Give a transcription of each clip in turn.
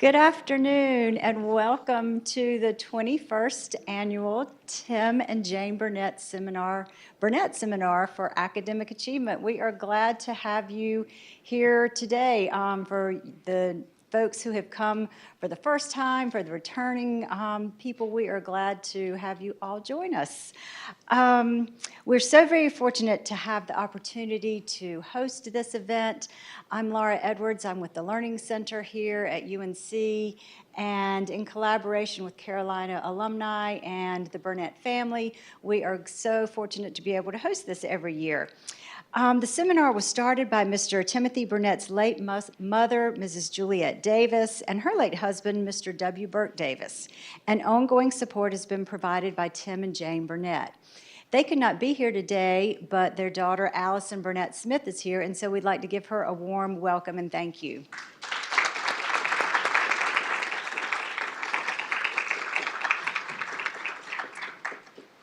Good afternoon and welcome to the 21st Annual Tim and Jane Burnett Seminar for Academic Achievement. We are glad to have you here today. For the folks who have come for the first time, for the returning people, we are glad to have you all join us. We're so very fortunate to have the opportunity to host this event. I'm Laura Edwards. I'm with the Learning Center here at UNC, and in collaboration with Carolina alumni and the Burnett family, we are so fortunate to be able to host this every year. The seminar was started by Mr. Timothy Burnett's late mother, Mrs. Juliet Davis, and her late husband, Mr. W. Burke Davis. And ongoing support has been provided by Tim and Jane Burnett. They could not be here today, but their daughter, Allison Burnett Smith, is here, and so we'd like to give her a warm welcome and thank you.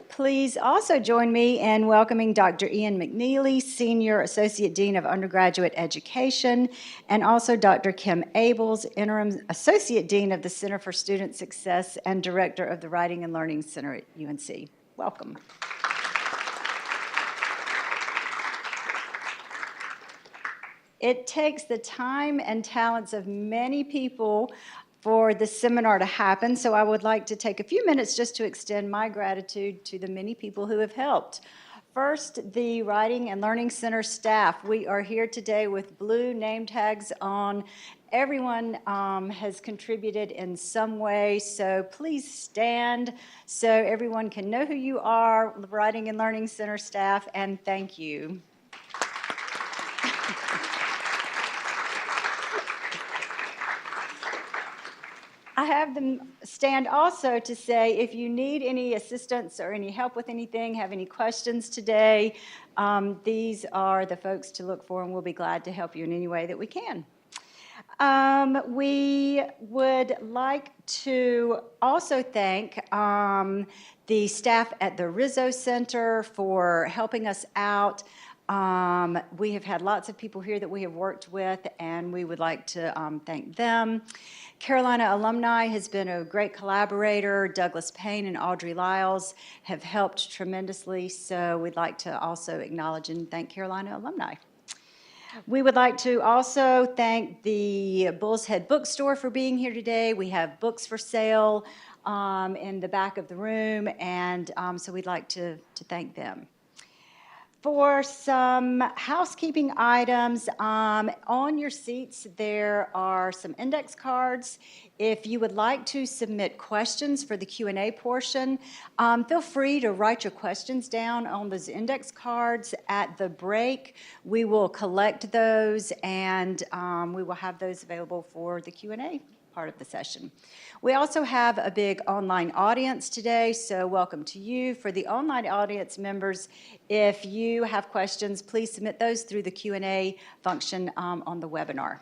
Please also join me in welcoming Dr. Ian McNeely, Senior Associate Dean of Undergraduate Education, and also Dr. Kim Abels, Interim Associate Dean of the Center for Student Success and Director of the Writing and Learning Center at UNC. Welcome. It takes the time and talents of many people for this seminar to happen, so I would like to take a few minutes just to extend my gratitude to the many people who have helped. First, the Writing and Learning Center staff. We are here today with blue name tags on. Everyone has contributed in some way, so please stand so everyone can know who you are, the Writing and Learning Center staff, and thank you. I have them stand also to say if you need any assistance or any help with anything, have any questions today, these are the folks to look for, and we'll be glad to help you in any way that we can. We would like to also thank the staff at the Rizzo Center for helping us out. We have had lots of people here that we have worked with, and we would like to thank them. Carolina alumni has been a great collaborator. Douglas Payne and Audrey Lyles have helped tremendously, so we'd like to also acknowledge and thank Carolina alumni. We would like to also thank the Bull's Head Bookstore for being here today. We have books for sale in the back of the room, and so we'd like to thank them. For some housekeeping items, on your seats there are some index cards. If you would like to submit questions for the Q&A portion, feel free to write your questions down on those index cards. At the break, we will collect those, and we will have those available for the Q&A part of the session. We also have a big online audience today, so welcome to you. For the online audience members, if you have questions, please submit those through the Q&A function on the webinar.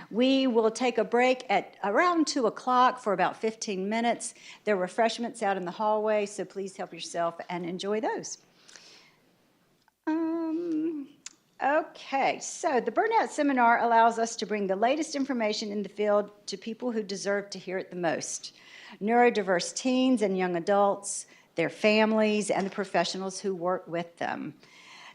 We will take a break at around 2 o'clock for about 15 minutes. There are refreshments out in the hallway, so please help yourself and enjoy those. Okay, so the Burnett Seminar allows us to bring the latest information in the field to people who deserve to hear it the most: neurodiverse teens and young adults, their families, and the professionals who work with them.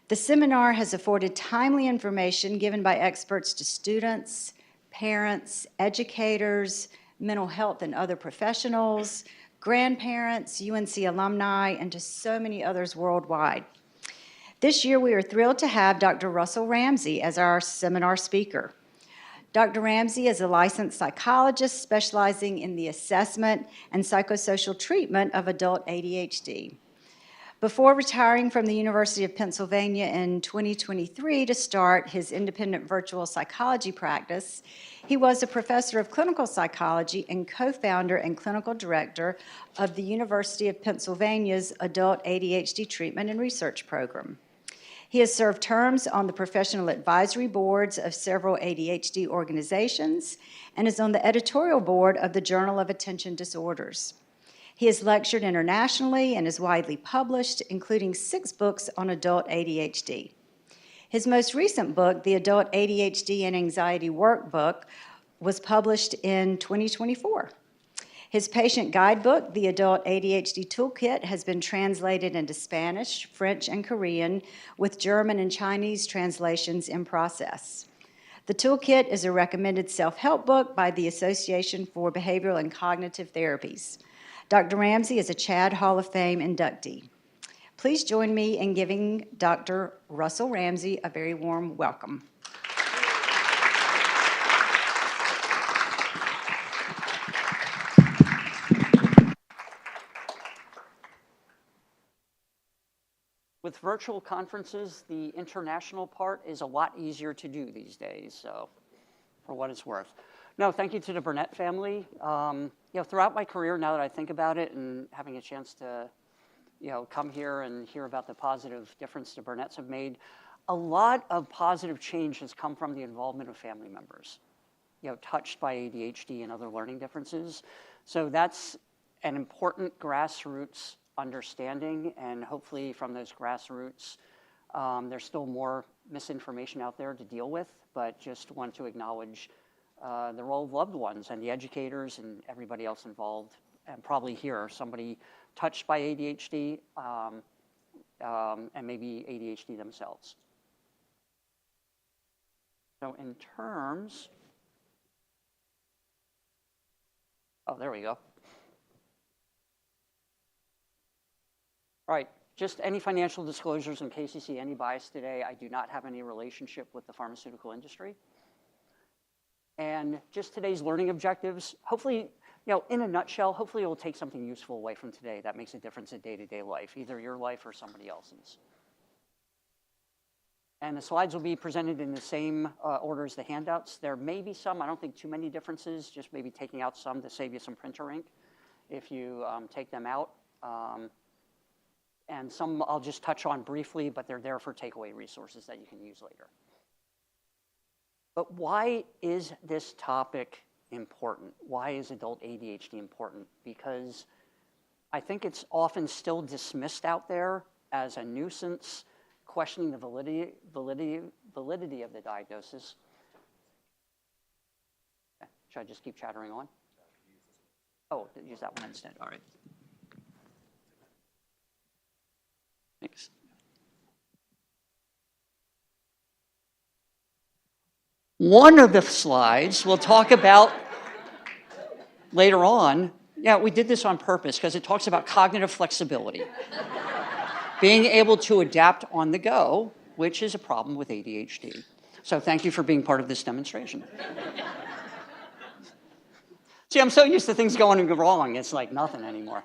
The seminar has afforded timely information given by experts to students, parents, educators, mental health and other professionals, grandparents, UNC alumni, and to so many others worldwide. This year, we are thrilled to have Dr. Russell Ramsay as our seminar speaker. Dr. Ramsay is a licensed psychologist specializing in the assessment and psychosocial treatment of adult ADHD. Before retiring from the University of Pennsylvania in 2023 to start his independent virtual psychology practice, he was a professor of clinical psychology and co-founder and clinical director of the University of Pennsylvania's Adult ADHD Treatment and Research Program. He has served terms on the professional advisory boards of several ADHD organizations and is on the editorial board of the Journal of Attention Disorders. He has lectured internationally and is widely published, including 6 books on adult ADHD. His most recent book, the Adult ADHD and Anxiety Workbook, was published in 2024. His patient guidebook, The Adult ADHD Toolkit, has been translated into Spanish, French, and Korean, with German and Chinese translations in process. The toolkit is a recommended self-help book by the Association for Behavioral and Cognitive Therapies. Dr. Ramsay is a CHAD Hall of Fame inductee. Please join me in giving Dr. Russell Ramsay a very warm welcome. With virtual conferences, the international part is a lot easier to do these days, so for what it's worth. No, thank you to the Burnett family. Throughout my career, now that I think about it and having a chance to, come here and hear about the positive difference the Burnetts have made, a lot of positive change has come from the involvement of family members, touched by ADHD and other learning differences. So that's an important grassroots understanding, and hopefully from those grassroots, there's still more misinformation out there to deal with, but just want to acknowledge the role of loved ones and the educators and everybody else involved, and probably here, somebody touched by ADHD and maybe ADHD themselves. So in terms, oh, there we go. All right, just any financial disclosures in case you see any bias today. I do not have any relationship with the pharmaceutical industry. And just today's learning objectives, hopefully, in a nutshell, hopefully it will take something useful away from today that makes a difference in day-to-day life, either your life or somebody else's. And the slides will be presented in the same order as the handouts. There may be some, I don't think too many differences, just maybe taking out some to save you some printer ink if you take them out. And some I'll just touch on briefly, but they're there for takeaway resources that you can use later. But why is this topic important? Why is adult ADHD important? Because I think it's often still dismissed out there as a nuisance, questioning the validity of the diagnosis. Okay. Should I just keep chattering on? Oh, use that one instead. All right. Thanks. One of the slides we'll talk about later on. Yeah, we did this on purpose because it talks about cognitive flexibility. Being able to adapt on the go, which is a problem with ADHD. So thank you for being part of this demonstration. See, I'm so used to things going wrong, it's like nothing anymore.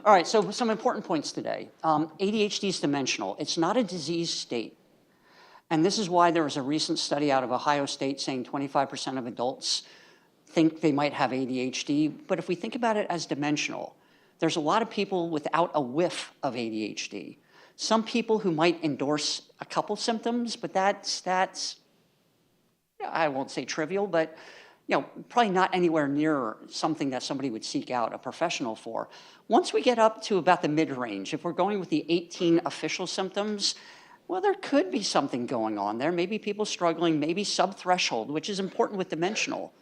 All right, so some important points today. ADHD is dimensional. It's not a disease state. And this is why there was a recent study out of Ohio State saying 25% of adults think they might have ADHD. But if we think about it as dimensional, there's a lot of people without a whiff of ADHD. Some people who might endorse a couple symptoms, but that's I won't say trivial, but probably not anywhere near something that somebody would seek out a professional for. Once we get up to about the mid-range, if we're going with the 18 official symptoms, well, there could be something going on there. Maybe people struggling, maybe sub-threshold, which is important with dimensional.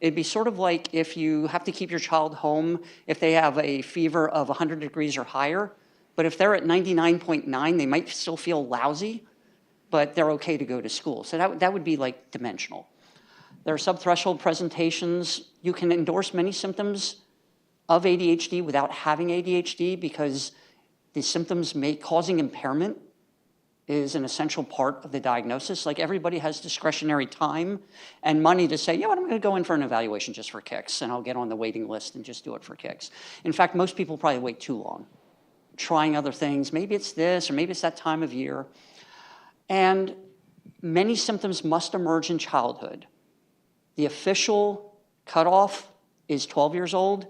It'd be sort of like if you have to keep your child home if they have a fever of 100 degrees or higher, but if they're at 99.9, they might still feel lousy, but they're okay to go to school. So that would be like dimensional. There are subthreshold presentations. You can endorse many symptoms of ADHD without having ADHD because the symptoms causing impairment is an essential part of the diagnosis. Like everybody has discretionary time and money to say, I'm going to go in for an evaluation just for kicks, and I'll get on the waiting list and just do it for kicks. In fact, most people probably wait too long, trying other things. Maybe it's this, or maybe it's that time of year. And many symptoms must emerge in childhood. The official cutoff is 12 years old,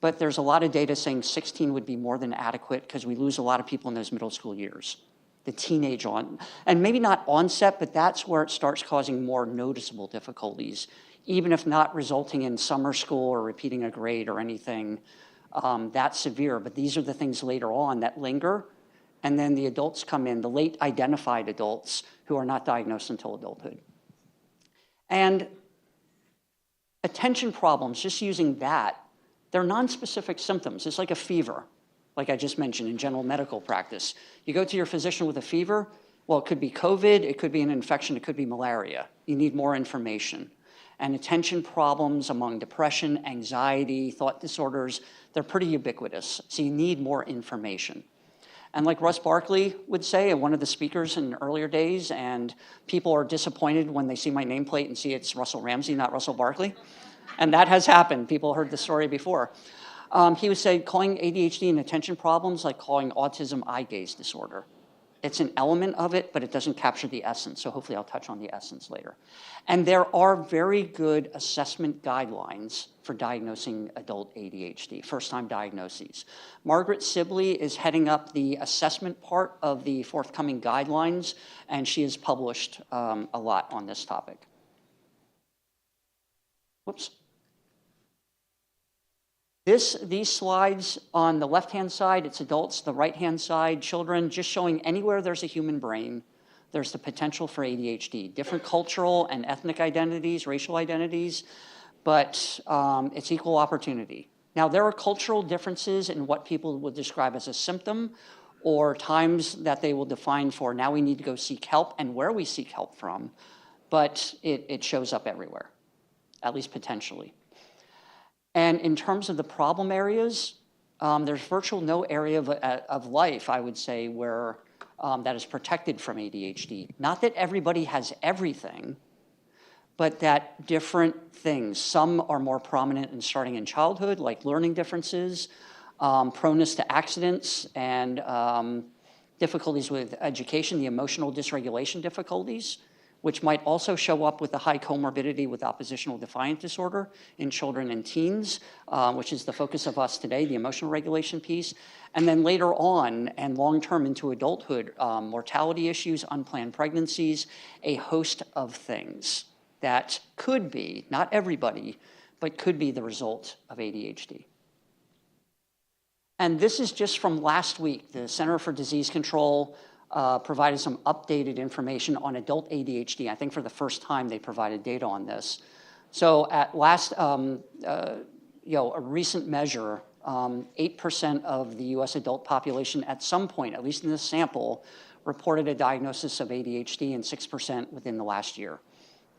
but there's a lot of data saying 16 would be more than adequate because we lose a lot of people in those middle school years, the teenage and maybe not onset, but that's where it starts causing more noticeable difficulties, even if not resulting in summer school or repeating a grade or anything that severe. But these are the things later on that linger, and then the adults come in, the late identified adults who are not diagnosed until adulthood. And Attention problems, just using that, they're nonspecific symptoms. It's like a fever, like I just mentioned in general medical practice. You go to your physician with a fever, well, it could be COVID, it could be an infection, it could be malaria. You need more information. And attention problems among depression, anxiety, thought disorders, they're pretty ubiquitous. So you need more information. And like Russ Barkley would say, and one of the speakers in earlier days, and people are disappointed when they see my nameplate and see it's Russell Ramsay, not Russell Barkley. And that has happened. People heard the story before. He would say calling ADHD and attention problems like calling autism eye gaze disorder. It's an element of it, but it doesn't capture the essence. So hopefully I'll touch on the essence later. And there are very good assessment guidelines for diagnosing adult ADHD, first-time diagnoses. Margaret Sibley is heading up the assessment part of the forthcoming guidelines, and she has published a lot on this topic. Whoops. These slides on the left-hand side, it's adults, the right-hand side, children, just showing anywhere there's a human brain, there's the potential for ADHD. Different cultural and ethnic identities, racial identities, but it's equal opportunity. Now, there are cultural differences in what people would describe as a symptom or times that they will define for now we need to go seek help and where we seek help from, but it shows up everywhere, at least potentially. And in terms of the problem areas, there's virtually no area of life, I would say, where that is protected from ADHD. Not that everybody has everything, but that different things. Some are more prominent in starting in childhood, like learning differences, proneness to accidents, and difficulties with education, the emotional dysregulation difficulties, which might also show up with the high comorbidity with oppositional defiant disorder in children and teens, which is the focus of us today, the emotional regulation piece. And then later on and long-term into adulthood, mortality issues, unplanned pregnancies, a host of things that could be, not everybody, but could be the result of ADHD. And this is just from last week. The Center for Disease Control provided some updated information on adult ADHD. I think for the first time they provided data on this. So at last, a recent measure, 8% of the US adult population at some point, at least in this sample, reported a diagnosis of ADHD, and 6% within the last year.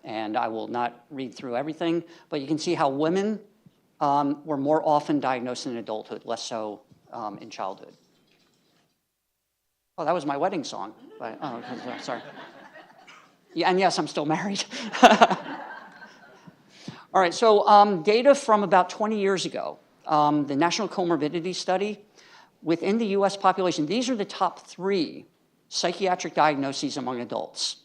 And I will not read through everything, but you can see how women were more often diagnosed in adulthood, less so in childhood. Oh, that was my wedding song. But, oh, sorry. Yeah, and yes, I'm still married. All right, so data from about 20 years ago, the National Comorbidity Study, within the US population, these are the top 3 psychiatric diagnoses among adults.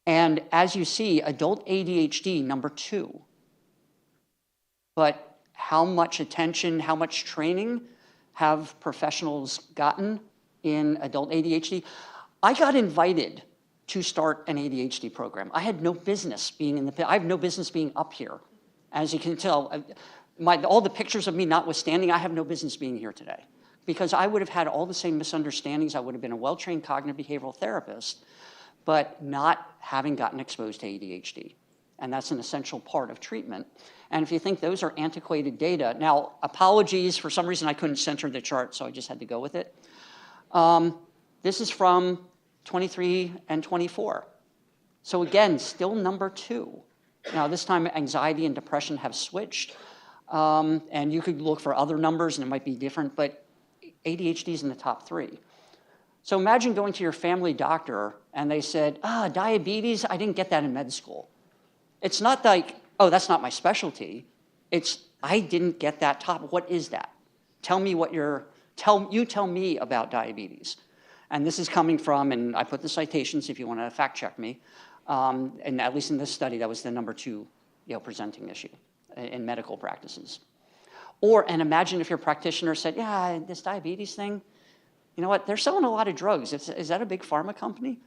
And as you see, adult ADHD, number 2. But how much attention, how much training have professionals gotten in adult ADHD? I got invited to start an ADHD program. I had no business being I have no business being up here. As you can tell, all the pictures of me notwithstanding, I have no business being here today because I would have had all the same misunderstandings. I would have been a well-trained cognitive behavioral therapist, but not having gotten exposed to ADHD. And that's an essential part of treatment. And if you think those are antiquated data, now apologies, for some reason I couldn't center the chart, so I just had to go with it. This is from 23 and 24. So again, still number 2. Now this time anxiety and depression have switched, and you could look for other numbers and it might be different, but ADHD is in the top 3. So imagine going to your family doctor and they said, diabetes, I didn't get that in med school. It's not like, oh, that's not my specialty. It's, I didn't get that topic. What is that? Tell me what tell me about diabetes. And this is coming from, and I put the citations if you want to fact check me, and at least in this study, that was the number 2 presenting issue in medical practices. And imagine if your practitioner said, yeah, this diabetes thing, you know what, they're selling a lot of drugs. Is that a big pharma company?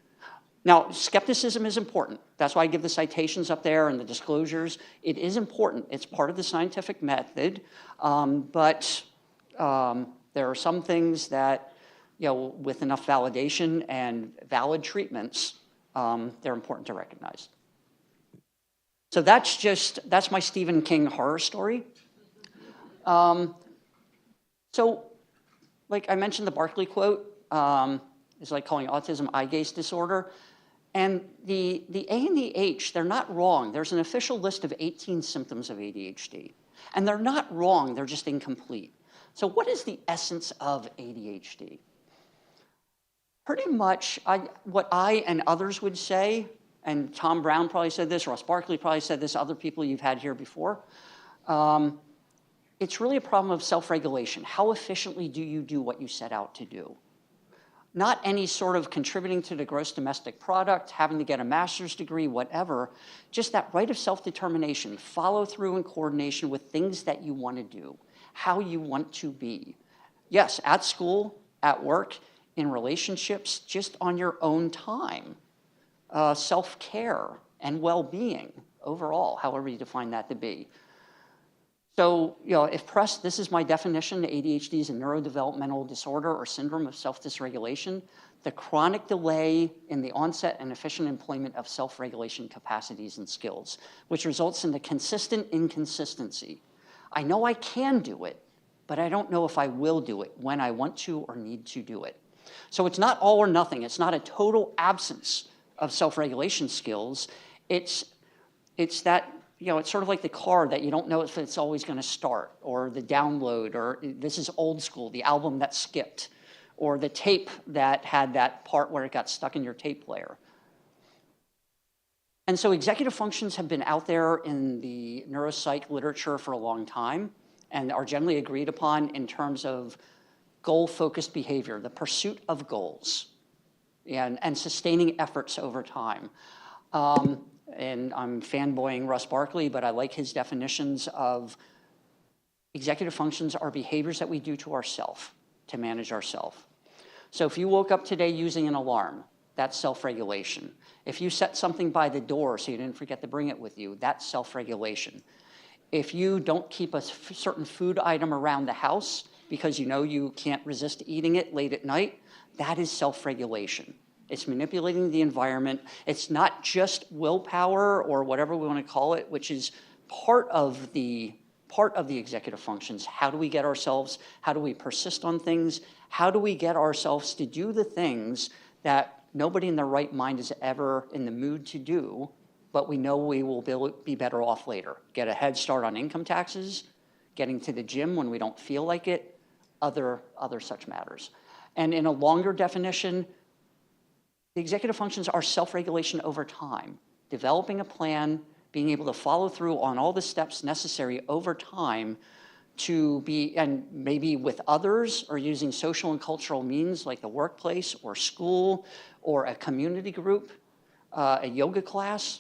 Now, skepticism is important. That's why I give the citations up there and the disclosures. It is important. It's part of the scientific method, but there are some things that, with enough validation and valid treatments, they're important to recognize. So that's my Stephen King horror story. So like I mentioned, the Barkley quote is like calling autism eye gaze disorder. And the A and the H, they're not wrong. There's an official list of 18 symptoms of ADHD. And they're not wrong, they're just incomplete. So what is the essence of ADHD? Pretty much what I and others would say, and Tom Brown probably said this, Ross Barkley probably said this, other people you've had here before, it's really a problem of self-regulation. How efficiently do you do what you set out to do? Not any sort of contributing to the gross domestic product, having to get a master's degree, whatever, just that right of self-determination, follow through and coordination with things that you want to do, how you want to be. Yes, at school, at work, in relationships, just on your own time. Self-care and well-being overall, however you define that to be. So, if pressed, this is my definition. ADHD is a neurodevelopmental disorder or syndrome of self-dysregulation, the chronic delay in the onset and efficient employment of self-regulation capacities and skills, which results in the consistent inconsistency. I know I can do it, but I don't know if I will do it when I want to or need to do it. So it's not all or nothing. It's not a total absence of self-regulation skills. It's that, it's sort of like the car that you don't know if it's always going to start, or the download, or this is old school, the album that skipped, or the tape that had that part where it got stuck in your tape player. And so executive functions have been out there in the neuropsych literature for a long time and are generally agreed upon in terms of goal-focused behavior, the pursuit of goals, and sustaining efforts over time. And I'm fanboying Russ Barkley, but I like his definitions of executive functions are behaviors that we do to ourselves to manage ourselves. So if you woke up today using an alarm, that's self-regulation. If you set something by the door so you didn't forget to bring it with you, that's self-regulation. If you don't keep a certain food item around the house because you know you can't resist eating it late at night, that is self-regulation. It's manipulating the environment. It's not just willpower or whatever we want to call it, which is part of the executive functions. How do we get ourselves, how do we persist on things? How do we get ourselves to do the things that nobody in their right mind is ever in the mood to do, but we know we will be better off later? Get a head start on income taxes, getting to the gym when we don't feel like it, other such matters. And in a longer definition, the executive functions are self-regulation over time, developing a plan, being able to follow through on all the steps necessary over time to be, and maybe with others, or using social and cultural means like the workplace or school or a community group, a yoga class,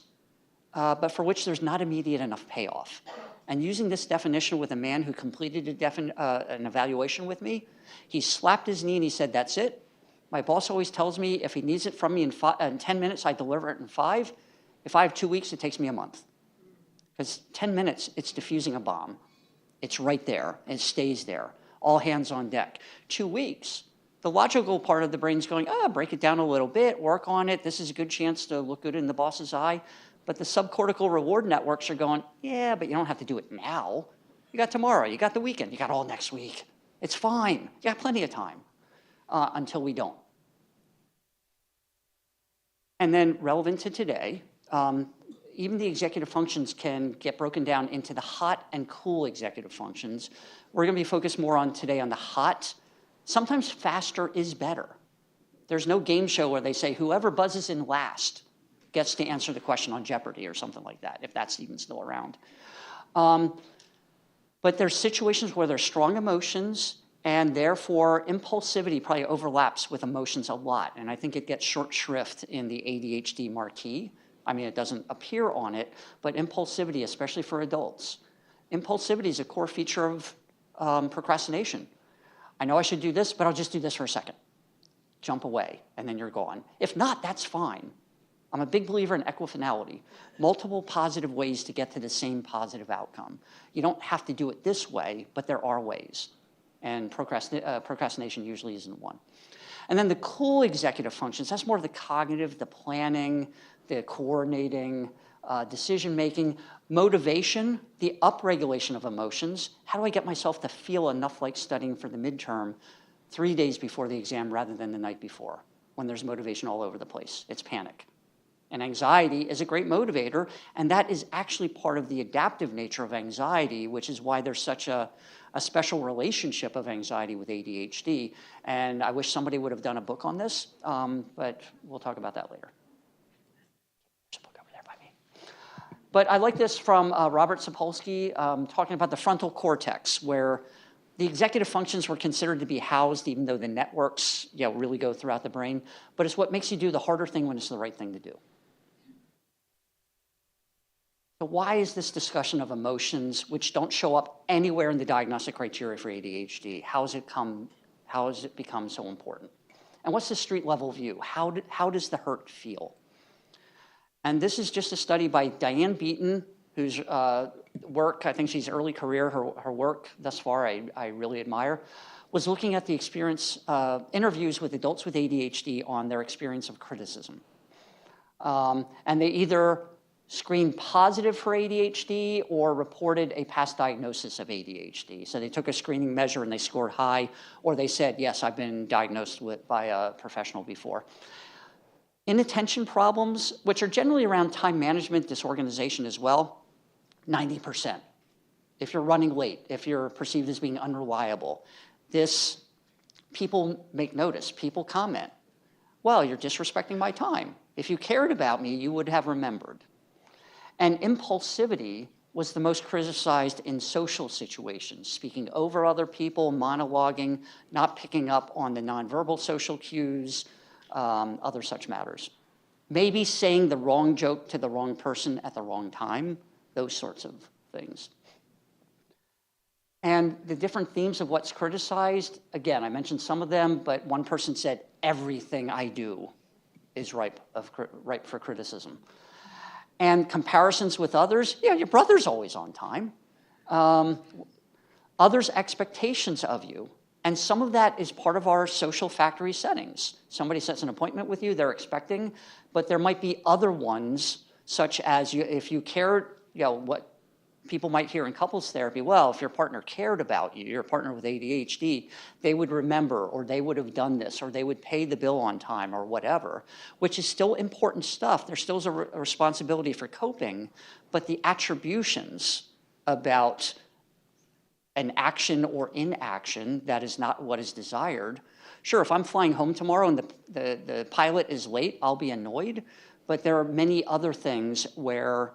but for which there's not immediate enough payoff. And using this definition with a man who completed an evaluation with me, he slapped his knee and he said, "That's it. My boss always tells me if he needs it from me in 10 minutes, I deliver it in 5. If I have 2 weeks, it takes me a month. Because 10 minutes, it's diffusing a bomb. It's right there, and it stays there. All hands on deck. 2 weeks, the logical part of the brain's going, break it down a little bit, work on it. This is a good chance to look good in the boss's eye. But the subcortical reward networks are going, yeah, but you don't have to do it now. You got tomorrow, you got the weekend, you got all next week. It's fine. You got plenty of time until we don't. And then relevant to today, even the executive functions can get broken down into the hot and cool executive functions. We're going to be focused more on today on the hot. Sometimes faster is better. There's no game show where they say whoever buzzes in last gets to answer the question on Jeopardy or something like that, if that's even still around. But there's situations where there's strong emotions, and therefore impulsivity probably overlaps with emotions a lot. And I think it gets short shrift in the ADHD marquee. I mean, it doesn't appear on it, but impulsivity, especially for adults. Impulsivity is a core feature of procrastination. I know I should do this, but I'll just do this for a second. Jump away, and then you're gone. If not, that's fine. I'm a big believer in equifinality, multiple positive ways to get to the same positive outcome. You don't have to do it this way, but there are ways. And procrastination usually isn't one. And then the cool executive functions, that's more of the cognitive, the planning, the coordinating, decision-making, motivation, the upregulation of emotions. How do I get myself to feel enough like studying for the midterm 3 days before the exam rather than the night before, when there's motivation all over the place? It's panic. And anxiety is a great motivator, and that is actually part of the adaptive nature of anxiety, which is why there's such a special relationship of anxiety with ADHD. And I wish somebody would have done a book on this, but we'll talk about that later. There's a book over there by me. But I like this from Robert Sapolsky, talking about the frontal cortex, where the executive functions were considered to be housed, even though the networks really go throughout the brain. But it's what makes you do the harder thing when it's the right thing to do. So why is this discussion of emotions, which don't show up anywhere in the diagnostic criteria for ADHD, how has it become so important? And what's the street level view? How does the hurt feel? And this is just a study by Diane Beaton, whose work, I think she's early career, her work thus far I really admire, was looking at the experience, interviews with adults with ADHD on their experience of criticism. And they either screened positive for ADHD or reported a past diagnosis of ADHD. So they took a screening measure and they scored high, or they said, yes, I've been diagnosed by a professional before. Inattention problems, which are generally around time management, disorganization as well, 90%. If you're running late, if you're perceived as being unreliable, people make notice, people comment. Well, you're disrespecting my time. If you cared about me, you would have remembered. And impulsivity was the most criticized in social situations, speaking over other people, monologuing, not picking up on the nonverbal social cues, other such matters. Maybe saying the wrong joke to the wrong person at the wrong time, those sorts of things. And the different themes of what's criticized, again, I mentioned some of them, but one person said, everything I do is ripe for criticism. And comparisons with others, your brother's always on time. Others' expectations of you. And some of that is part of our social factory settings. Somebody sets an appointment with you, they're expecting, but there might be other ones, such as if you cared, what people might hear in couples therapy, well, if your partner cared about you, your partner with ADHD, they would remember, or they would have done this, or they would pay the bill on time, or whatever, which is still important stuff. There still is a responsibility for coping, but the attributions about an action or inaction that is not what is desired. Sure, if I'm flying home tomorrow and the pilot is late, I'll be annoyed, but there are many other things where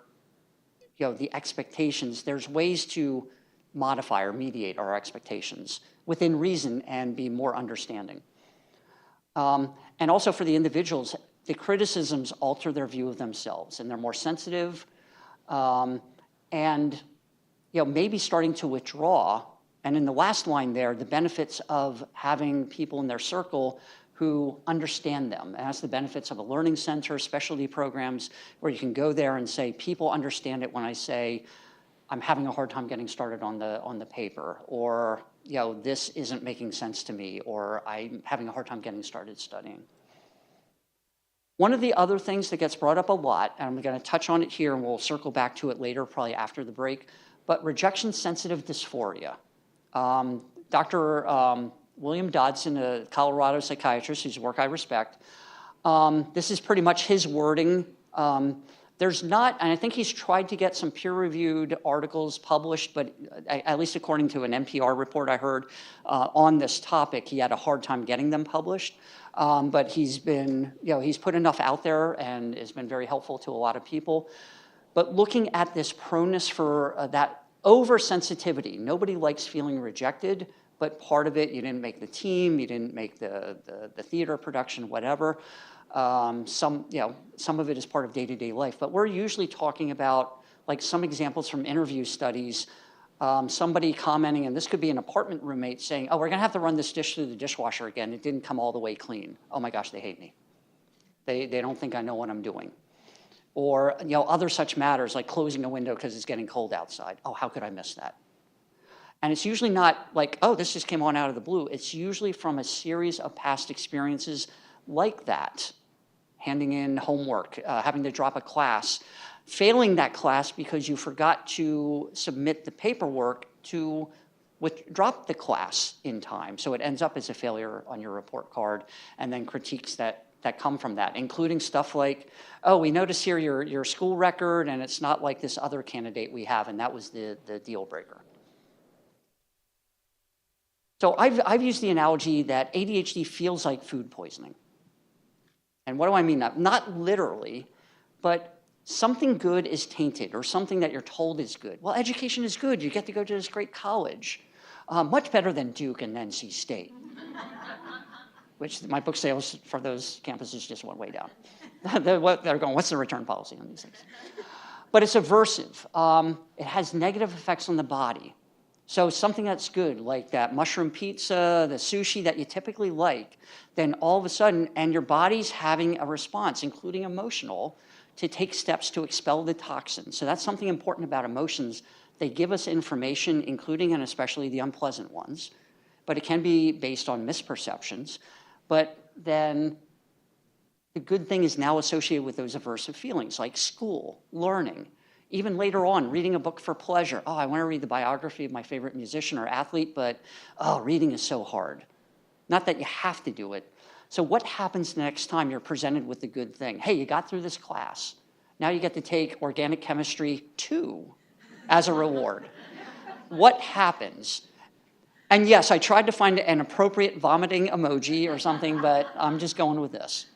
the expectations, there's ways to modify or mediate our expectations within reason and be more understanding. And also for the individuals, the criticisms alter their view of themselves, and they're more sensitive, and maybe starting to withdraw. And in the last line there, the benefits of having people in their circle who understand them. And that's the benefits of a learning center, specialty programs, where you can go there and say, people understand it when I say, I'm having a hard time getting started on the paper, or this isn't making sense to me, or I'm having a hard time getting started studying. One of the other things that gets brought up a lot, and I'm going to touch on it here, and we'll circle back to it later, probably after the break, but rejection-sensitive dysphoria. Dr. William Dodson, a Colorado psychiatrist whose work I respect, this is pretty much his wording. There's not, and I think he's tried to get some peer-reviewed articles published, but at least according to an NPR report I heard on this topic, he had a hard time getting them published. But he's been, he's put enough out there and has been very helpful to a lot of people. But looking at this proneness for that oversensitivity, nobody likes feeling rejected, but part of it, you didn't make the team, you didn't make the theater production, whatever. Some of it is part of day-to-day life, but we're usually talking about, like some examples from interview studies, somebody commenting, and this could be an apartment roommate saying, oh, we're gonna have to run this dish through the dishwasher again. It didn't come all the way clean. Oh my gosh, they hate me. They don't think I know what I'm doing. Or other such matters like closing a window because it's getting cold outside. Oh, how could I miss that? And it's usually not like, oh, this just came on out of the blue. It's usually from a series of past experiences like that. Handing in homework, having to drop a class, failing that class because you forgot to submit the paperwork to drop the class in time. So it ends up as a failure on your report card, and then critiques that come from that, including stuff like, oh, we notice here your school record, and it's not like this other candidate we have, and that was the deal breaker. So I've used the analogy that ADHD feels like food poisoning. And what do I mean? Not literally, but something good is tainted, or something that you're told is good. Well, education is good. You get to go to this great college. Much better than Duke and NC State, which my book sales for those campuses just went way down. They're going, what's the return policy on these things? But it's aversive. It has negative effects on the body. So something that's good, like that mushroom pizza, the sushi that you typically like, then all of a sudden, and your body's having a response, including emotional, to take steps to expel the toxin. So that's something important about emotions. They give us information, including and especially the unpleasant ones, but it can be based on misperceptions. But then the good thing is now associated with those aversive feelings, like school, learning, even later on, reading a book for pleasure. Oh, I want to read the biography of my favorite musician or athlete, but oh, reading is so hard. Not that you have to do it. So what happens next time you're presented with the good thing? Hey, you got through this class. Now you get to take organic chemistry 2 as a reward. What happens? And yes, I tried to find an appropriate vomiting emoji or something, but I'm just going with this.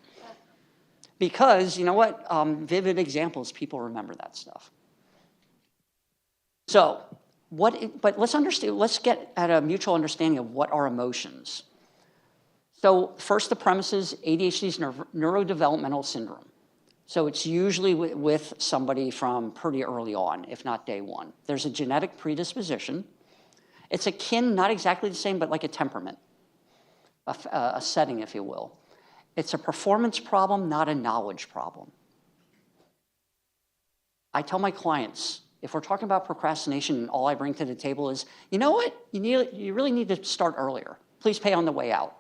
Because, you know what? Vivid examples, people remember that stuff. So, but let's get at a mutual understanding of what are emotions. So first, the premise is ADHD is neurodevelopmental syndrome. So it's usually with somebody from pretty early on, if not day one. There's a genetic predisposition. It's akin, not exactly the same, but like a temperament, a setting, if you will. It's a performance problem, not a knowledge problem. I tell my clients, if we're talking about procrastination and all I bring to the table is, you know what? You really need to start earlier. Please pay on the way out.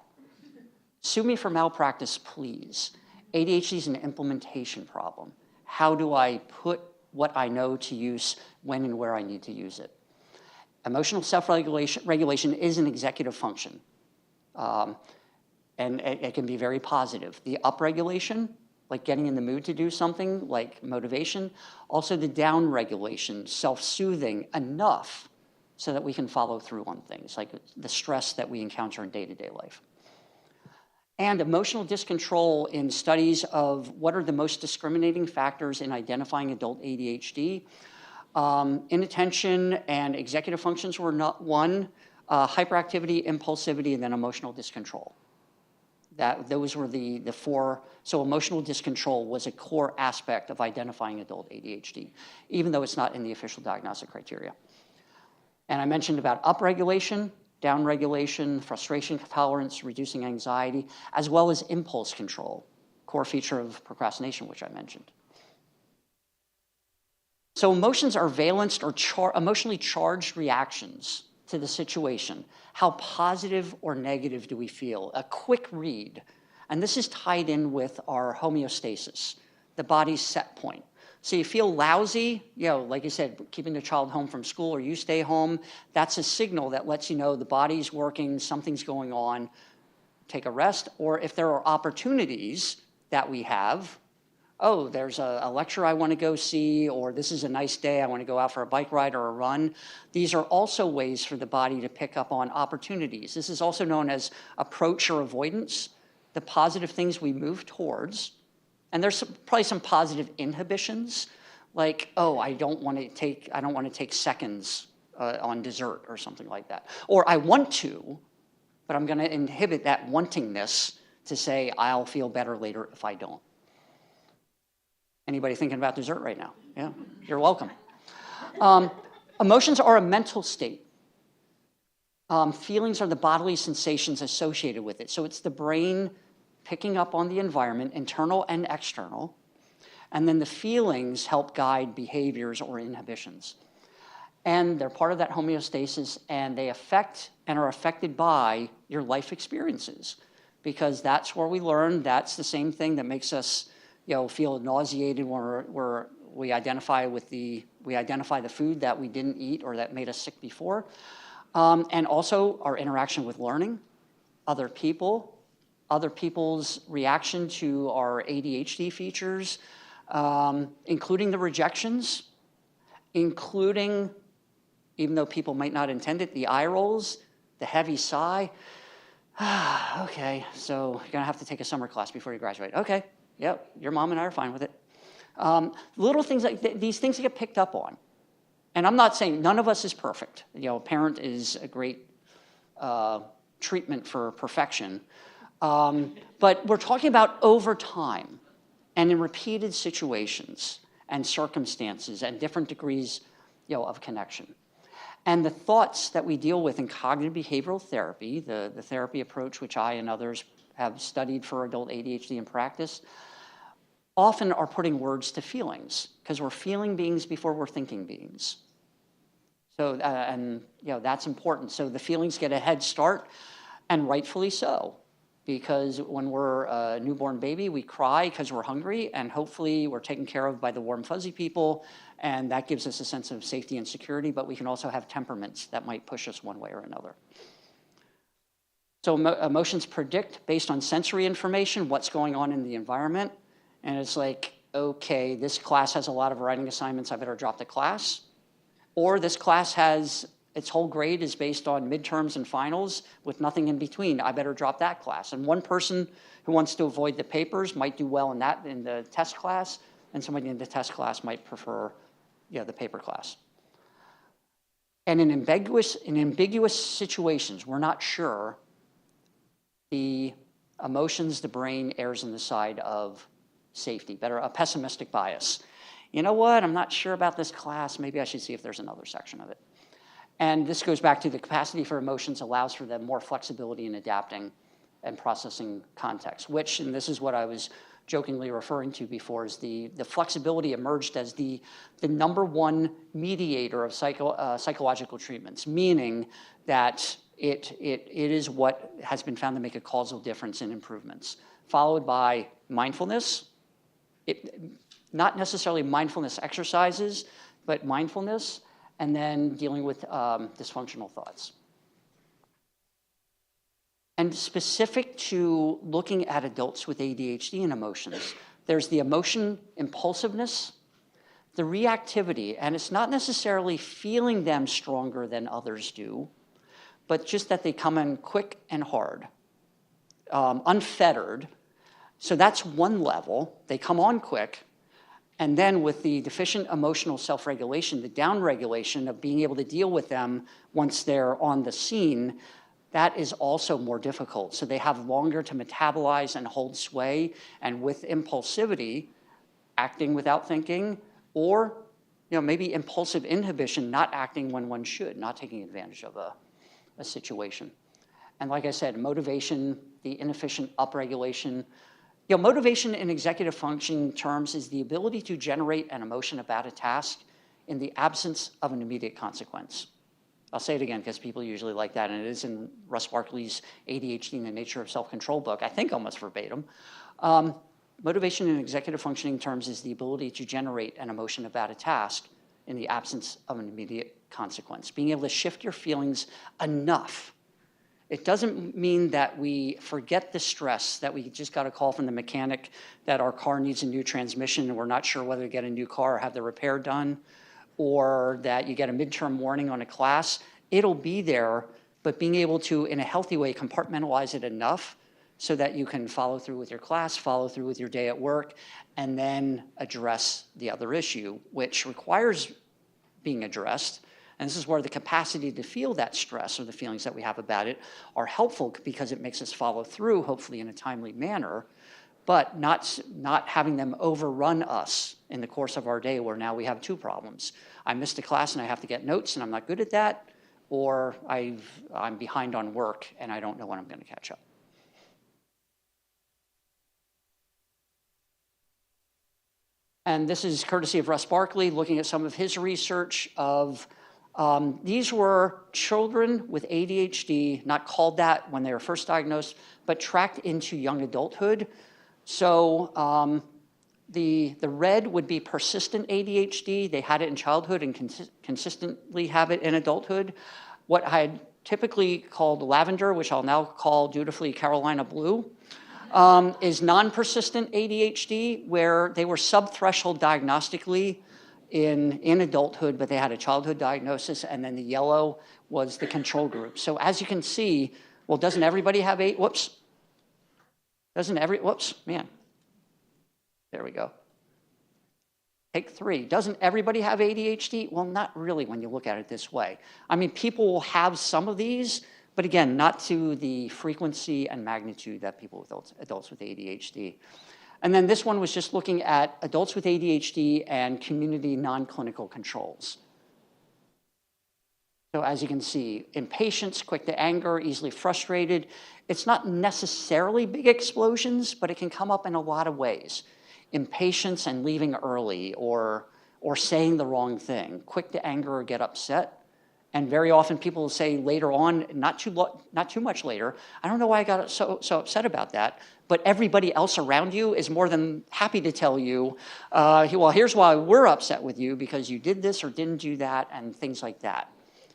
Sue me for malpractice, please. ADHD is an implementation problem. How do I put what I know to use when and where I need to use it? Emotional self-regulation is an executive function. And it can be very positive. The upregulation, like getting in the mood to do something, like motivation. Also the downregulation, self-soothing enough so that we can follow through on things, like the stress that we encounter in day-to-day life. And emotional discontrol in studies of what are the most discriminating factors in identifying adult ADHD. Inattention and executive functions were not one, hyperactivity, impulsivity, and then emotional discontrol. Those were the 4. So emotional discontrol was a core aspect of identifying adult ADHD, even though it's not in the official diagnostic criteria. And I mentioned about upregulation, downregulation, frustration tolerance, reducing anxiety, as well as impulse control, core feature of procrastination, which I mentioned. So emotions are valenced or emotionally charged reactions to the situation. How positive or negative do we feel? A quick read. And this is tied in with our homeostasis, the body's set point. So you feel lousy, like I said, keeping the child home from school or you stay home, that's a signal that lets you know the body's working, something's going on, take a rest. Or if there are opportunities that we have, oh, there's a lecture I want to go see, or this is a nice day, I want to go out for a bike ride or a run. These are also ways for the body to pick up on opportunities. This is also known as approach or avoidance, the positive things we move towards. And there's probably some positive inhibitions, like, oh, I don't want to take seconds on dessert or something like that. Or I want to, but I'm going to inhibit that wantingness to say I'll feel better later if I don't. Anybody thinking about dessert right now? Yeah, you're welcome. Emotions are a mental state. Feelings are the bodily sensations associated with it. So it's the brain picking up on the environment, internal and external, and then the feelings help guide behaviors or inhibitions. And they're part of that homeostasis, and they affect and are affected by your life experiences, because that's where we learn. That's the same thing that makes us feel nauseated when we're we identify the food that we didn't eat or that made us sick before, and also our interaction with learning, other people, other people's reaction to our ADHD features, including the rejections, including, even though people might not intend it, the eye rolls, the heavy sigh. Okay, so you're gonna have to take a summer class before you graduate. Okay, yep, your mom and I are fine with it. Little things like these things get picked up on. And I'm not saying none of us is perfect. You know, a parent is a great treatment for perfection. But we're talking about over time and in repeated situations and circumstances and different degrees, you know, of connection. And the thoughts that we deal with in cognitive behavioral therapy, the therapy approach which I and others have studied for adult ADHD in practice, often are putting words to feelings, because we're feeling beings before we're thinking beings. So, and you know, that's important. So the feelings get a head start, and rightfully so, because when we're a newborn baby, we cry because we're hungry, and hopefully we're taken care of by the warm, fuzzy people, and that gives us a sense of safety and security, but we can also have temperaments that might push us one way or another. So emotions predict, based on sensory information, what's going on in the environment, and it's like, okay, this class has a lot of writing assignments, I better drop the class. Or this class has, its whole grade is based on midterms and finals with nothing in between, I better drop that class. And one person who wants to avoid the papers might do well in the test class, and somebody in the test class might prefer, the paper class. And in ambiguous situations, we're not sure, the emotions, the brain errs on the side of safety, a pessimistic bias. You know what, I'm not sure about this class, maybe I should see if there's another section of it. And this goes back to the capacity for emotions allows for them more flexibility in adapting and processing context, which, and this is what I was jokingly referring to before, is the flexibility emerged as the number one mediator of psychological treatments, meaning that it is what has been found to make a causal difference in improvements, followed by mindfulness, not necessarily mindfulness exercises, but mindfulness, and then dealing with dysfunctional thoughts. And specific to looking at adults with ADHD and emotions, there's the emotion impulsiveness, the reactivity, and it's not necessarily feeling them stronger than others do, but just that they come in quick and hard, unfettered. So that's one level. They come on quick. And then with the deficient emotional self-regulation, the down-regulation of being able to deal with them once they're on the scene, that is also more difficult. So they have longer to metabolize and hold sway, and with impulsivity, acting without thinking, or maybe impulsive inhibition, not acting when one should, not taking advantage of a situation. And like I said, motivation, the inefficient upregulation. Motivation in executive functioning terms is the ability to generate an emotion about a task in the absence of an immediate consequence. I'll say it again because people usually like that, and it is in Russ Barkley's ADHD and the Nature of Self-Control book, I think almost verbatim. Motivation in executive functioning terms is the ability to generate an emotion about a task in the absence of an immediate consequence. Being able to shift your feelings enough. It doesn't mean that we forget the stress, that we just got a call from the mechanic that our car needs a new transmission and we're not sure whether to get a new car or have the repair done, or that you get a midterm warning on a class. It'll be there, but being able to, in a healthy way, compartmentalize it enough so that you can follow through with your class, follow through with your day at work, and then address the other issue, which requires being addressed. And this is where the capacity to feel that stress or the feelings that we have about it are helpful, because it makes us follow through, hopefully in a timely manner, but not having them overrun us in the course of our day, where now we have two problems. I missed a class and I have to get notes and I'm not good at that, or I'm behind on work and I don't know when I'm going to catch up. And this is courtesy of Russ Barkley, looking at some of his research of these were children with ADHD, not called that when they were first diagnosed, but tracked into young adulthood. So The red would be persistent ADHD. They had it in childhood and consistently have it in adulthood. What I had typically called lavender, which I'll now call dutifully Carolina blue, is non-persistent ADHD, where they were sub-threshold diagnostically in adulthood, but they had a childhood diagnosis, and then the yellow was the control group. So as you can see, well, doesn't everybody have whoops, man. There we go. Take 3. Doesn't everybody have ADHD? Well, not really when you look at it this way. I mean, people will have some of these, but again, not to the frequency and magnitude that people with adults with ADHD. And then this one was just looking at adults with ADHD and community non-clinical controls. So as you can see, impatience, quick to anger, easily frustrated. It's not necessarily big explosions, but it can come up in a lot of ways. Impatience and leaving early or saying the wrong thing, quick to anger or get upset. And very often people will say later on, not too much later, I don't know why I got so upset about that, but everybody else around you is more than happy to tell you, well, here's why we're upset with you, because you did this or didn't do that, and things like that.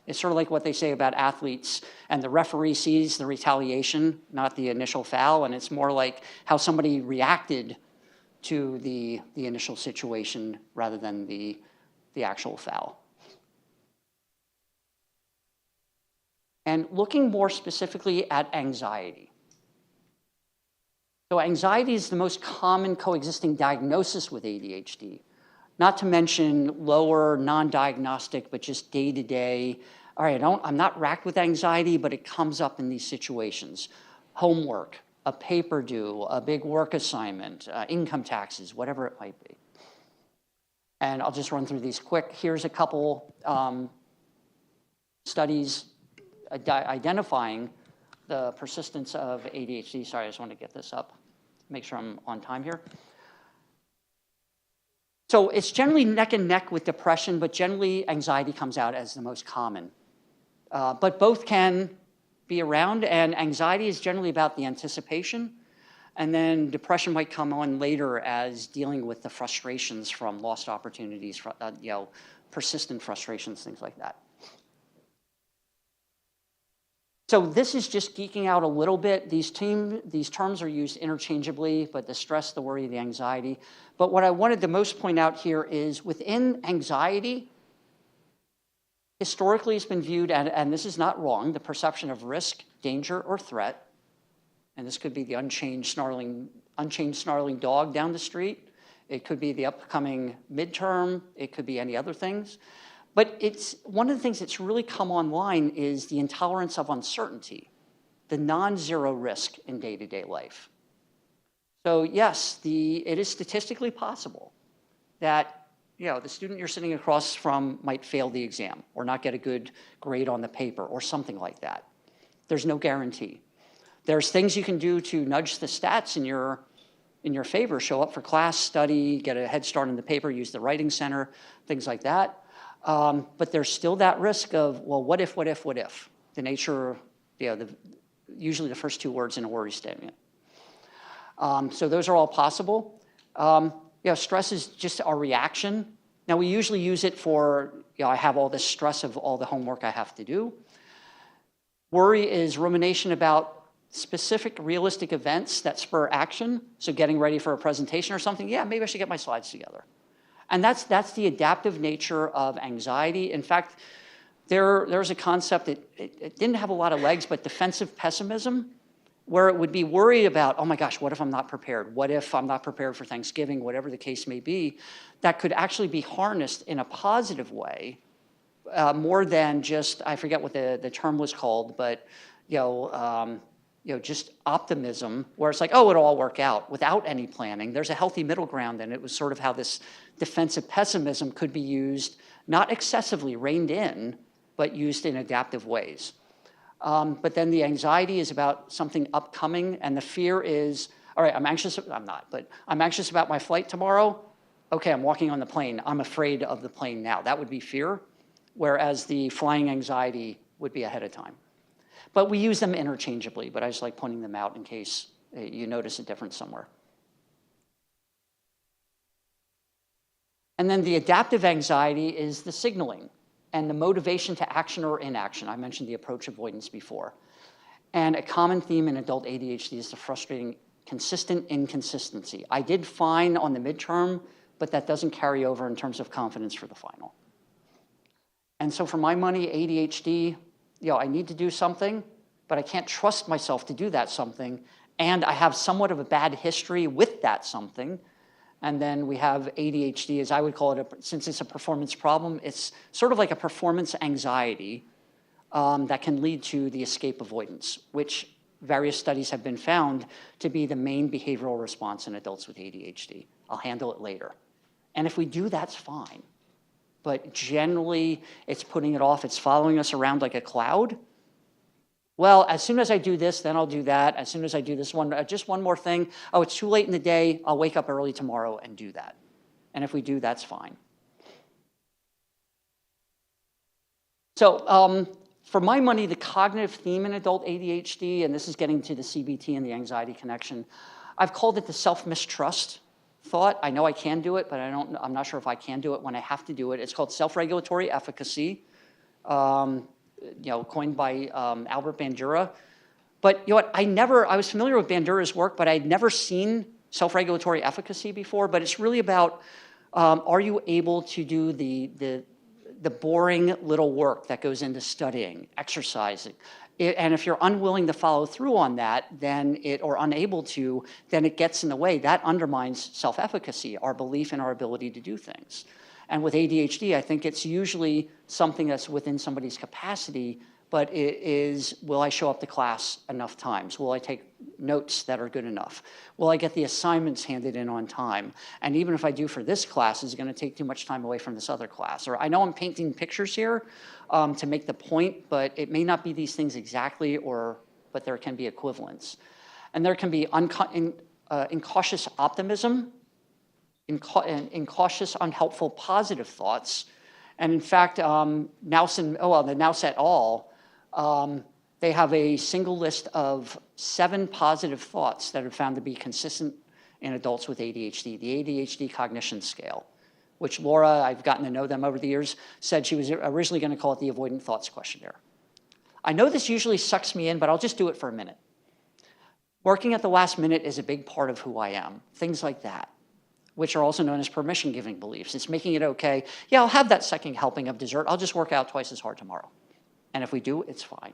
It's sort of like what they say about athletes, and the referee sees the retaliation, not the initial foul, and it's more like how somebody reacted to the initial situation rather than the actual foul. And looking more specifically at anxiety. So anxiety is the most common coexisting diagnosis with ADHD, not to mention lower non-diagnostic, but just day-to-day. All right, I'm not racked with anxiety, but it comes up in these situations. Homework, a paper due, a big work assignment, income taxes, whatever it might be. And I'll just run through these quick. Here's a couple studies identifying the persistence of ADHD. Sorry, I just want to get this up, make sure I'm on time here. So it's generally neck and neck with depression, but generally anxiety comes out as the most common. But both can be around, and anxiety is generally about the anticipation, and then depression might come on later as dealing with the frustrations from lost opportunities, persistent frustrations, things like that. So this is just geeking out a little bit. These terms are used interchangeably, but the stress, the worry, the anxiety. But what I wanted to most point out here is within anxiety, historically it's been viewed, and this is not wrong, the perception of risk, danger, or threat. And this could be the unchained snarling dog down the street. It could be the upcoming midterm. It could be any other things. But it's one of the things that's really come online is the intolerance of uncertainty, the non-zero risk in day-to-day life. So yes, it is statistically possible that the student you're sitting across from might fail the exam or not get a good grade on the paper or something like that. There's no guarantee. There's things you can do to nudge the stats in your favor, show up for class, study, get a head start in the paper, use the writing center, things like that. But there's still that risk of, well, what if? The nature, usually the first 2 words in a worry statement. So those are all possible. Stress is just our reaction. Now we usually use it for, I have all this stress of all the homework I have to do. Worry is rumination about specific realistic events that spur action. So getting ready for a presentation or something, maybe I should get my slides together. And that's the adaptive nature of anxiety. In fact, there's a concept, it didn't have a lot of legs, but defensive pessimism, where it would be worried about, oh my gosh, what if I'm not prepared? What if I'm not prepared for Thanksgiving, whatever the case may be, that could actually be harnessed in a positive way, more than just, I forget what the term was called, but just optimism, where it's like, oh, it'll all work out without any planning. There's a healthy middle ground, and it was sort of how this defensive pessimism could be used, not excessively reined in, but used in adaptive ways. But then the anxiety is about something upcoming, and the fear is, all right, I'm anxious about my flight tomorrow. Okay, I'm walking on the plane. I'm afraid of the plane now. That would be fear, whereas the flying anxiety would be ahead of time. But we use them interchangeably, but I just like pointing them out in case you notice a difference somewhere. And then the adaptive anxiety is the signaling and the motivation to action or inaction. I mentioned the approach avoidance before. And a common theme in adult ADHD is the frustrating consistent inconsistency. I did fine on the midterm, but that doesn't carry over in terms of confidence for the final. And so for my money, ADHD, I need to do something, but I can't trust myself to do that something. And I have somewhat of a bad history with that something. And then we have ADHD, as I would call it, since it's a performance problem, it's sort of like a performance anxiety that can lead to the escape avoidance, which various studies have been found to be the main behavioral response in adults with ADHD. I'll handle it later. And if we do, that's fine. But generally, it's putting it off. It's following us around like a cloud. Well, as soon as I do this, then I'll do that. As soon as I do this one, just one more thing. Oh, it's too late in the day. I'll wake up early tomorrow and do that. And if we do, that's fine. So for my money, the cognitive theme in adult ADHD, and this is getting to the CBT and the anxiety connection, I've called it the self-mistrust thought. I know I can do it, but I'm not sure if I can do it when I have to do it. It's called self-regulatory efficacy, coined by Albert Bandura. But you know what? I was familiar with Bandura's work, but I'd never seen self-regulatory efficacy before. But it's really about, are you able to do the boring little work that goes into studying, exercising? And if you're unwilling to follow through on that, or unable to, then it gets in the way. That undermines self-efficacy, our belief in our ability to do things. And with ADHD, I think it's usually something that's within somebody's capacity, but it is, will I show up to class enough times? Will I take notes that are good enough? Will I get the assignments handed in on time? And even if I do for this class, is it going to take too much time away from this other class? Or I know I'm painting pictures here to make the point, but it may not be these things exactly, but there can be equivalents. And there can be incautious optimism, incautious, unhelpful, positive thoughts. And in fact, the Nous et al., they have a single list of 7 positive thoughts that are found to be consistent in adults with ADHD, the ADHD cognition scale, which Laura, I've gotten to know them over the years, said she was originally going to call it the avoidant thoughts questionnaire. I know this usually sucks me in, but I'll just do it for a minute. Working at the last minute is a big part of who I am, things like that, which are also known as permission-giving beliefs. It's making it okay. Yeah, I'll have that second helping of dessert. I'll just work out twice as hard tomorrow. And if we do, it's fine.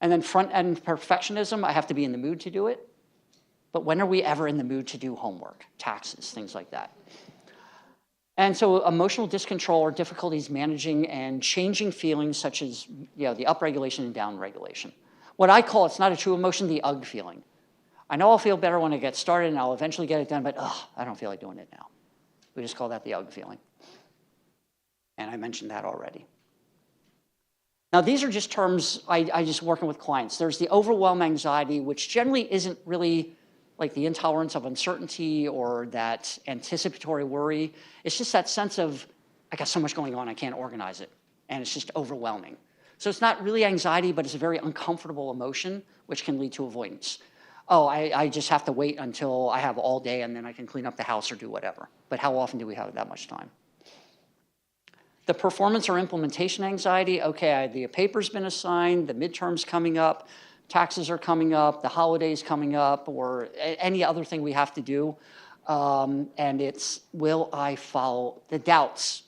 And then front-end perfectionism, I have to be in the mood to do it. But when are we ever in the mood to do homework, taxes, things like that? And so emotional discontrol or difficulties managing and changing feelings such as the upregulation and downregulation. What I call, it's not a true emotion, the UG feeling. I know I'll feel better when I get started and I'll eventually get it done, but I don't feel like doing it now. We just call that the UG feeling. And I mentioned that already. Now, these are just terms I just working with clients. There's the overwhelm anxiety, which generally isn't really like the intolerance of uncertainty or that anticipatory worry. It's just that sense of, I got so much going on, I can't organize it. And it's just overwhelming. So it's not really anxiety, but it's a very uncomfortable emotion, which can lead to avoidance. Oh, I just have to wait until I have all day and then I can clean up the house or do whatever. But how often do we have that much time? The performance or implementation anxiety, okay, the paper's been assigned, the midterm's coming up, taxes are coming up, the holiday's coming up, or any other thing we have to do. And it's, will I follow the doubts?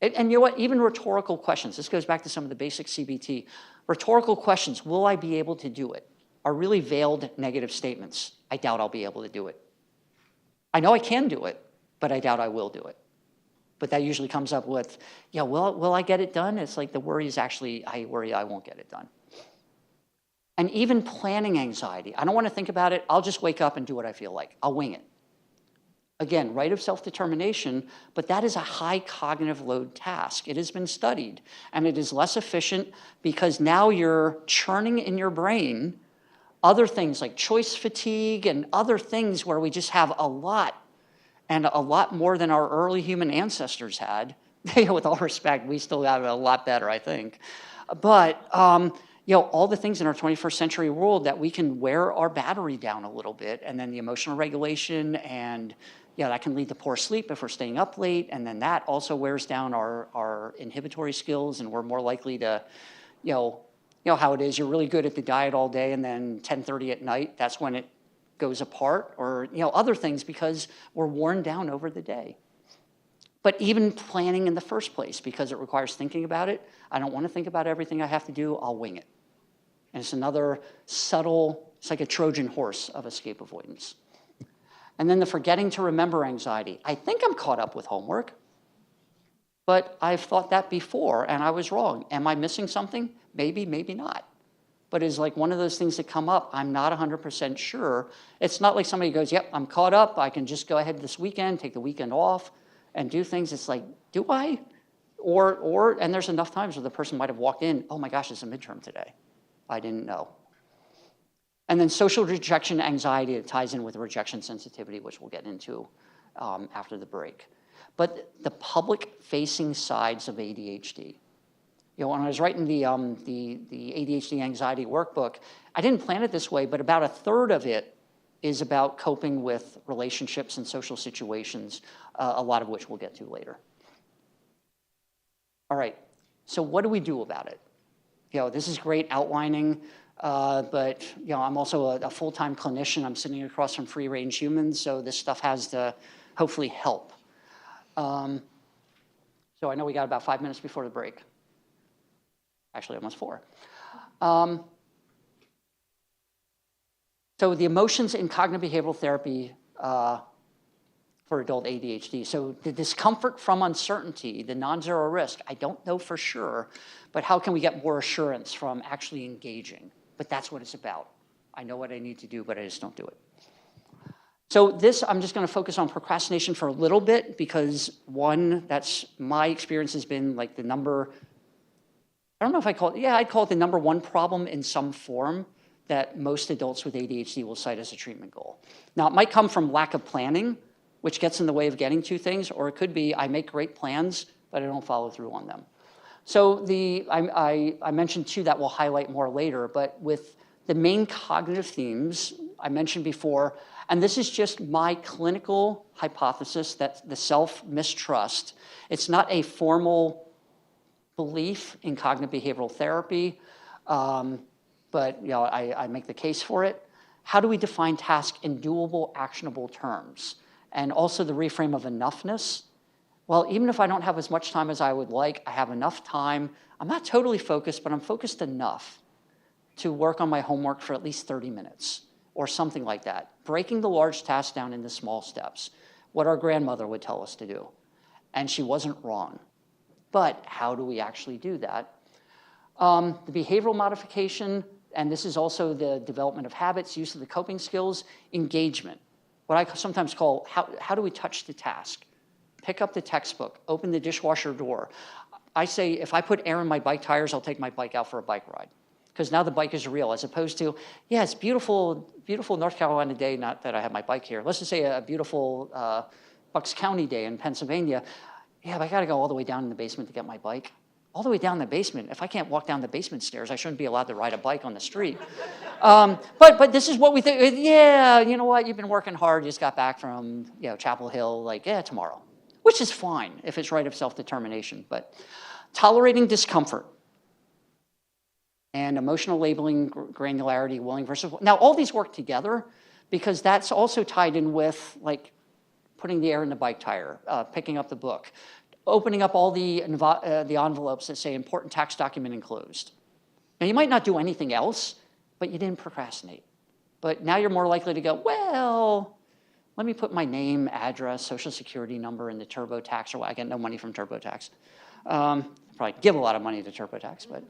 And you know what, even rhetorical questions, this goes back to some of the basic CBT. Rhetorical questions, will I be able to do it, are really veiled negative statements. I doubt I'll be able to do it. I know I can do it, but I doubt I will do it. But that usually comes up with, will I get it done? It's like the worry is actually, I worry I won't get it done. And even planning anxiety. I don't want to think about it. I'll just wake up and do what I feel like. I'll wing it. Again, right of self-determination, but that is a high cognitive load task. It has been studied, and it is less efficient because now you're churning in your brain other things like choice fatigue and other things where we just have a lot, and a lot more than our early human ancestors had. With all respect, we still have it a lot better, I think. But all the things in our 21st century world that we can wear our battery down a little bit, and then the emotional regulation and Yeah, that can lead to poor sleep if we're staying up late, and then that also wears down our inhibitory skills, and we're more likely to, you know how it is. You're really good at the diet all day, and then 10:30 at night, that's when it goes apart, or other things because we're worn down over the day. But even planning in the first place, because it requires thinking about it, I don't want to think about everything I have to do, I'll wing it. And it's another subtle, it's like a Trojan horse of escape avoidance. And then the forgetting to remember anxiety. I think I'm caught up with homework, but I've thought that before and I was wrong. Am I missing something? Maybe, maybe not. But it's like one of those things that come up, I'm not 100% sure. It's not like somebody goes, yep, I'm caught up, I can just go ahead this weekend, take the weekend off and do things. It's like, do I? And there's enough times where the person might have walked in, oh my gosh, it's a midterm today. I didn't know. And then social rejection anxiety, it ties in with rejection sensitivity, which we'll get into after the break. But the public-facing sides of ADHD. When I was writing the ADHD anxiety workbook, I didn't plan it this way, but about a third of it is about coping with relationships and social situations, a lot of which we'll get to later. All right, so what do we do about it? This is great outlining. But I'm also a full-time clinician. I'm sitting across from free-range humans, so this stuff has to hopefully help. So I know we got about 5 minutes before the break. Actually, almost 4. So the emotions in cognitive behavioral therapy for adult ADHD. So the discomfort from uncertainty, the non-zero risk, I don't know for sure, but how can we get more assurance from actually engaging? But that's what it's about. I know what I need to do, but I just don't do it. So this, I'm just going to focus on procrastination for a little bit because one, that's my experience has been like the number, I don't know if I call it, I'd call it the number one problem in some form that most adults with ADHD will cite as a treatment goal. Now, it might come from lack of planning, which gets in the way of getting to things, or it could be I make great plans, but I don't follow through on them. So I mentioned two that we'll highlight more later, but with the main cognitive themes I mentioned before, and this is just my clinical hypothesis that the self-mistrust, it's not a formal belief in cognitive behavioral therapy, but I make the case for it. How do we define task in doable, actionable terms? And also the reframe of enoughness. Well, even if I don't have as much time as I would like, I have enough time. I'm not totally focused, but I'm focused enough to work on my homework for at least 30 minutes or something like that. Breaking the large task down into small steps, what our grandmother would tell us to do. And she wasn't wrong. But how do we actually do that? The behavioral modification, and this is also the development of habits, use of the coping skills, engagement. What I sometimes call, how do we touch the task? Pick up the textbook, open the dishwasher door. I say, if I put air in my bike tires, I'll take my bike out for a bike ride. Because now the bike is real, as opposed to, yeah, it's beautiful, beautiful North Carolina day, not that I have my bike here. Let's just say a beautiful Bucks County day in Pennsylvania. Yeah, but I gotta go all the way down in the basement to get my bike. All the way down the basement. If I can't walk down the basement stairs, I shouldn't be allowed to ride a bike on the street. But this is what we think. Yeah, you know what? You've been working hard. You just got back from Chapel Hill. Like, yeah, tomorrow, which is fine if it's right of self-determination. But tolerating discomfort and emotional labeling, granularity, willing versus now all these work together because that's also tied in with like putting the air in the bike tire, picking up the book. Opening up all the envelopes that say important tax document enclosed. Now, you might not do anything else, but you didn't procrastinate. But now you're more likely to go, well, let me put my name, address, social security number in the TurboTax, or I get no money from TurboTax. Probably give a lot of money to TurboTax, but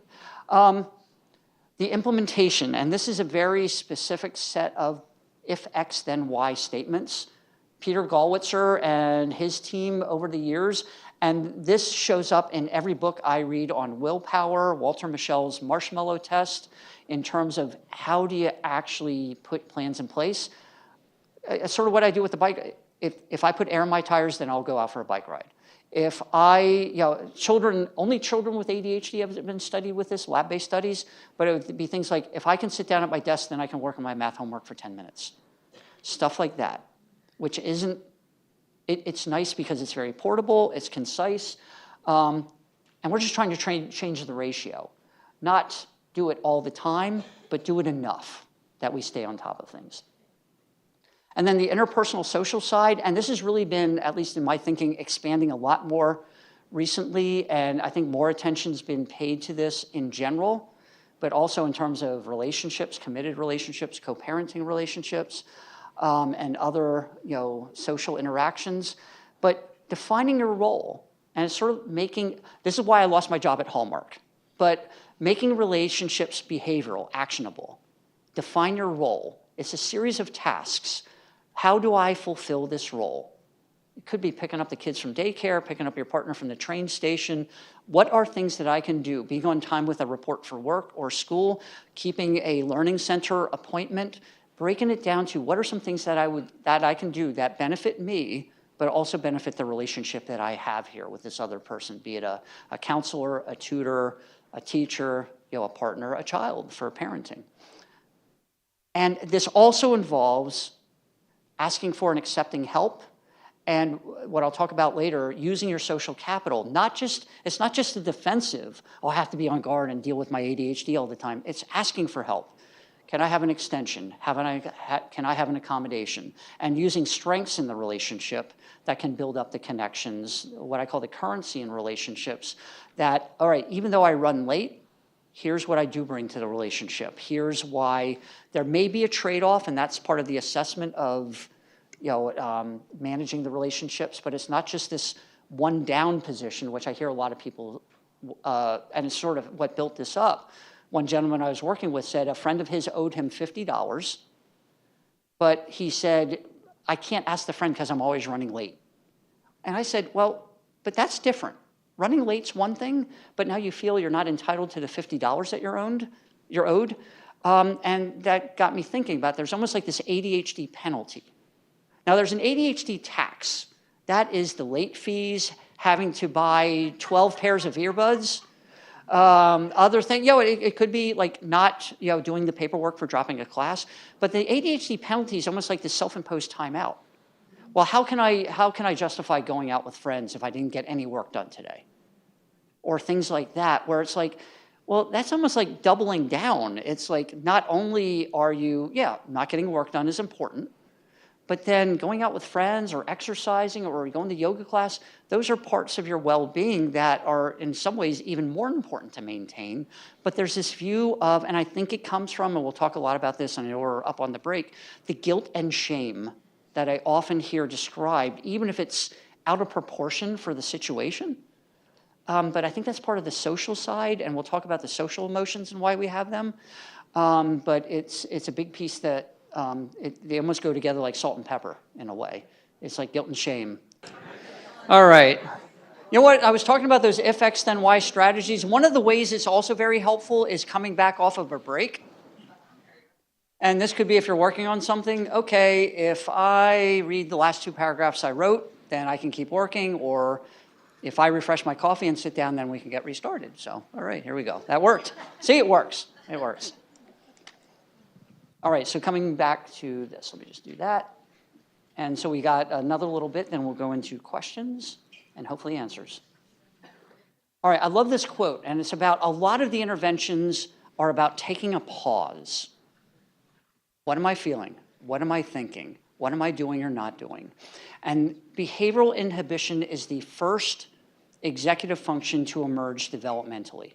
the implementation, and this is a very specific set of if X, then Y statements. Peter Gallwitzer and his team over the years, and this shows up in every book I read on willpower, Walter Mischel's marshmallow test, in terms of how do you actually put plans in place. It's sort of what I do with the bike. If I put air in my tires, then I'll go out for a bike ride. If only children with ADHD have been studied with this, lab-based studies, but it would be things like, if I can sit down at my desk, then I can work on my math homework for 10 minutes. Stuff like that, which isn't It's nice because it's very portable, it's concise, and we're just trying to change the ratio. Not do it all the time, but do it enough that we stay on top of things. And then the interpersonal social side, and this has really been, at least in my thinking, expanding a lot more recently, and I think more attention's been paid to this in general, but also in terms of relationships, committed relationships, co-parenting relationships, and other social interactions. But defining your role, and it's sort of making, this is why I lost my job at Hallmark, but making relationships behavioral, actionable. Define your role. It's a series of tasks. How do I fulfill this role? It could be picking up the kids from daycare, picking up your partner from the train station. What are things that I can do? Being on time with a report for work or school, keeping a learning center appointment, breaking it down to what are some things that I can do that benefit me, but also benefit the relationship that I have here with this other person, be it a counselor, a tutor, a teacher, a partner, a child for parenting. And this also involves asking for and accepting help, and what I'll talk about later, using your social capital. It's not just the defensive, I have to be on guard and deal with my ADHD all the time. It's asking for help. Can I have an extension? Can I have an accommodation? And using strengths in the relationship that can build up the connections, what I call the currency in relationships, that, all right, even though I run late, here's what I do bring to the relationship. Here's why there may be a trade-off, and that's part of the assessment of managing the relationships, but it's not just this one down position, which I hear a lot of people, and it's sort of what built this up. One gentleman I was working with said a friend of his owed him $50, but he said, I can't ask the friend because I'm always running late. And I said, well, but that's different. Running late's one thing, but now you feel you're not entitled to the $50 that you're owed. And that got me thinking about there's almost like this ADHD penalty. Now there's an ADHD tax. That is the late fees, having to buy 12 pairs of earbuds. Other thing, it could be like not, doing the paperwork for dropping a class, but the ADHD penalty is almost like this self-imposed timeout. Well, how can I justify going out with friends if I didn't get any work done today? Or things like that, where it's like, well, that's almost like doubling down. It's like not only are you, not getting work done is important, but then going out with friends or exercising or going to yoga class, those are parts of your well-being that are in some ways even more important to maintain. But there's this view of, and I think it comes from, and we'll talk a lot about this, and I know we're up on the break, the guilt and shame that I often hear described, even if it's out of proportion for the situation. But I think that's part of the social side, and we'll talk about the social emotions and why we have them. But it's a big piece that they almost go together like salt and pepper in a way. It's like guilt and shame. All right. You know what? I was talking about those if X then Y strategies. One of the ways it's also very helpful is coming back off of a break. And this could be if you're working on something. Okay, if I read the last 2 paragraphs I wrote, then I can keep working. Or if I refresh my coffee and sit down, then we can get restarted. So, all right, here we go. That worked. See, it works. It works. All right, so coming back to this, let me just do that. And so we got another little bit, then we'll go into questions and hopefully answers. All right, I love this quote, and it's about a lot of the interventions are about taking a pause. What am I feeling? What am I thinking? What am I doing or not doing? And behavioral inhibition is the first executive function to emerge developmentally.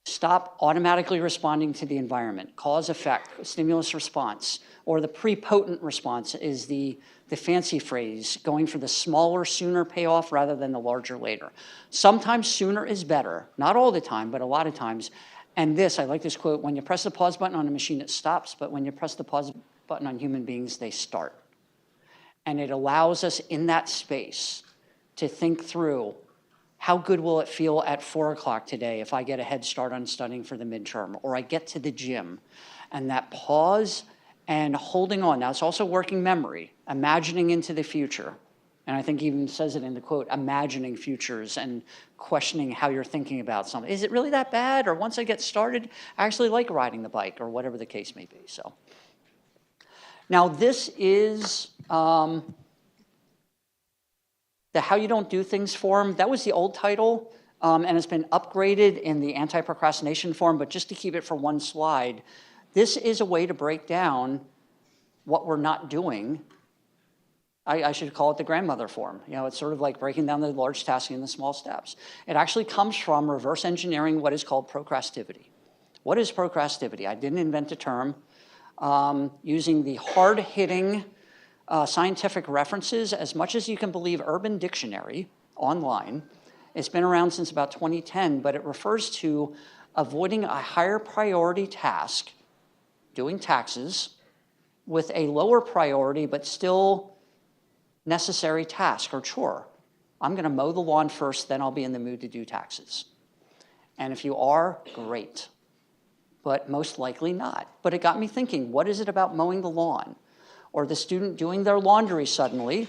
Stop automatically responding to the environment. Cause effect, stimulus response, or the prepotent response is the fancy phrase, going for the smaller, sooner payoff rather than the larger later. Sometimes sooner is better, not all the time, but a lot of times. And this, I like this quote, when you press the pause button on a machine, it stops, but when you press the pause button on human beings, they start. And it allows us in that space to think through, how good will it feel at 4 o'clock today if I get a head start on studying for the midterm, or I get to the gym? And that pause and holding on. Now, it's also working memory, imagining into the future. And I think he even says it in the quote, imagining futures and questioning how you're thinking about something. Is it really that bad? Or once I get started, I actually like riding the bike, or whatever the case may be. So, now this is the How You Don't Do Things form, that was the old title, and it's been upgraded in the anti-procrastination form, but just to keep it for one slide, this is a way to break down what we're not doing. I should call it the grandmother form. You know, it's sort of like breaking down the large task into small steps. It actually comes from reverse engineering what is called procrastivity. What is procrastivity? I didn't invent the term. Using the hard-hitting scientific references, as much as you can believe Urban Dictionary online, it's been around since about 2010, but it refers to avoiding a higher priority task, doing taxes, with a lower priority but still necessary task or chore. I'm going to mow the lawn first, then I'll be in the mood to do taxes. And if you are, great, but most likely not. But it got me thinking, what is it about mowing the lawn? Or the student doing their laundry suddenly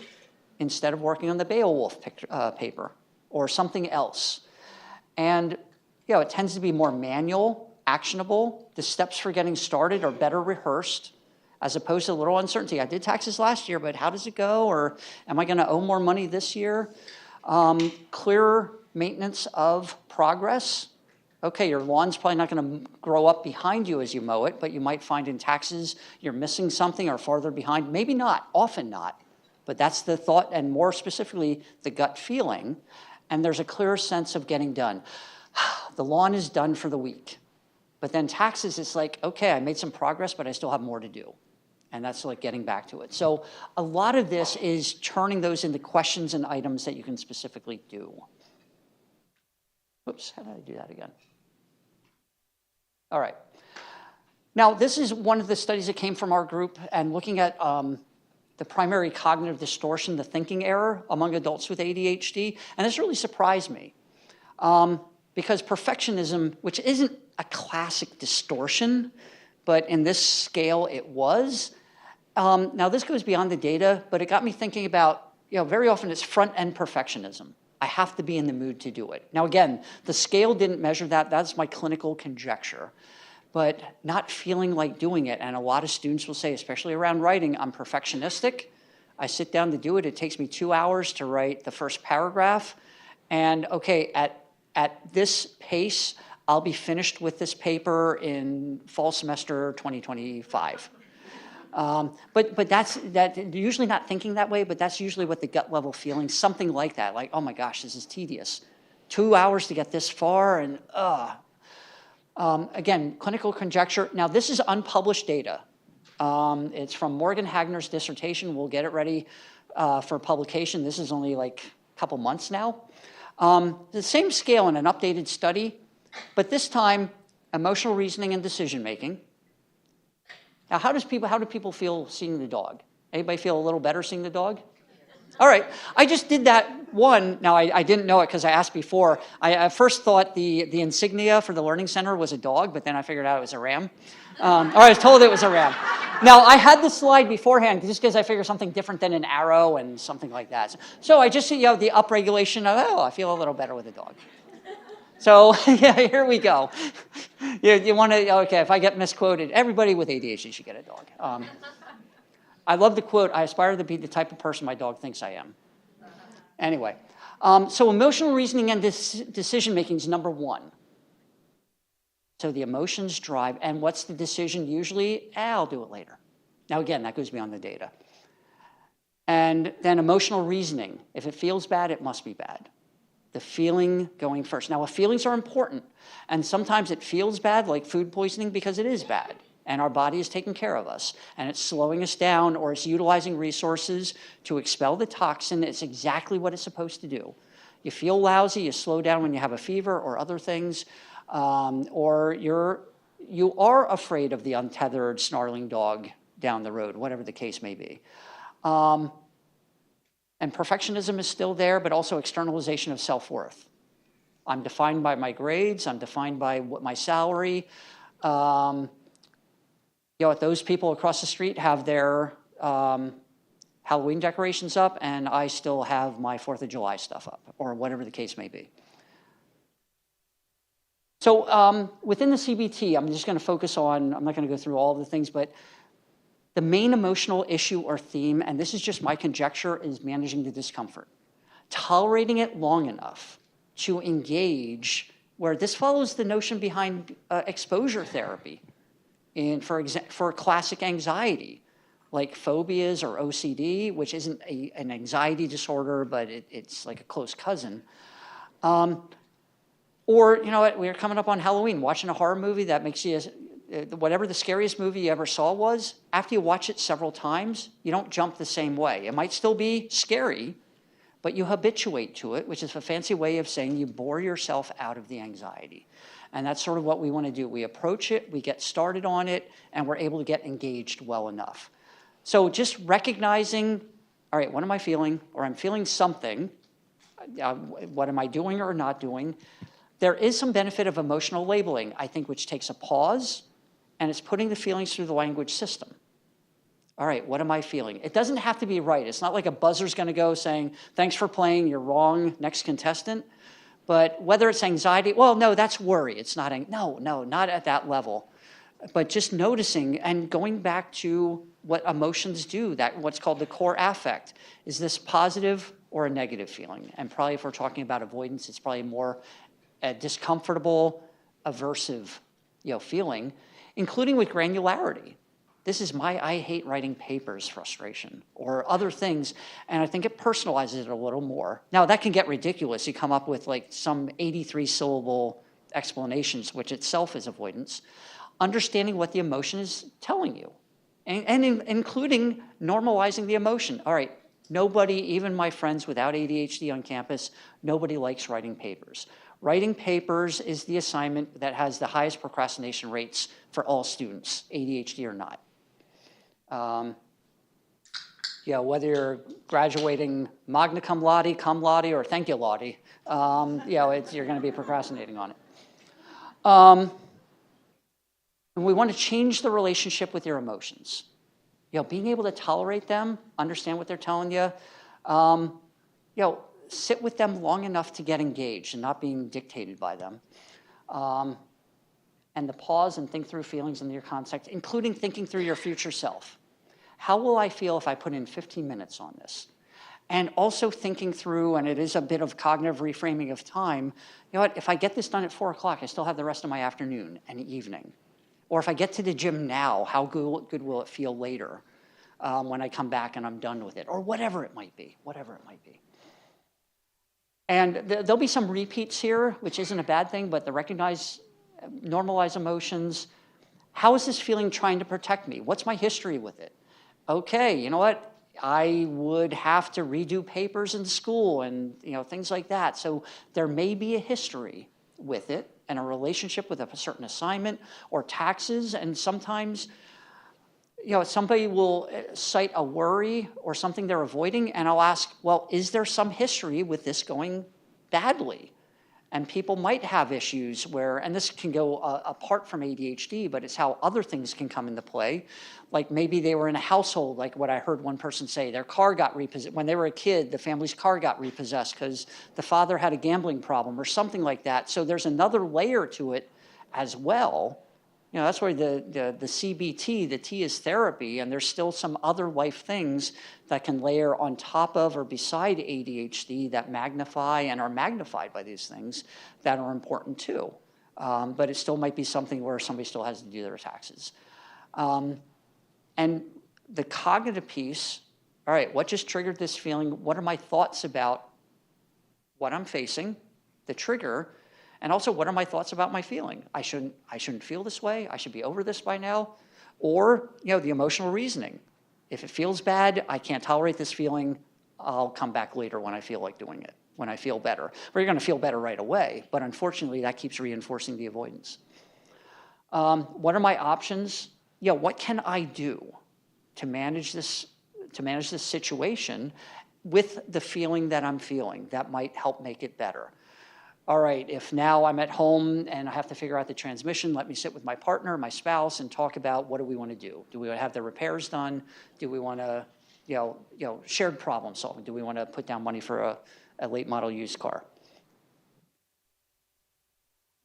instead of working on the Beowulf paper or something else? And you know, it tends to be more manual, actionable. The steps for getting started are better rehearsed, as opposed to a little uncertainty. I did taxes last year, but how does it go? Or am I going to owe more money this year? Clearer maintenance of progress. Okay, your lawn's probably not going to grow up behind you as you mow it, but you might find in taxes you're missing something or farther behind. Maybe not, often not, but that's the thought, and more specifically, the gut feeling. And there's a clearer sense of getting done. The lawn is done for the week. But then taxes, it's like, okay, I made some progress, but I still have more to do. And that's like getting back to it. So a lot of this is turning those into questions and items that you can specifically do. Oops, how did I do that again? All right. Now, this is one of the studies that came from our group, and looking at the primary cognitive distortion, the thinking error among adults with ADHD. And this really surprised me because perfectionism, which isn't a classic distortion, but in this scale it was. Now this goes beyond the data, but it got me thinking about, you know, very often it's front-end perfectionism. I have to be in the mood to do it. Now again, the scale didn't measure that. That's my clinical conjecture. But not feeling like doing it. And a lot of students will say, especially around writing, I'm perfectionistic. I sit down to do it. It takes me 2 hours to write the first paragraph. And okay, at this pace, I'll be finished with this paper in fall semester 2025. But that's usually not thinking that way, but that's usually what the gut level feeling, something like that, like, oh my gosh, this is tedious. 2 hours to get this far, and again, clinical conjecture. Now this is unpublished data. It's from Morgan Hagner's dissertation. We'll get it ready for publication. This is only like a couple months now. The same scale in an updated study, but this time, emotional reasoning and decision making. Now, how do people feel seeing the dog? Anybody feel a little better seeing the dog? All right, I just did that one. Now, I didn't know it because I asked before. I first thought the insignia for the Learning Center was a dog, but then I figured out it was a ram. Or I was told it was a ram. Now, I had the slide beforehand just because I figured something different than an arrow and something like that. So I just see, you know, the upregulation of, oh, I feel a little better with a dog. So yeah, here we go. You want to, okay, if I get misquoted, everybody with ADHD should get a dog. I love the quote, I aspire to be the type of person my dog thinks I am. Anyway, so emotional reasoning and decision making is number one. So the emotions drive, and what's the decision usually? I'll do it later. Now again, that goes beyond the data. And then emotional reasoning. If it feels bad, it must be bad. The feeling going first. Now, feelings are important, and sometimes it feels bad, like food poisoning, because it is bad, and our body is taking care of us, and it's slowing us down, or it's utilizing resources to expel the toxin. It's exactly what it's supposed to do. You feel lousy, you slow down when you have a fever or other things, or you are afraid of the untethered, snarling dog down the road, whatever the case may be. And perfectionism is still there, but also externalization of self-worth. I'm defined by my grades. I'm defined by what my salary. You know, those people across the street have their Halloween decorations up, and I still have my 4th of July stuff up, or whatever the case may be. So within the CBT, I'm just going to focus on, I'm not going to go through all of the things, but the main emotional issue or theme, and this is just my conjecture, is managing the discomfort. tolerating it long enough to engage, where this follows the notion behind exposure therapy for classic anxiety, like phobias or OCD, which isn't an anxiety disorder, but it's like a close cousin. Or, you know what, we're coming up on Halloween, watching a horror movie that makes you, whatever the scariest movie you ever saw was, after you watch it several times, you don't jump the same way. It might still be scary, but you habituate to it, which is a fancy way of saying you bore yourself out of the anxiety. And that's sort of what we want to do. We approach it, we get started on it, and we're able to get engaged well enough. So just recognizing, all right, what am I feeling? Or I'm feeling something. What am I doing or not doing? There is some benefit of emotional labeling, I think, which takes a pause, and it's putting the feelings through the language system. All right, what am I feeling? It doesn't have to be right. It's not like a buzzer's going to go saying, thanks for playing, you're wrong, next contestant. But whether it's anxiety, well, no, that's worry. It's not, no, not at that level. But just noticing and going back to what emotions do, that what's called the core affect. Is this positive or a negative feeling? And probably if we're talking about avoidance, it's probably more a discomfortable, aversive, feeling, including with granularity. This is my I hate writing papers frustration or other things, and I think it personalizes it a little more. Now, that can get ridiculous. You come up with like some 83-syllable explanations, which itself is avoidance. Understanding what the emotion is telling you, and including normalizing the emotion. All right, nobody, even my friends without ADHD on campus, nobody likes writing papers. Writing papers is the assignment that has the highest procrastination rates for all students, ADHD or not. Whether you're graduating magna cum laude, or thank you laude, you're going to be procrastinating on it. And we want to change the relationship with your emotions. Being able to tolerate them, understand what they're telling you, sit with them long enough to get engaged and not being dictated by them. And the pause and think through feelings in your context, including thinking through your future self. How will I feel if I put in 15 minutes on this? And also thinking through, and it is a bit of cognitive reframing of time, if I get this done at 4 o'clock, I still have the rest of my afternoon and evening. Or if I get to the gym now, how good will it feel later when I come back and I'm done with it? Or whatever it might be, And there'll be some repeats here, which isn't a bad thing, but normalize emotions. How is this feeling trying to protect me? What's my history with it? Okay, you know what? I would have to redo papers in school and things like that. So there may be a history with it and a relationship with a certain assignment or taxes. And sometimes, somebody will cite a worry or something they're avoiding, and I'll ask, well, is there some history with this going badly? And people might have issues where, and this can go apart from ADHD, but it's how other things can come into play. Like maybe they were in a household, like what I heard one person say, their car got repossessed. When they were a kid, the family's car got repossessed because the father had a gambling problem or something like that. So there's another layer to it as well. That's where the CBT, the T is therapy, and there's still some other life things that can layer on top of or beside ADHD that magnify and are magnified by these things that are important too. But it still might be something where somebody still has to do their taxes. And the cognitive piece, all right, what just triggered this feeling? What are my thoughts about what I'm facing, the trigger? And also, what are my thoughts about my feeling? I shouldn't feel this way. I should be over this by now. Or, the emotional reasoning. If it feels bad, I can't tolerate this feeling. I'll come back later when I feel like doing it, when I feel better. Or you're going to feel better right away. But unfortunately, that keeps reinforcing the avoidance. What are my options? What can I do to manage this situation with the feeling that I'm feeling that might help make it better? All right, if now I'm at home and I have to figure out the transmission, let me sit with my partner, my spouse, and talk about what do we want to do? Do we want to have the repairs done? Do we want to, shared problem solving? Do we want to put down money for a late model used car?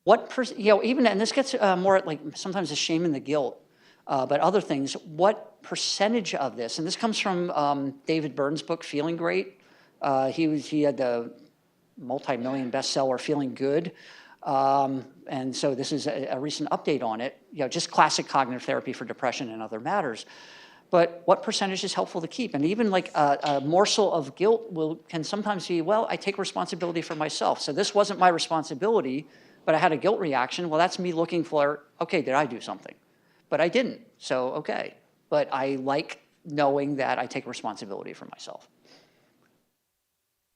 Even, and this gets more at like sometimes the shame and the guilt, but other things, what percentage of this, and this comes from David Byrne's book, Feeling Great, He had the multi-million bestseller Feeling Good. And so this is a recent update on it, just classic cognitive therapy for depression and other matters. But what percentage is helpful to keep? And even like a morsel of guilt can sometimes be, well, I take responsibility for myself. So this wasn't my responsibility, but I had a guilt reaction. Well, that's me looking for, okay, did I do something? But I didn't, so okay. But I like knowing that I take responsibility for myself.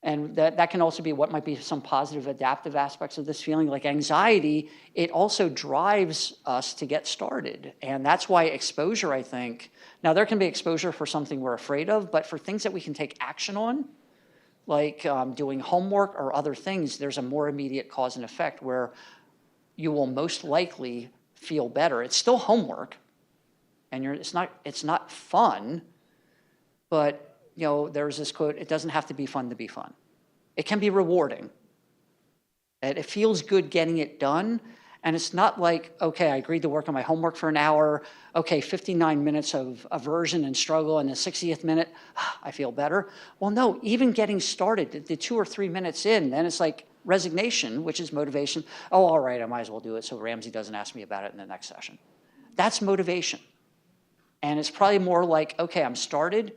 And that can also be what might be some positive adaptive aspects of this feeling. Like anxiety, it also drives us to get started. And that's why exposure, I think, now there can be exposure for something we're afraid of, but for things that we can take action on, like doing homework or other things, there's a more immediate cause and effect where you will most likely feel better. It's still homework, and it's not fun, but there's this quote, it doesn't have to be fun to be fun. It can be rewarding. It feels good getting it done, and it's not like, okay, I agreed to work on my homework for an hour, okay, 59 minutes of aversion and struggle, and the 60th minute, I feel better. Well, no, even getting started, the 2 or 3 minutes in, then it's like resignation, which is motivation. Oh, all right, I might as well do it so Ramsay doesn't ask me about it in the next session. That's motivation. And it's probably more like, okay, I'm started.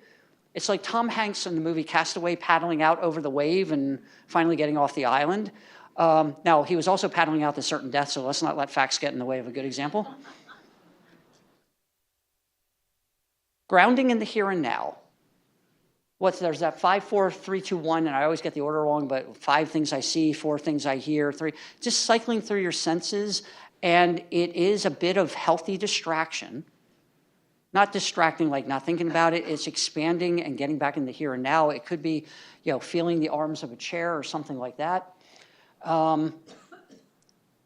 It's like Tom Hanks in the movie Castaway paddling out over the wave and finally getting off the island. Now, he was also paddling out to certain death, so let's not let facts get in the way of a good example. Grounding in the here and now. There's that 5, 4, 3, 2, 1, and I always get the order wrong, but 5 things I see, 4 things I hear, 3. Just cycling through your senses, and it is a bit of healthy distraction. Not distracting, like not thinking about it. It's expanding and getting back in the here and now. It could be, feeling the arms of a chair or something like that.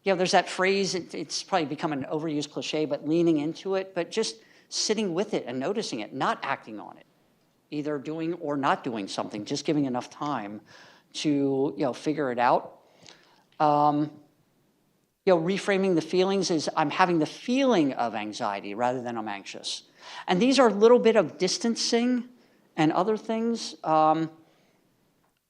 There's that phrase, it's probably become an overused cliche, but leaning into it, but just sitting with it and noticing it, not acting on it, either doing or not doing something, just giving enough time to, figure it out. Reframing the feelings is I'm having the feeling of anxiety rather than I'm anxious. And these are a little bit of distancing and other things.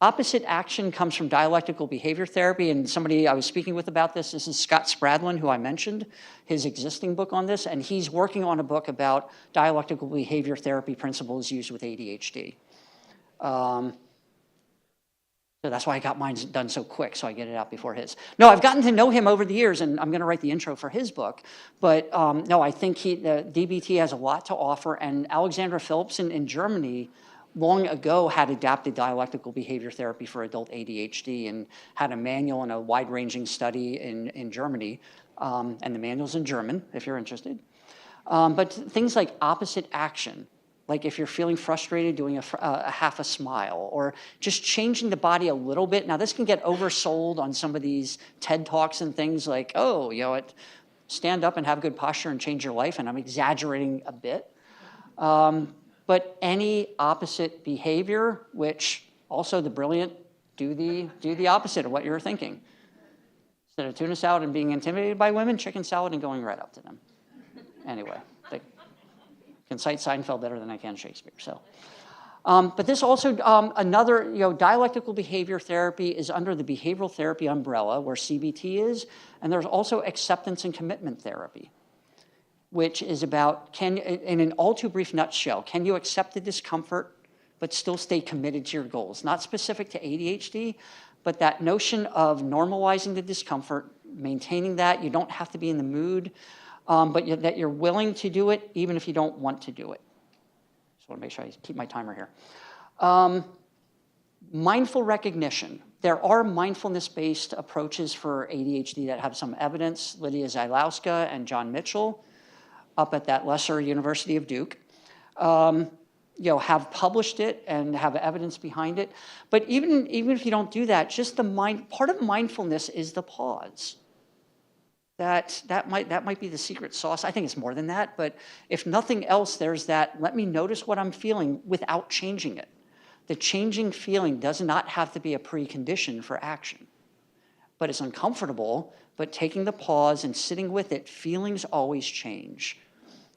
Opposite action comes from dialectical behavior therapy, and somebody I was speaking with about this is Scott Spradlin, who I mentioned, his existing book on this, and he's working on a book about dialectical behavior therapy principles used with ADHD. So that's why I got mine done so quick, so I get it out before his. No, I've gotten to know him over the years, and I'm going to write the intro for his book. But no, I think the DBT has a lot to offer, and Alexandra Philipson in Germany long ago had adapted dialectical behavior therapy for adult ADHD and had a manual and a wide-ranging study in Germany, and the manual's in German, if you're interested. But things like opposite action, like if you're feeling frustrated, doing a half a smile, or just changing the body a little bit. Now, this can get oversold on some of these TED Talks and things like, stand up and have good posture and change your life, and I'm exaggerating a bit. But any opposite behavior, which also the brilliant do the opposite of what you're thinking. Instead of tuna salad and being intimidated by women, chicken salad and going right up to them. Anyway. Can cite Seinfeld better than I can Shakespeare. So, but this also another dialectical behavior therapy is under the behavioral therapy umbrella where CBT is, and there's also acceptance and commitment therapy, which is about in an all too brief nutshell, can you accept the discomfort but still stay committed to your goals? Not specific to ADHD, but that notion of normalizing the discomfort, maintaining that. You don't have to be in the mood. But that you're willing to do it even if you don't want to do it. Just want to make sure I keep my timer here. Mindful recognition. There are mindfulness-based approaches for ADHD that have some evidence. Lydia Zylowska and John Mitchell up at that lesser University of Duke have published it and have evidence behind it. But even if you don't do that, just part of mindfulness is the pause. That might be the secret sauce. I think it's more than that, but if nothing else, there's that, let me notice what I'm feeling without changing it. The changing feeling does not have to be a precondition for action. But it's uncomfortable, but taking the pause and sitting with it, feelings always change.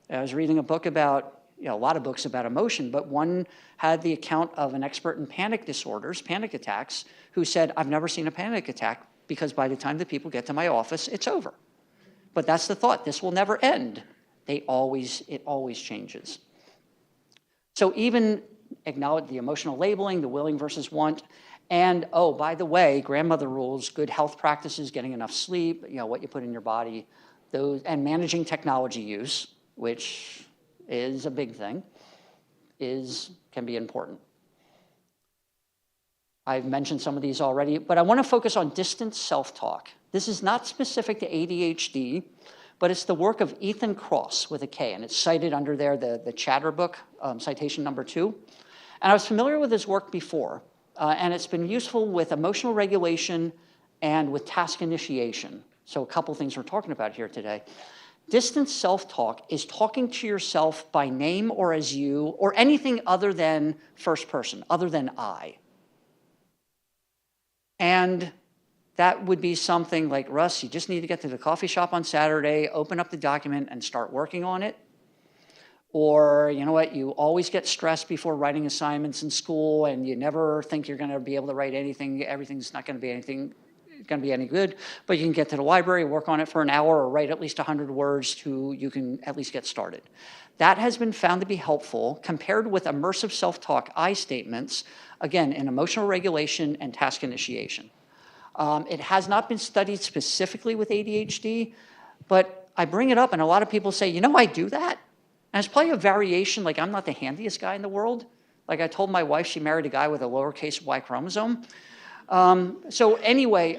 I was reading a book about a lot of books about emotion, but one had the account of an expert in panic disorders, panic attacks, who said, I've never seen a panic attack because by the time the people get to my office, it's over. But that's the thought. This will never end. It always changes. So even acknowledge the emotional labeling, the willing versus want, and, oh, by the way, grandmother rules, good health practices, getting enough sleep, what you put in your body, those, and managing technology use, which is a big thing, can be important. I've mentioned some of these already, but I want to focus on distant self-talk. This is not specific to ADHD, but it's the work of Ethan Kross with a K, and it's cited under there, the Chatter book, citation number 2. And I was familiar with his work before, and it's been useful with emotional regulation and with task initiation. So a couple things we're talking about here today. Distant self-talk is talking to yourself by name or as you, or anything other than first person, other than I. And that would be something like, Russ, you just need to get to the coffee shop on Saturday, open up the document, and start working on it. Or, you know what, you always get stressed before writing assignments in school, and you never think you're going to be able to write anything. Everything's not going to be any good, but you can get to the library, work on it for an hour, or write at least 100 words you can at least get started. That has been found to be helpful compared with immersive self-talk I statements, again, in emotional regulation and task initiation. It has not been studied specifically with ADHD, but I bring it up and a lot of people say, I do that. And it's probably a variation, like I'm not the handiest guy in the world. Like I told my wife she married a guy with a lowercase y chromosome. So anyway,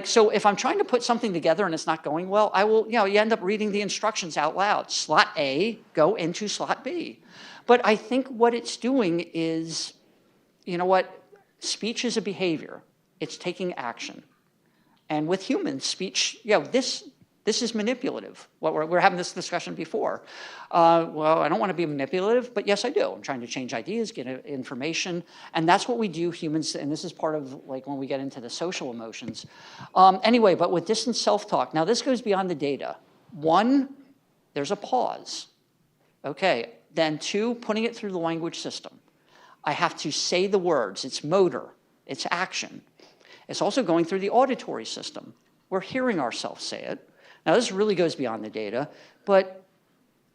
so if I'm trying to put something together and it's not going well, I will, you end up reading the instructions out loud. Slot A, go into slot B. But I think what it's doing is, speech is a behavior. It's taking action. And with humans, speech, this is manipulative. We're having this discussion before. Well, I don't want to be manipulative, but yes, I do. I'm trying to change ideas, get information, and that's what we do, humans, and this is part of when we get into the social emotions. Anyway, but with distant self-talk, now this goes beyond the data. 1, there's a pause. Okay, then 2, putting it through the language system. I have to say the words. It's motor. It's action. It's also going through the auditory system. We're hearing ourselves say it. Now, this really goes beyond the data, but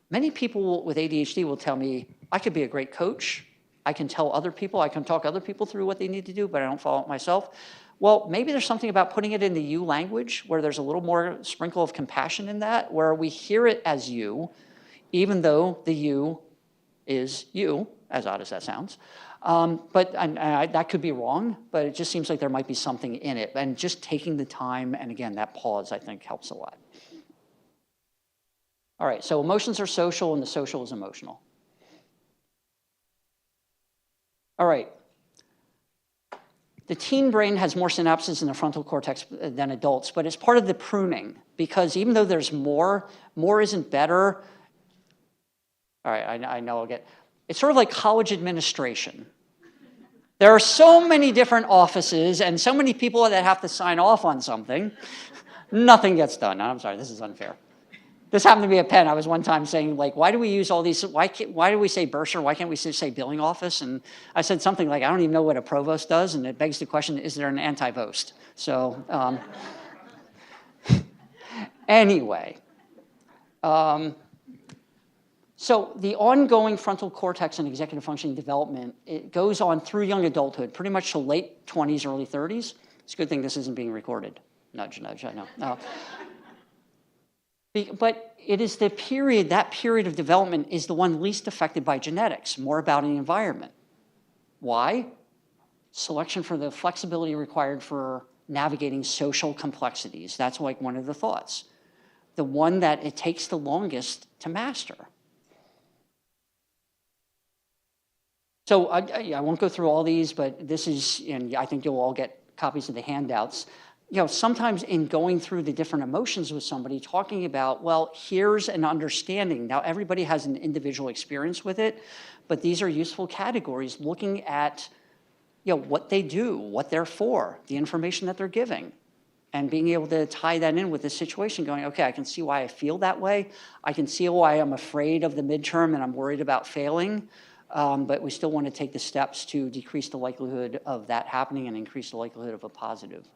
many people with ADHD will tell me, I could be a great coach. I can tell other people, I can talk other people through what they need to do, but I don't follow it myself. Well, maybe there's something about putting it in the you language where there's a little more sprinkle of compassion in that, where we hear it as you, even though the you is you, as odd as that sounds. But that could be wrong, but it just seems like there might be something in it. And just taking the time, and again, that pause, I think, helps a lot. All right, so emotions are social, and the social is emotional. All right. The teen brain has more synapses in the frontal cortex than adults, but it's part of the pruning, because even though there's more isn't better. All right, I know I'll get... It's sort of like college administration. There are so many different offices and so many people that have to sign off on something. Nothing gets done. I'm sorry, this is unfair. This happened to be a pen. I was one time saying, why do we use all these, why do we say bursar? Why can't we say billing office? And I said something like, I don't even know what a provost does, and it begs the question, is there an anti-vost? So, anyway. So the ongoing frontal cortex and executive functioning development, it goes on through young adulthood, pretty much till late 20s, early 30s. It's a good thing this isn't being recorded. Nudge, nudge, I know. But it is that period of development is the one least affected by genetics, more about the environment. Why? Selection for the flexibility required for navigating social complexities. That's one of the thoughts. The one that it takes the longest to master. So I won't go through all these, but this is, and I think you'll all get copies of the handouts. Sometimes in going through the different emotions with somebody, talking about, well, here's an understanding. Now, everybody has an individual experience with it, but these are useful categories looking at, what they do, what they're for, the information that they're giving. and being able to tie that in with the situation, going, okay, I can see why I feel that way. I can see why I'm afraid of the midterm and I'm worried about failing. But we still want to take the steps to decrease the likelihood of that happening and increase the likelihood of a positive.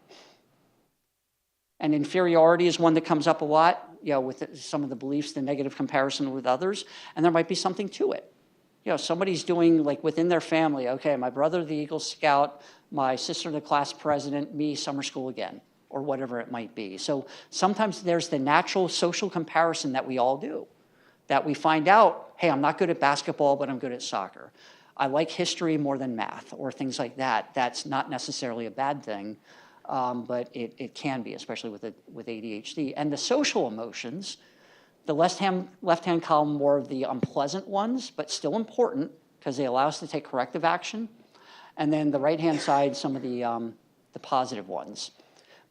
And inferiority is one that comes up a lot, with some of the beliefs, the negative comparison with others, and there might be something to it. Somebody's doing, like, within their family, okay, my brother, the Eagle Scout, my sister, the class president, me, summer school again, or whatever it might be. So sometimes there's the natural social comparison that we all do, that we find out, hey, I'm not good at basketball, but I'm good at soccer. I like history more than math, or things like that. That's not necessarily a bad thing, but it can be, especially with ADHD. And the social emotions, the left-hand column, more of the unpleasant ones, but still important because they allow us to take corrective action. And then the right-hand side, some of the positive ones.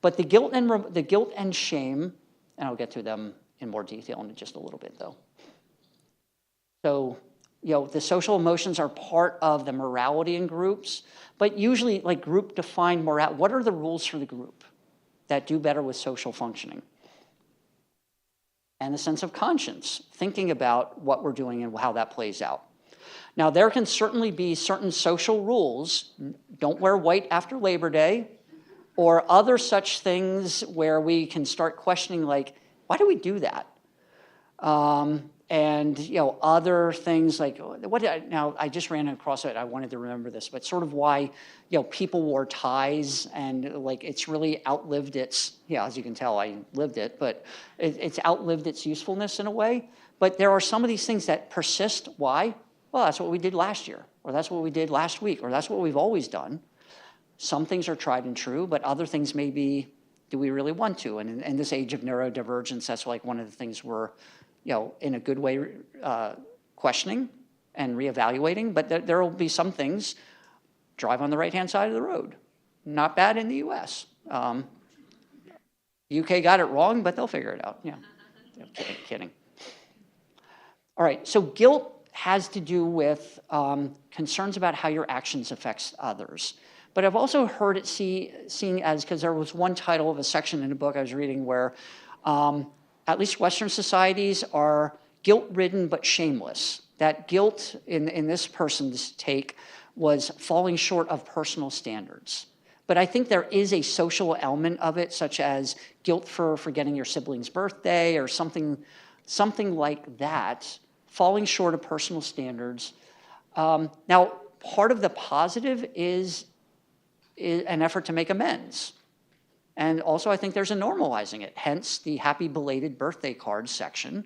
But the guilt and shame, and I'll get to them in more detail in just a little bit, though. So, the social emotions are part of the morality in groups, but usually, like, group-defined morality. What are the rules for the group that do better with social functioning? And the sense of conscience, thinking about what we're doing and how that plays out. Now, there can certainly be certain social rules. Don't wear white after Labor Day, or other such things where we can start questioning, like, why do we do that? And other things like now I just ran across it. I wanted to remember this, but sort of why people wore ties, and like it's really outlived its as you can tell I lived it, but it's outlived its usefulness in a way. But there are some of these things that persist. Why? Well, that's what we did last year, or that's what we did last week, or that's what we've always done. Some things are tried and true, but other things may be, do we really want to? And in this age of neurodivergence, that's like one of the things we're in a good way, questioning and reevaluating, but there will be some things, drive on the right-hand side of the road. Not bad in the US. UK got it wrong, but they'll figure it out. Yeah, kidding. All right, so guilt has to do with concerns about how your actions affects others. But I've also heard it seen as, because there was one title of a section in a book I was reading where at least Western societies are guilt-ridden but shameless. That guilt, in this person's take, was falling short of personal standards. But I think there is a social element of it, such as guilt for forgetting your sibling's birthday or something like that, falling short of personal standards. Now, part of the positive is an effort to make amends. And also, I think there's a normalizing it, hence the happy belated birthday card section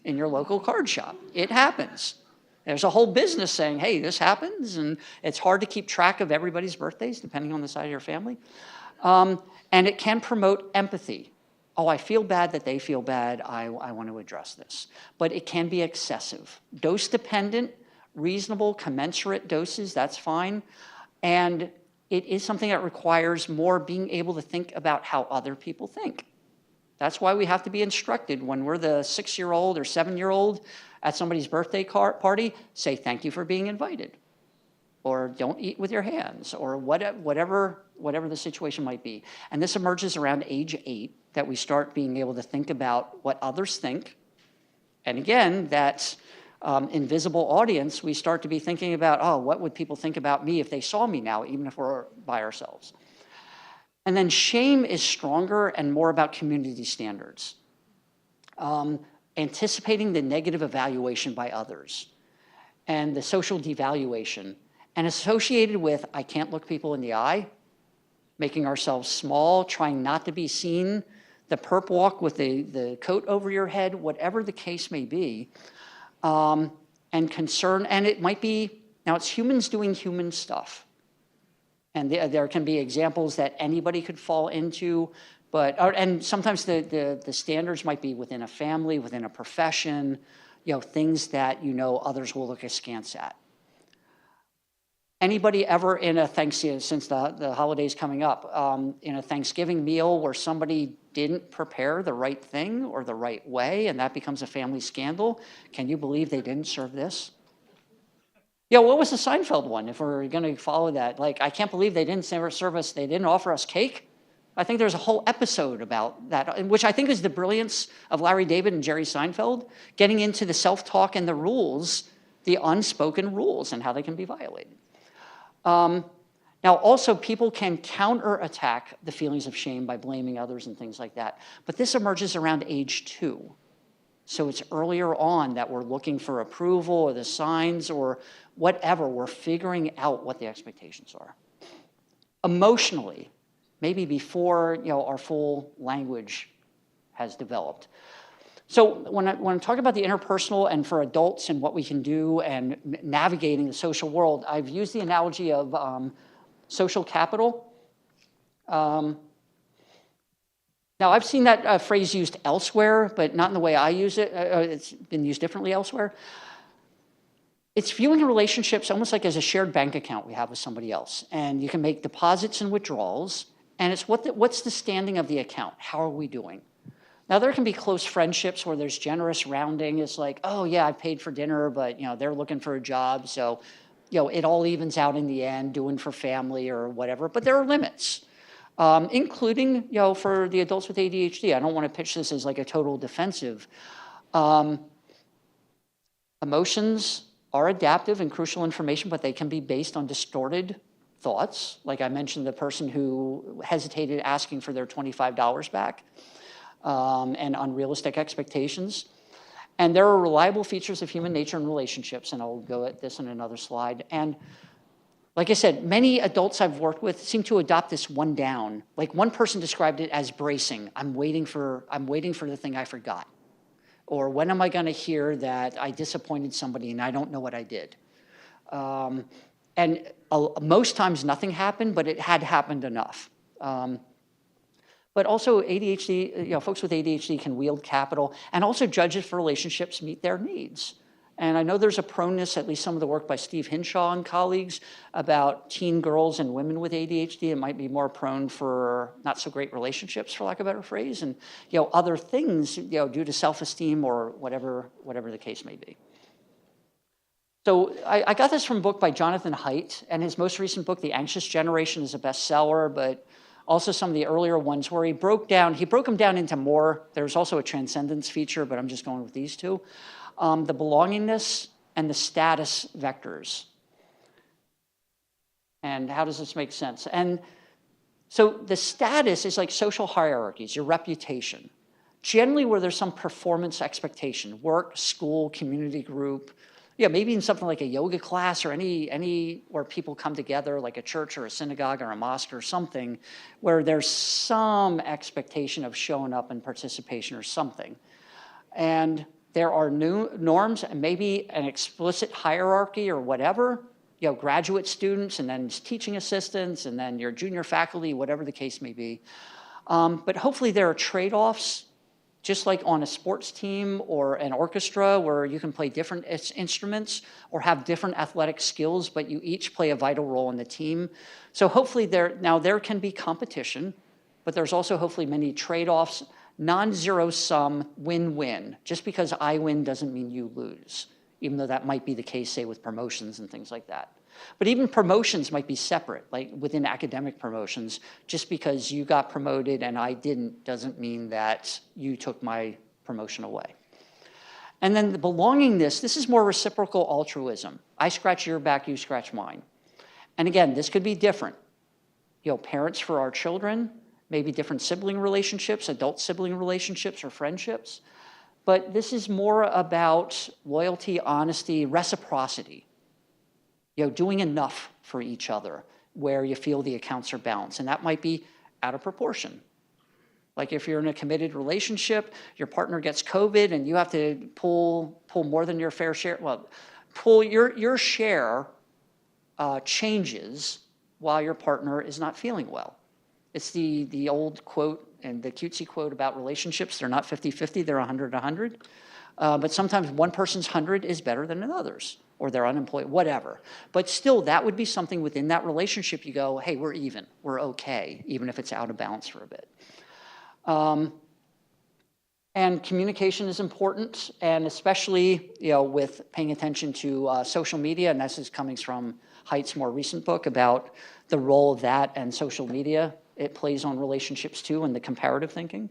in your local card shop. It happens. There's a whole business saying, hey, this happens, and it's hard to keep track of everybody's birthdays, depending on the side of your family. And it can promote empathy. Oh, I feel bad that they feel bad. I want to address this. But it can be excessive. Dose-dependent, reasonable, commensurate doses, that's fine. And it is something that requires more being able to think about how other people think. That's why we have to be instructed when we're the 6-year-old or 7-year-old at somebody's birthday party, say thank you for being invited, or don't eat with your hands, or whatever the situation might be. And this emerges around age 8, that we start being able to think about what others think. And again, that's invisible audience, we start to be thinking about, oh, what would people think about me if they saw me now, even if we're by ourselves? And then shame is stronger and more about community standards. Anticipating the negative evaluation by others and the social devaluation, and associated with, I can't look people in the eye, making ourselves small, trying not to be seen, the perp walk with the coat over your head, whatever the case may be. And concern, and it might be, now it's humans doing human stuff. And there can be examples that anybody could fall into, and sometimes the standards might be within a family, within a profession, things that others will look askance at. Anybody ever in a Thanksgiving, since the holidays coming up, in a Thanksgiving meal where somebody didn't prepare the right thing or the right way, and that becomes a family scandal? Can you believe they didn't serve this? What was the Seinfeld one, if we're going to follow that? Like, I can't believe they didn't serve us, they didn't offer us cake. I think there's a whole episode about that, which I think is the brilliance of Larry David and Jerry Seinfeld, getting into the self-talk and the rules, the unspoken rules, and how they can be violated. Now, also, people can counterattack the feelings of shame by blaming others and things like that. But this emerges around age 2. So it's earlier on that we're looking for approval or the signs or whatever. We're figuring out what the expectations are. Emotionally, maybe before our full language has developed. So when I'm talking about the interpersonal and for adults and what we can do and navigating the social world, I've used the analogy of social capital. Now, I've seen that phrase used elsewhere, but not in the way I use it. It's been used differently elsewhere. It's viewing relationships almost like as a shared bank account we have with somebody else. And you can make deposits and withdrawals. And it's what's the standing of the account? How are we doing? Now, there can be close friendships where there's generous rounding. It's like, oh, yeah, I paid for dinner, but they're looking for a job. So it all evens out in the end, doing for family or whatever. But there are limits, including, for the adults with ADHD. I don't want to pitch this as like a total defensive. Emotions are adaptive and crucial information, but they can be based on distorted thoughts. Like I mentioned, the person who hesitated asking for their $25 back and unrealistic expectations. And there are reliable features of human nature and relationships, and I'll go at this in another slide. And like I said, many adults I've worked with seem to adopt this one down. Like one person described it as bracing. I'm waiting for the thing I forgot. Or when am I going to hear that I disappointed somebody and I don't know what I did? And most times nothing happened, but it had happened enough. But also ADHD, folks with ADHD can wield capital, and also judges for relationships meet their needs. And I know there's a proneness, at least some of the work by Steve Hinshaw and colleagues, about teen girls and women with ADHD. It might be more prone for not so great relationships, for lack of a better phrase, and other things, due to self-esteem or whatever the case may be. So I got this from a book by Jonathan Haidt, and his most recent book, The Anxious Generation, is a bestseller, but also some of the earlier ones where he broke them down into more. There's also a transcendence feature, but I'm just going with these two. The belongingness and the status vectors. And how does this make sense? And so the status is like social hierarchies, your reputation. Generally where there's some performance expectation, work, school, community group, maybe in something like a yoga class or any where people come together, like a church or a synagogue or a mosque or something, where there's some expectation of showing up and participation or something. And there are new norms and maybe an explicit hierarchy or whatever, graduate students and then teaching assistants and then your junior faculty, whatever the case may be. But hopefully there are trade-offs, just like on a sports team or an orchestra where you can play different instruments or have different athletic skills, but you each play a vital role in the team. So hopefully there can be competition, but there's also hopefully many trade-offs, non-zero sum, win-win. Just because I win doesn't mean you lose, even though that might be the case, say, with promotions and things like that. But even promotions might be separate, like within academic promotions. Just because you got promoted and I didn't doesn't mean that you took my promotion away. And then the belongingness, this is more reciprocal altruism. I scratch your back, you scratch mine. And again, this could be different. Parents for our children, maybe different sibling relationships, adult sibling relationships or friendships. But this is more about loyalty, honesty, reciprocity. Doing enough for each other where you feel the accounts are balanced. And that might be out of proportion. Like if you're in a committed relationship, your partner gets COVID and you have to pull more than your fair share. Well, pull your share changes while your partner is not feeling well. It's the old quote and the cutesy quote about relationships. They're not 50-50, they're 100-100. But sometimes one person's 100 is better than another's, or they're unemployed, whatever. But still, that would be something within that relationship you go, hey, we're even, we're okay, even if it's out of balance for a bit. And communication is important, and especially with paying attention to social media, and this is coming from Haidt's more recent book about the role of that and social media it plays on relationships too, and the comparative thinking.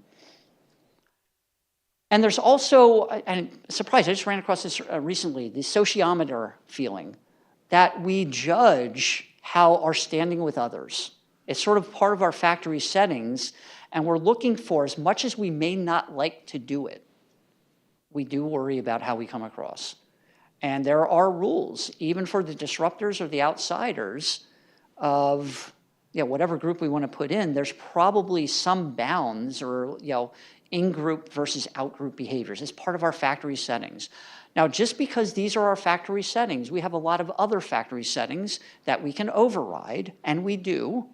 And there's also, and surprise, I just ran across this recently, the sociometer feeling, that we judge how our standing with others. It's sort of part of our factory settings, and we're looking for, as much as we may not like to do it, we do worry about how we come across. And there are rules, even for the disruptors or the outsiders, of whatever group we want to put in, there's probably some bounds or in-group versus out-group behaviors. It's part of our factory settings. Now, just because these are our factory settings, we have a lot of other factory settings that we can override, and we do.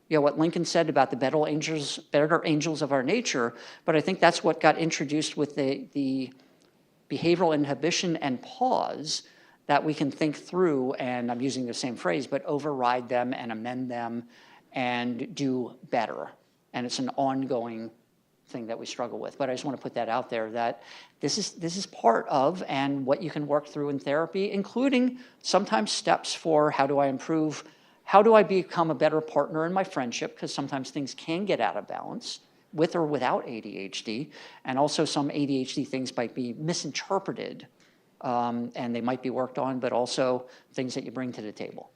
What Lincoln said about the better angels of our nature, but I think that's what got introduced with the behavioral inhibition and pause, that we can think through, and I'm using the same phrase, but override them and amend them and do better. And it's an ongoing thing that we struggle with. But I just want to put that out there, that this is part of and what you can work through in therapy, including sometimes steps for how do I improve, how do I become a better partner in my friendship, because sometimes things can get out of balance with or without ADHD, and also some ADHD things might be misinterpreted and they might be worked on, but also things that you bring to the table.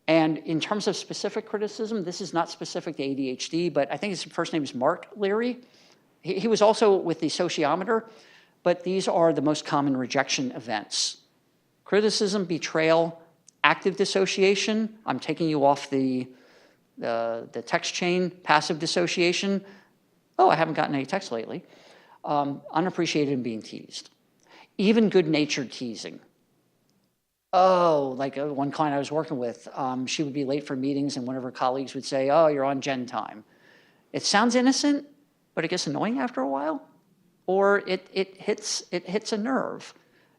And in terms of specific criticism, this is not specific to ADHD, but I think his first name is Mark Leary. He was also with the sociometer, but these are the most common rejection events. Criticism, betrayal, active dissociation. I'm taking you off the text chain. Passive dissociation. Oh, I haven't gotten any text lately. Unappreciated and being teased. Even good-natured teasing. Oh, like one client I was working with, she would be late for meetings and one of her colleagues would say, oh, you're on gen time. It sounds innocent, but it gets annoying after a while, or it hits a nerve.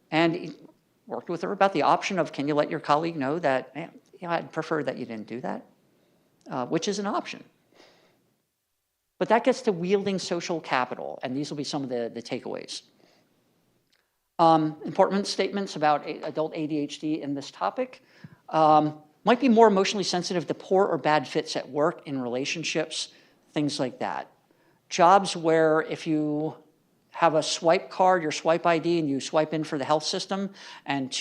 And he worked with her about the option of, can you let your colleague know that, I'd prefer that you didn't do that, which is an option. But that gets to wielding social capital, and these will be some of the takeaways. Important statements about adult ADHD in this topic. Might be more emotionally sensitive to poor or bad fits at work, in relationships, things like that. Jobs where if you have a swipe card, your swipe ID, and you swipe in for the health system, and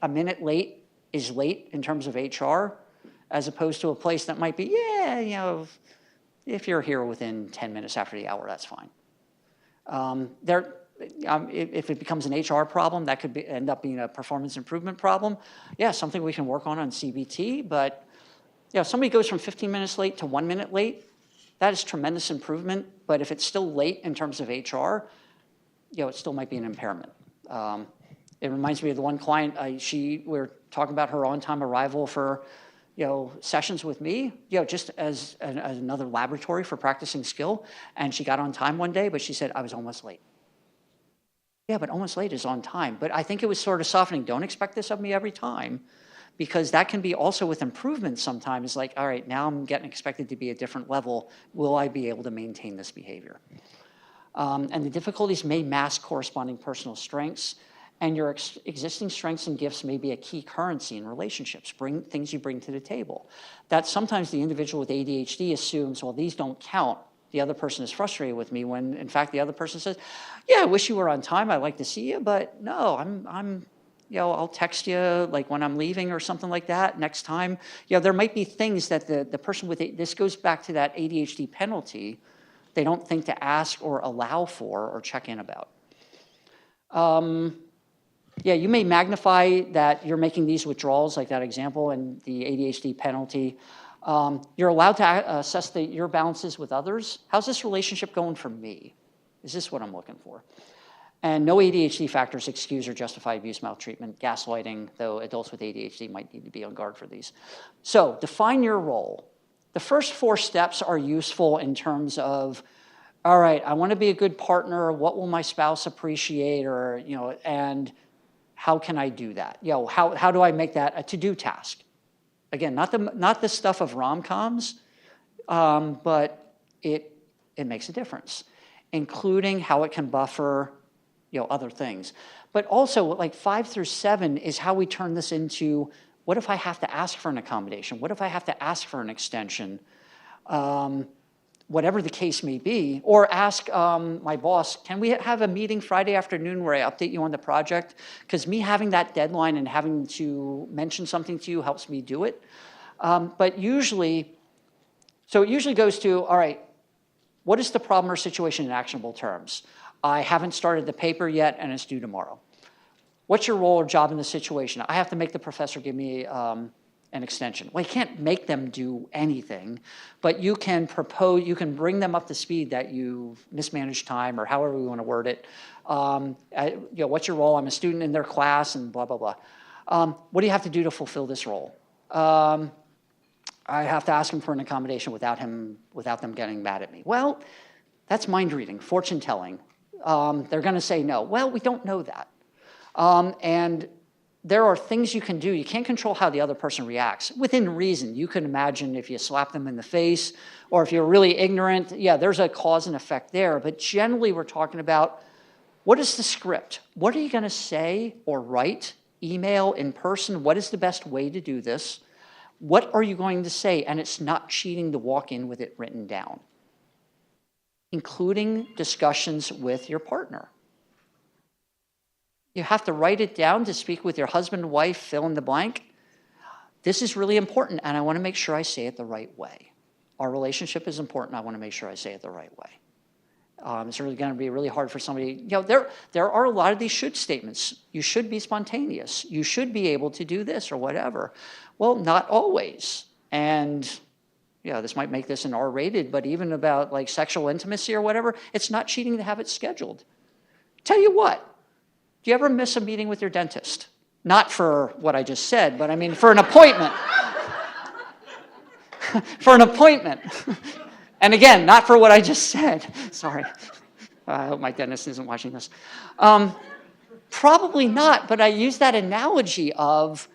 a minute late is late in terms of HR, as opposed to a place that might be, if you're here within 10 minutes after the hour, that's fine. If it becomes an HR problem, that could end up being a performance improvement problem. Yeah, something we can work on CBT, but if somebody goes from 15 minutes late to 1 minute late, that is tremendous improvement, but if it's still late in terms of HR, it still might be an impairment. It reminds me of the one client, we were talking about her on-time arrival for sessions with me, just as another laboratory for practicing skill, and she got on time one day, but she said, I was almost late. Yeah, but almost late is on time. But I think it was sort of softening. Don't expect this of me every time, because that can be also with improvement sometimes, like, all right, now I'm getting expected to be a different level. Will I be able to maintain this behavior? And the difficulties may mask corresponding personal strengths, and your existing strengths and gifts may be a key currency in relationships, things you bring to the table. That sometimes the individual with ADHD assumes, well, these don't count. The other person is frustrated with me, when in fact the other person says, yeah, I wish you were on time, I'd like to see you, but no, I'll text you like when I'm leaving or something like that next time. There might be things that the person with this goes back to that ADHD penalty, they don't think to ask or allow for or check in about. You may magnify that you're making these withdrawals, like that example and the ADHD penalty. You're allowed to assess your balances with others. How's this relationship going for me? Is this what I'm looking for? And no ADHD factors excuse or justify abuse, maltreatment, gaslighting, though adults with ADHD might need to be on guard for these. So define your role. The first 4 steps are useful in terms of, all right, I want to be a good partner. What will my spouse appreciate? Or, and how can I do that? How do I make that a to-do task? Again, not the stuff of rom-coms, but it makes a difference, including how it can buffer, other things. But also, like 5 through 7 is how we turn this into, what if I have to ask for an accommodation? What if I have to ask for an extension? whatever the case may be, or ask my boss, can we have a meeting Friday afternoon where I update you on the project? Because me having that deadline and having to mention something to you helps me do it. But usually, so it usually goes to, all right, what is the problem or situation in actionable terms? I haven't started the paper yet and it's due tomorrow. What's your role or job in the situation? I have to make the professor give me an extension. Well, you can't make them do anything, but you can propose, you can bring them up to speed that you've mismanaged time or however we want to word it. What's your role? I'm a student in their class and blah, blah, blah. What do you have to do to fulfill this role? I have to ask him for an accommodation without them getting mad at me. Well, that's mind reading, fortune telling. They're going to say no. Well, we don't know that. And there are things you can do. You can't control how the other person reacts. Within reason, you can imagine if you slap them in the face or if you're really ignorant, yeah, there's a cause and effect there. But generally, we're talking about what is the script? What are you going to say or write, email, in person? What is the best way to do this? What are you going to say? And it's not cheating to walk in with it written down, including discussions with your partner. You have to write it down to speak with your husband, wife, fill in the blank. This is really important, and I want to make sure I say it the right way. Our relationship is important. I want to make sure I say it the right way. It's really going to be really hard for somebody. There are a lot of these should statements. You should be spontaneous. You should be able to do this or whatever. Well, not always. And this might make this an R-rated, but even about like sexual intimacy or whatever, it's not cheating to have it scheduled. Tell you what, do you ever miss a meeting with your dentist? Not for what I just said, but I mean for an appointment. For an appointment. And again, not for what I just said. Sorry. I hope my dentist isn't watching this. Probably not, but I use that analogy of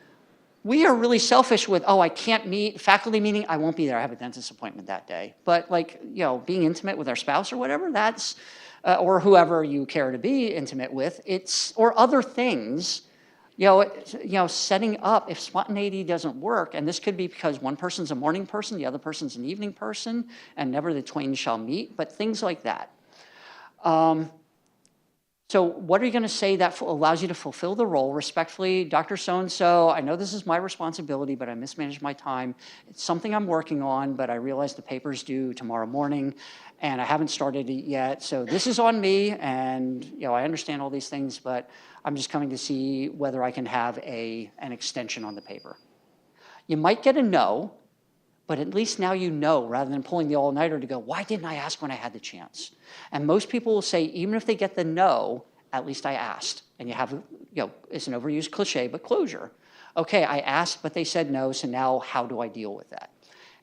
we are really selfish with, I can't meet, faculty meeting, I won't be there, I have a dentist appointment that day. But being intimate with our spouse or whatever, that's, or whoever you care to be intimate with, or other things, setting up, if spontaneity doesn't work, and this could be because one person's a morning person, the other person's an evening person, and never the twain shall meet, but things like that. So what are you going to say that allows you to fulfill the role respectfully? Dr. So-and-so, I know this is my responsibility, but I mismanaged my time. It's something I'm working on, but I realize the paper's due tomorrow morning, and I haven't started it yet. So this is on me, and I understand all these things, but I'm just coming to see whether I can have an extension on the paper. You might get a no, but at least now you know, rather than pulling the all-nighter to go, why didn't I ask when I had the chance? And most people will say, even if they get the no, at least I asked. And you have, it's an overused cliche, but closure. Okay, I asked, but they said no, so now how do I deal with that?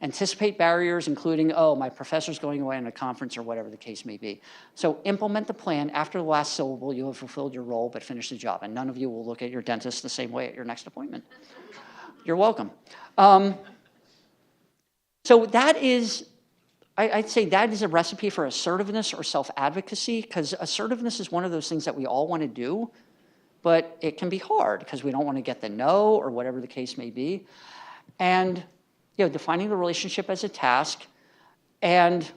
Anticipate barriers, including, my professor's going away on a conference or whatever the case may be. So implement the plan. After the last syllable, you have fulfilled your role, but finish the job. And none of you will look at your dentist the same way at your next appointment. You're welcome. So that is, I'd say that is a recipe for assertiveness or self-advocacy, because assertiveness is one of those things that we all want to do, but it can be hard because we don't want to get the no or whatever the case may be. And defining the relationship as a task, and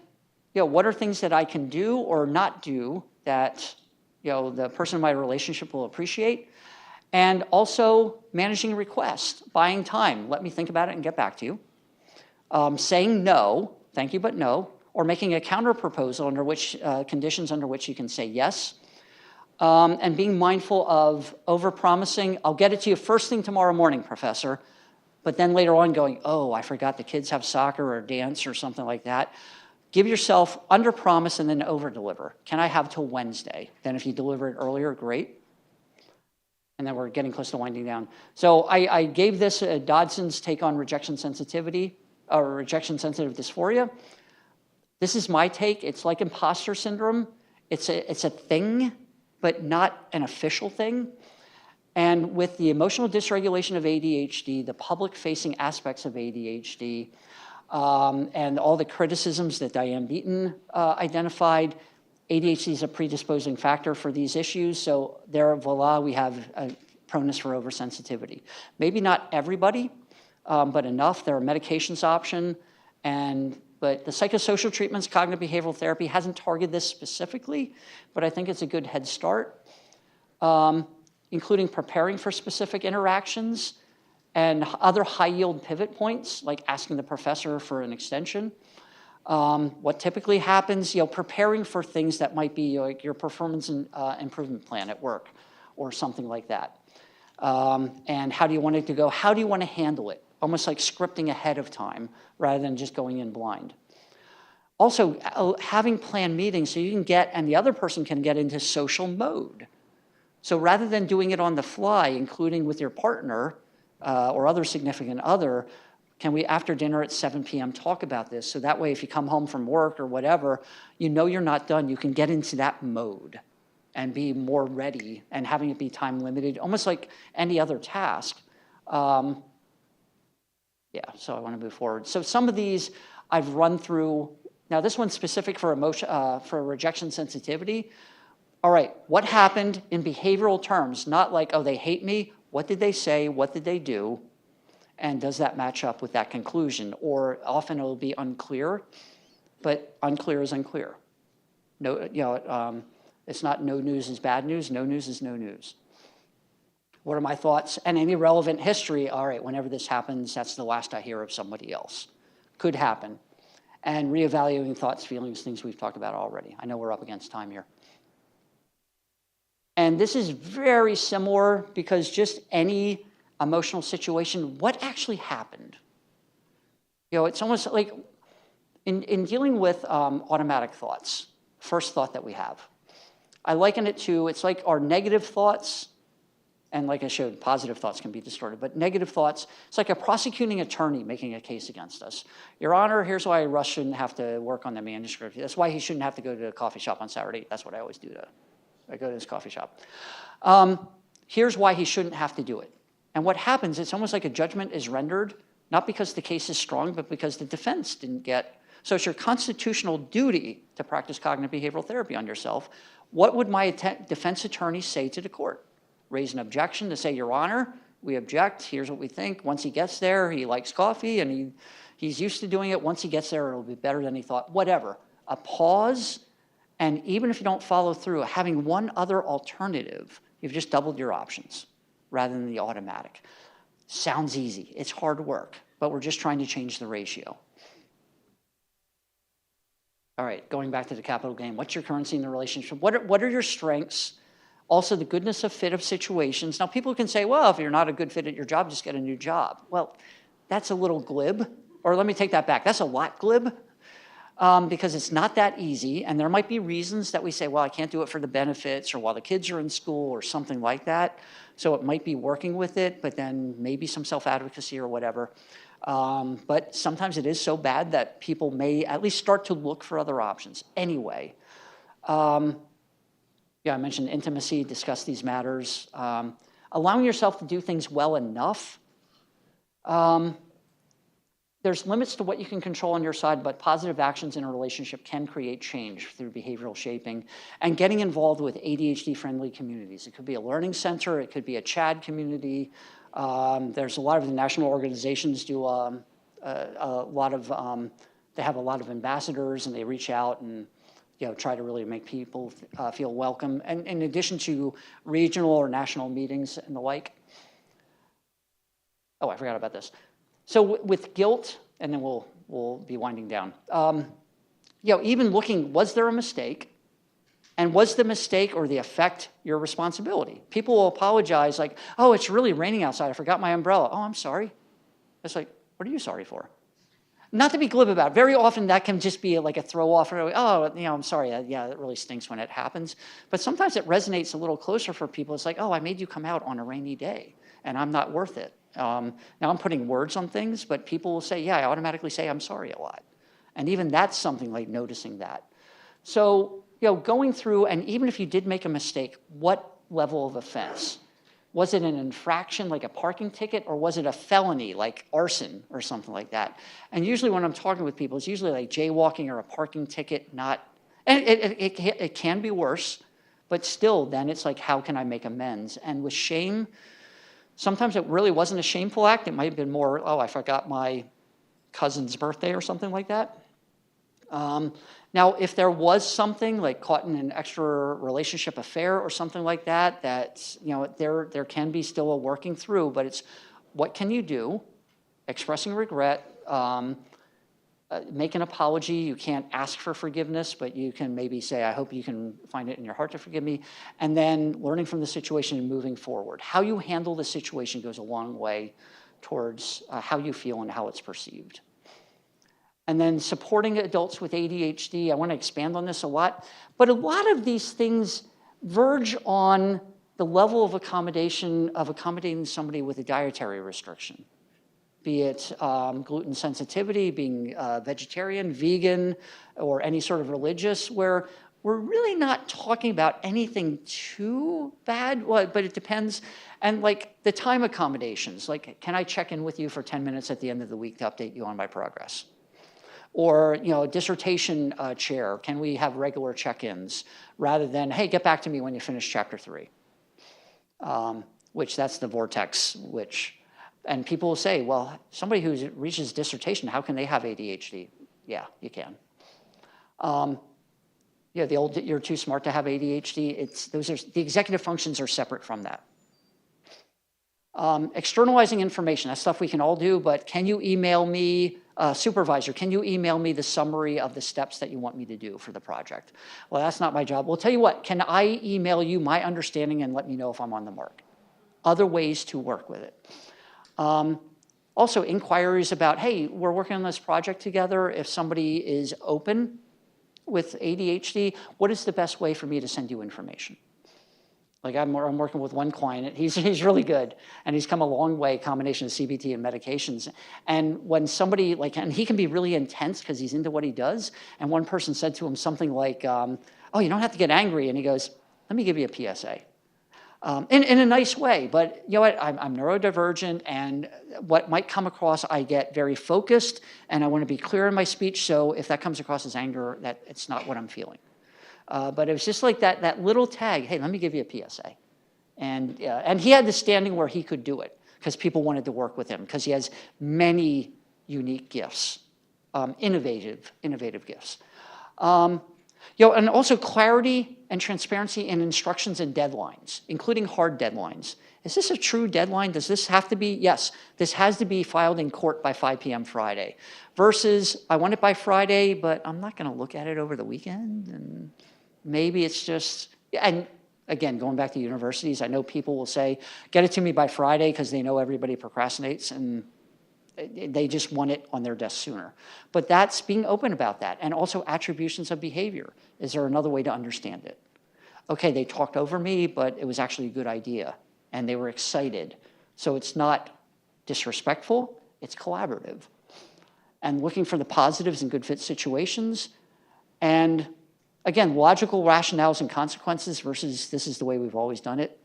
what are things that I can do or not do that the person in my relationship will appreciate, and also managing requests, buying time. Let me think about it and get back to you. Saying no, thank you, but no, or making a counter proposal under which conditions under which you can say yes, and being mindful of overpromising. I'll get it to you first thing tomorrow morning, professor. But then later on going, I forgot the kids have soccer or dance or something like that. Give yourself under promise and then over deliver. Can I have till Wednesday? Then if you deliver it earlier, great. And then we're getting close to winding down. So I gave this Dodson's take on rejection sensitivity or rejection sensitive dysphoria. This is my take. It's like imposter syndrome. It's a thing, but not an official thing. And with the emotional dysregulation of ADHD, the public-facing aspects of ADHD, and all the criticisms that Diane Beaton identified, ADHD is a predisposing factor for these issues. So there, voila, we have a proneness for oversensitivity. Maybe not everybody, but enough. There are medications option, but but the psychosocial treatments, cognitive behavioral therapy hasn't targeted this specifically, but I think it's a good head start, including preparing for specific interactions and other high-yield pivot points, like asking the professor for an extension. What typically happens, preparing for things that might be like your performance improvement plan at work or something like that. And how do you want it to go? How do you want to handle it? Almost like scripting ahead of time rather than just going in blind. Also, having planned meetings so you can get, and the other person can get into social mode. So rather than doing it on the fly, including with your partner or other significant other, can we, after dinner at 7 p.m., talk about this? So that way, if you come home from work or whatever, you know you're not done. You can get into that mode and be more ready, and having it be time limited, almost like any other task. Yeah, so I want to move forward. So some of these I've run through. Now this one's specific for for rejection sensitivity. All right, what happened in behavioral terms? Not like, oh, they hate me. What did they say? What did they do? And does that match up with that conclusion? Or often it'll be unclear, but unclear is unclear. No, it's not no news is bad news. No news is no news. What are my thoughts? And any relevant history, all right, whenever this happens, that's the last I hear of somebody else. Could happen. And reevaluating thoughts, feelings, things we've talked about already. I know we're up against time here. And this is very similar because just any emotional situation, what actually happened? It's almost like in dealing with automatic thoughts, first thought that we have. I liken it to, it's like our negative thoughts. And like I showed, positive thoughts can be distorted, but negative thoughts, it's like a prosecuting attorney making a case against us. Your Honor, here's why Russ shouldn't have to work on the manuscript. That's why he shouldn't have to go to a coffee shop on Saturday. That's what I always do. I go to this coffee shop. Here's why he shouldn't have to do it. And what happens, it's almost like a judgment is rendered, not because the case is strong, but because the defense didn't get. So it's your constitutional duty to practice cognitive behavioral therapy on yourself. What would my defense attorney say to the court? Raise an objection to say, Your Honor, we object, here's what we think. Once he gets there, he likes coffee, and he's used to doing it. Once he gets there, it'll be better than he thought. Whatever. A pause, and even if you don't follow through, having one other alternative, you've just doubled your options rather than the automatic. Sounds easy. It's hard work, but we're just trying to change the ratio. All right, going back to the capital game. What's your currency in the relationship? What are your strengths? Also, the goodness of fit of situations. Now, people can say, well, if you're not a good fit at your job, just get a new job. Well, that's a little glib. Or let me take that back. That's a lot glib because it's not that easy. And there might be reasons that we say, well, I can't do it for the benefits or while the kids are in school or something like that. So it might be working with it, but then maybe some self-advocacy or whatever. But sometimes it is so bad that people may at least start to look for other options. Anyway. Yeah, I mentioned intimacy, discuss these matters. Allowing yourself to do things well enough. There's limits to what you can control on your side, but positive actions in a relationship can create change through behavioral shaping. And getting involved with ADHD-friendly communities. It could be a learning center. It could be a CHAD community. There's a lot of the national organizations do a lot of, they have a lot of ambassadors, and they reach out and try to really make people feel welcome. And in addition to regional or national meetings and the like. Oh, I forgot about this. So with guilt, and then we'll be winding down. Even looking, was there a mistake? And was the mistake or the effect your responsibility? People will apologize like, oh, it's really raining outside. I forgot my umbrella. Oh, I'm sorry. It's like, what are you sorry for? Not to be glib about it. Very often that can just be like a throw off. Or, oh, I'm sorry. Yeah, it really stinks when it happens. But sometimes it resonates a little closer for people. It's like, oh, I made you come out on a rainy day, and I'm not worth it. Now I'm putting words on things, but people will say, yeah, I automatically say I'm sorry a lot. And even that's something like noticing that. So, going through, and even if you did make a mistake, what level of offense? Was it an infraction like a parking ticket, or was it a felony like arson or something like that? And usually when I'm talking with people, it's usually like jaywalking or a parking ticket, not, and it can be worse, but still then it's like, how can I make amends? And with shame, sometimes it really wasn't a shameful act. It might have been more, oh, I forgot my cousin's birthday or something like that. Now, if there was something like caught in an extra relationship affair or something like that, there can be still a working through, but it's what can you do, expressing regret, make an apology. You can't ask for forgiveness, but you can maybe say, I hope you can find it in your heart to forgive me. And then learning from the situation and moving forward. How you handle the situation goes a long way towards how you feel and how it's perceived. And then supporting adults with ADHD, I want to expand on this a lot, but a lot of these things verge on the level of accommodating somebody with a dietary restriction, be it gluten sensitivity, being vegetarian, vegan, or any sort of religious, where we're really not talking about anything too bad, but it depends. And like the time accommodations, like can I check in with you for 10 minutes at the end of the week to update you on my progress? Or, dissertation chair, can we have regular check-ins rather than, hey, get back to me when you finish chapter 3, which that's the vortex, and people will say, well, somebody who reaches dissertation, how can they have ADHD? Yeah, you can. The old, you're too smart to have ADHD, the executive functions are separate from that. Externalizing information, that's stuff we can all do, but can you email me, supervisor, can you email me the summary of the steps that you want me to do for the project? Well, that's not my job. Well, tell you what, can I email you my understanding and let me know if I'm on the mark? Other ways to work with it. Also, inquiries about, hey, we're working on this project together. If somebody is open with ADHD, what is the best way for me to send you information? Like I'm working with one client, he's really good, and he's come a long way, combination of CBT and medications. And when somebody, and he can be really intense because he's into what he does, and one person said to him something like, oh, you don't have to get angry, and he goes, let me give you a PSA. In a nice way, but you know what, I'm neurodivergent, and what might come across, I get very focused, and I want to be clear in my speech, so if that comes across as anger, that it's not what I'm feeling. But it was just like that little tag, hey, let me give you a PSA. And he had the standing where he could do it because people wanted to work with him because he has many unique gifts, innovative gifts. And also clarity and transparency in instructions and deadlines, including hard deadlines. Is this a true deadline? Does this have to be? Yes, this has to be filed in court by 5 p.m. Friday. Versus, I want it by Friday, but I'm not going to look at it over the weekend. And maybe it's just, and again, going back to universities, I know people will say, get it to me by Friday because they know everybody procrastinates and they just want it on their desk sooner. But that's being open about that. And also attributions of behavior. Is there another way to understand it? Okay, they talked over me, but it was actually a good idea. And they were excited. So it's not disrespectful, it's collaborative. And looking for the positives in good fit situations. And again, logical rationales and consequences versus this is the way we've always done it.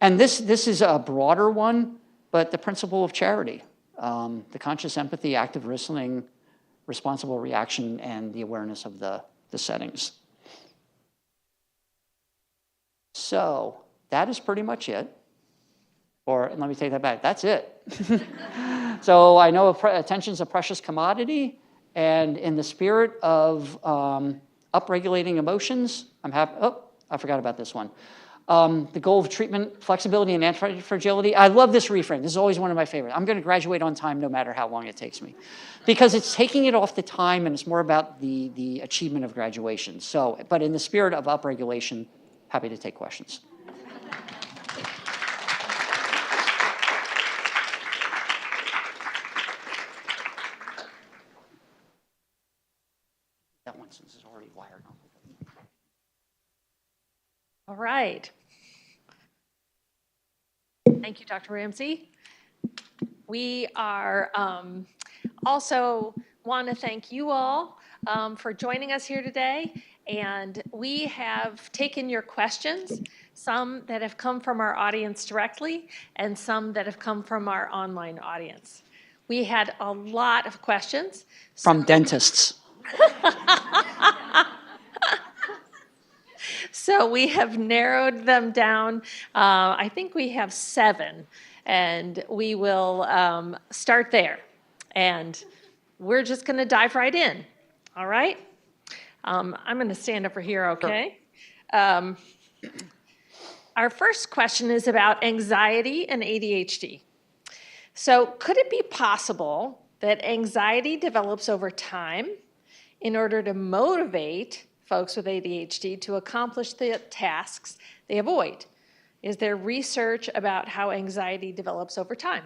And this is a broader one, but the principle of charity. The conscious empathy, active listening, responsible reaction, and the awareness of the settings. So that is pretty much it. Or let me take that back, that's it. So I know attention is a precious commodity, and in the spirit of upregulating emotions, I'm happy, I forgot about this one. The goal of treatment, flexibility, and anti-fragility. I love this reframe. This is always one of my favorites. I'm going to graduate on time no matter how long it takes me. Because it's taking it off the time, and it's more about the achievement of graduation. So, but in the spirit of upregulation, happy to take questions. That one, since it's already wired on. All right. Thank you, Dr. Ramsay. We are also want to thank you all for joining us here today. And we have taken your questions, some that have come from our audience directly and some that have come from our online audience. We had a lot of questions. From dentists. So we have narrowed them down. I think we have 7, and we will start there. And we're just going to dive right in. All right. I'm going to stand over here, okay? Our first question is about anxiety and ADHD. So could it be possible that anxiety develops over time in order to motivate folks with ADHD to accomplish the tasks they avoid? Is there research about how anxiety develops over time?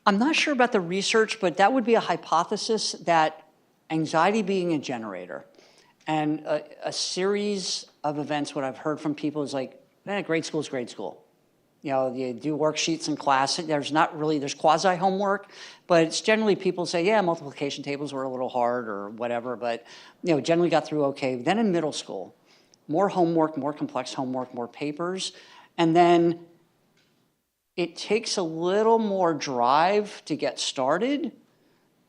I'm not sure about the research, but that would be a hypothesis that anxiety being a generator and a series of events, what I've heard from people is like, grade school is grade school. You do worksheets in class. There's quasi homework, but it's generally people say, yeah, multiplication tables were a little hard or whatever, but generally got through okay. Then in middle school, more homework, more complex homework, more papers, and then it takes a little more drive to get started.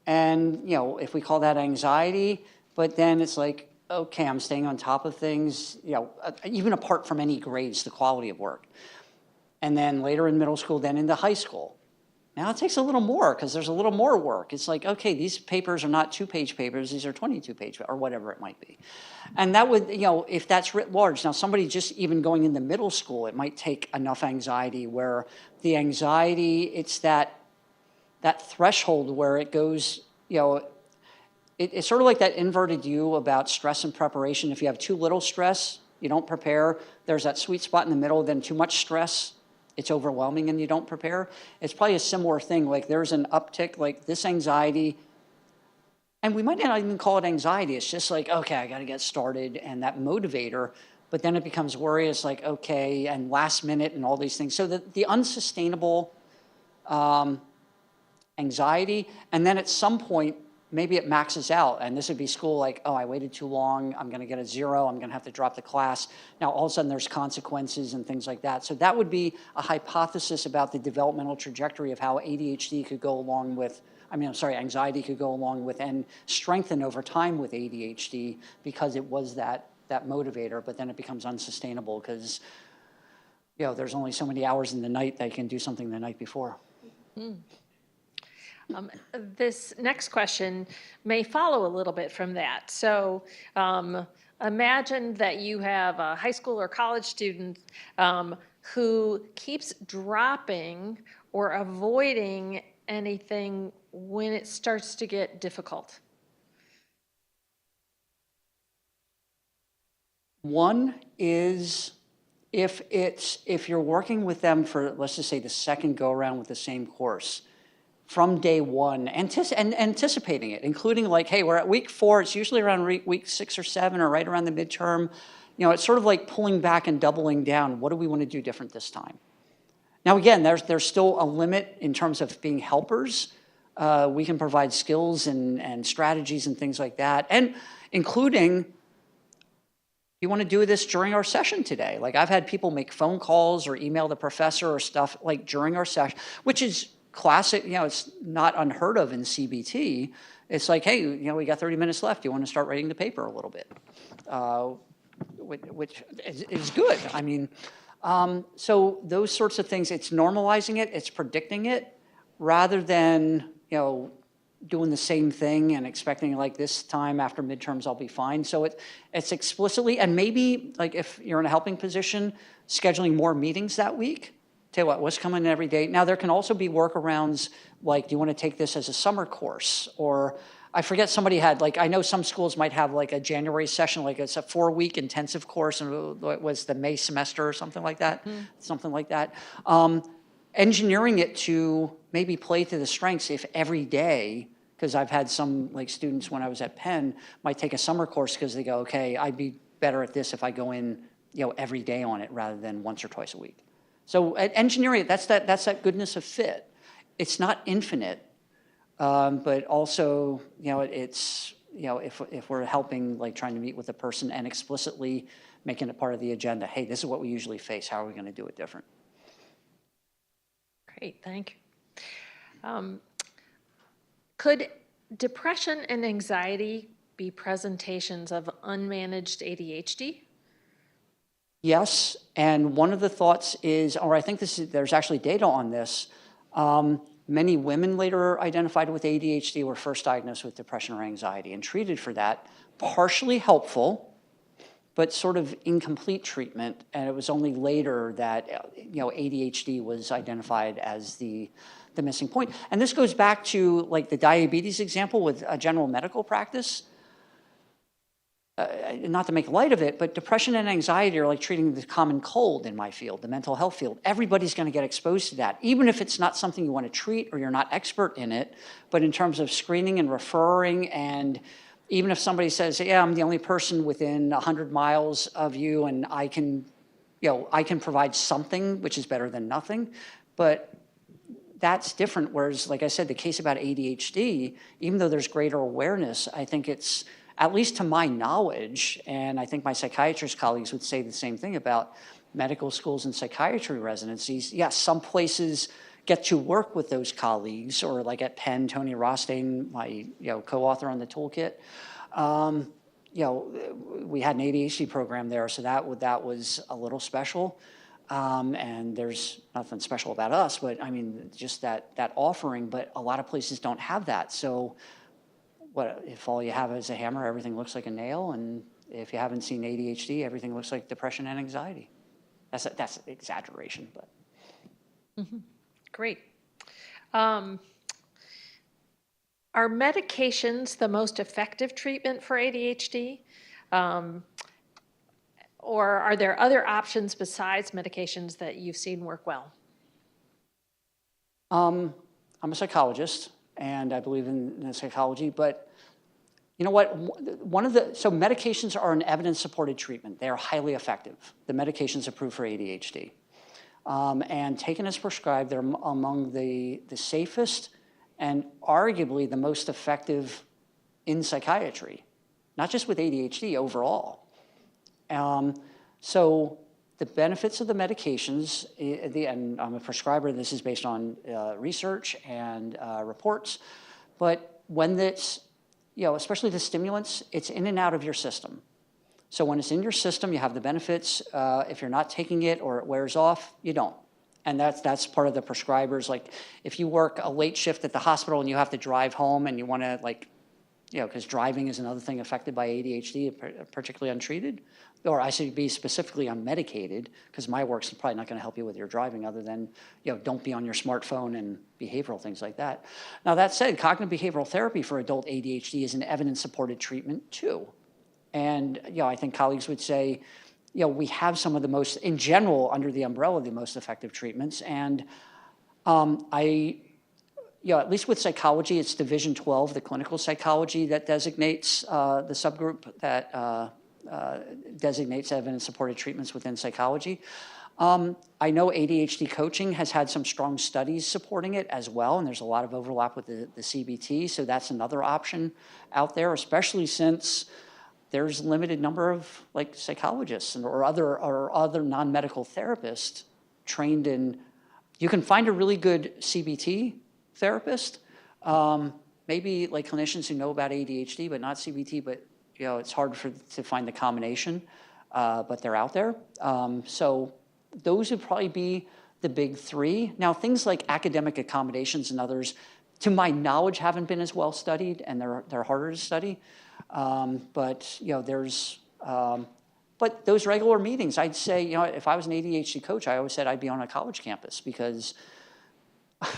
And, if we call that anxiety, but then it's like, okay, I'm staying on top of things, even apart from any grades, the quality of work. And then later in middle school, then into high school. Now it takes a little more because there's a little more work. It's like, okay, these papers are not 2-page papers, these are 22-page or whatever it might be. And that would, if that's writ large, now somebody just even going into middle school, it might take enough anxiety where the anxiety, it's that threshold where it goes, it's sort of like that inverted U about stress and preparation. If you have too little stress, you don't prepare. There's that sweet spot in the middle, then too much stress, it's overwhelming and you don't prepare. It's probably a similar thing. Like there's an uptick, like this anxiety, and we might not even call it anxiety. It's just like, okay, I got to get started, and that motivator, but then it becomes worry. It's like, okay, and last minute and all these things. So the unsustainable anxiety, and then at some point, maybe it maxes out, and this would be school like, oh, I waited too long, I'm gonna get a 0, I'm gonna have to drop the class. Now, all of a sudden there's consequences and things like that. So that would be a hypothesis about the developmental trajectory of how ADHD could go along with, anxiety could go along with and strengthen over time with ADHD because it was that motivator, but then it becomes unsustainable because, there's only so many hours in the night that you can do something the night before. Mm. This next question may follow a little bit from that. So imagine that you have a high school or college student who keeps dropping or avoiding anything when it starts to get difficult. One is if you're working with them for, let's just say, the second go around with the same course, from day one, anticipating it, including like, hey, we're at week 4, it's usually around week 6 or 7 or right around the midterm. It's sort of like pulling back and doubling down. What do we want to do different this time? Now, again, there's still a limit in terms of being helpers. We can provide skills and strategies and things like that, and including, you want to do this during our session today. Like I've had people make phone calls or email the professor or stuff like during our session, which is classic, it's not unheard of in CBT. It's like, hey, we got 30 minutes left. You want to start writing the paper a little bit, which is good. So those sorts of things, it's normalizing it, it's predicting it, rather than, doing the same thing and expecting like this time after midterms I'll be fine. So it's explicitly, and maybe like if you're in a helping position, scheduling more meetings that week. Tell you what's coming every day. Now, there can also be workarounds like, do you want to take this as a summer course? Or I forget, somebody had, like, I know some schools might have like a January session, like it's a 4-week intensive course, and it was the May semester or something like that. Something like that. Engineering it to maybe play to the strengths if every day, because I've had some like students when I was at Penn might take a summer course because they go, okay, I'd be better at this if I go in, every day on it rather than once or twice a week. So at engineering, that's that goodness of fit. It's not infinite, but also, it's, if we're helping, like trying to meet with a person and explicitly making it part of the agenda, hey, this is what we usually face, how are we going to do it different? Great, thank you. Could depression and anxiety be presentations of unmanaged ADHD? Yes, and one of the thoughts is, or I think there's actually data on this, Many women later identified with ADHD were first diagnosed with depression or anxiety and treated for that. Partially helpful, but sort of incomplete treatment. And it was only later that ADHD was identified as the missing point. And this goes back to like the diabetes example with a general medical practice. Not to make light of it, but depression and anxiety are like treating the common cold in my field, the mental health field. Everybody's going to get exposed to that, even if it's not something you want to treat or you're not expert in it. But in terms of screening and referring, and even if somebody says, yeah, I'm the only person within 100 miles of you and I can provide something, which is better than nothing. But that's different. Whereas, like I said, the case about ADHD, even though there's greater awareness, I think it's, at least to my knowledge, and I think my psychiatrist colleagues would say the same thing about medical schools and psychiatry residencies. Yes, some places get to work with those colleagues, or like at Penn, Tony Rothstein, my co-author on the toolkit. We had an ADHD program there, so that was a little special. And there's nothing special about us, but I mean, just that offering. But a lot of places don't have that, so. What if all you have is a hammer, everything looks like a nail, and if you haven't seen ADHD, everything looks like depression and anxiety. That's an exaggeration, but. Mm-hmm. Great. Are medications the most effective treatment for ADHD? Or are there other options besides medications that you've seen work well? I'm a psychologist, and I believe in psychology, but you know what? So medications are an evidence-supported treatment. They are highly effective. The medications approved for ADHD. And taken as prescribed, they're among the safest and arguably the most effective in psychiatry, not just with ADHD, overall. So the benefits of the medications, and I'm a prescriber, this is based on research and reports, but when it's, especially the stimulants, it's in and out of your system. So when it's in your system, you have the benefits. If you're not taking it or it wears off, you don't. And that's part of the prescribers. Like if you work a late shift at the hospital and you have to drive home and you want to because driving is another thing affected by ADHD, particularly untreated, or I should be specifically unmedicated, because my work's probably not going to help you with your driving other than, don't be on your smartphone and behavioral things like that. Now, that said, cognitive behavioral therapy for adult ADHD is an evidence-supported treatment too. And, I think colleagues would say, we have some of the most, in general, under the umbrella, the most effective treatments. And at least with psychology, it's Division 12, the clinical psychology, that designates the subgroup that designates evidence-supported treatments within psychology. I know ADHD coaching has had some strong studies supporting it as well, and there's a lot of overlap with the CBT, so that's another option out there, especially since there's a limited number of psychologists or other non-medical therapists trained in. You can find a really good CBT therapist, maybe clinicians who know about ADHD but not CBT, but it's hard to find the combination, but they're out there. So those would probably be the big three. Now, things like academic accommodations and others, to my knowledge, haven't been as well studied, and they're harder to study. But those regular meetings, I'd say, if I was an ADHD coach, I always said I'd be on a college campus, because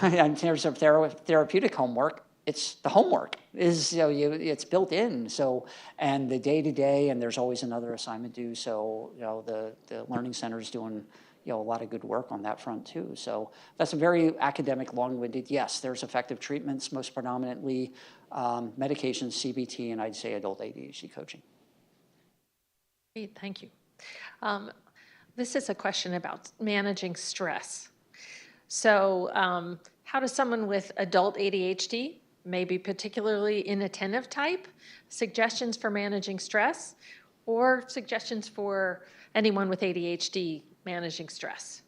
in terms of therapeutic homework, it's the homework is, it's built in. So, and the day-to-day, and there's always another assignment due. So, the Learning Center is doing, a lot of good work on that front too. So that's a very academic, long-winded, yes, there's effective treatments, most predominantly medications, CBT, and I'd say adult ADHD coaching. Great, thank you. This is a question about managing stress. So how does someone with adult ADHD, maybe particularly inattentive type, suggestions for managing stress, or suggestions for anyone with ADHD managing stress?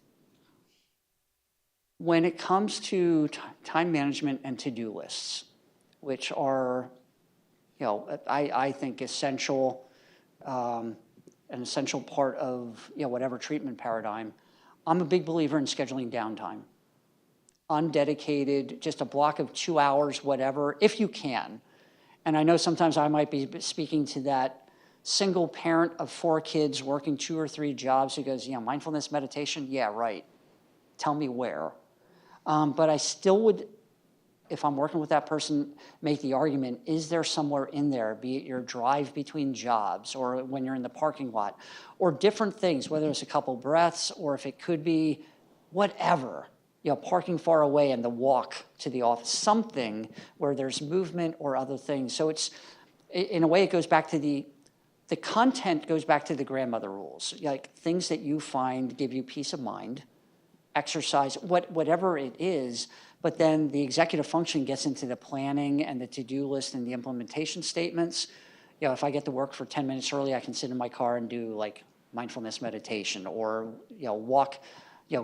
When it comes to time management and to-do lists, which are, I think essential, an essential part of, whatever treatment paradigm, I'm a big believer in scheduling downtime. undedicated, just a block of 2 hours, whatever, if you can. And I know sometimes I might be speaking to that single parent of 4 kids working 2 or 3 jobs who goes, yeah, mindfulness meditation? Yeah, right. Tell me where. But I still would, if I'm working with that person, make the argument, is there somewhere in there, be it your drive between jobs or when you're in the parking lot, or different things, whether it's a couple breaths or if it could be whatever, parking far away and the walk to the office, something where there's movement or other things. So it's, in a way, it goes back to the content goes back to the grandmother rules, like things that you find give you peace of mind, exercise, whatever it is, but then the executive function gets into the planning and the to-do list and the implementation statements. If I get to work for 10 minutes early, I can sit in my car and do like mindfulness meditation or, walk,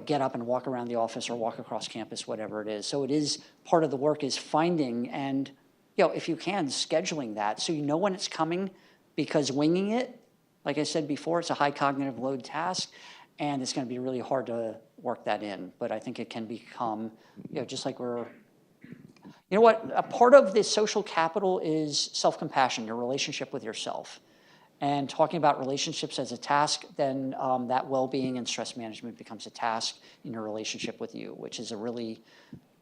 get up and walk around the office or walk across campus, whatever it is. So it is, part of the work is finding and, if you can, scheduling that so you know when it's coming, because winging it, like I said before, it's a high cognitive load task, and it's going to be really hard to work that in. But I think it can become, just like we're, a part of this social capital is self-compassion, your relationship with yourself. And talking about relationships as a task, then that well-being and stress management becomes a task in your relationship with you, which is a really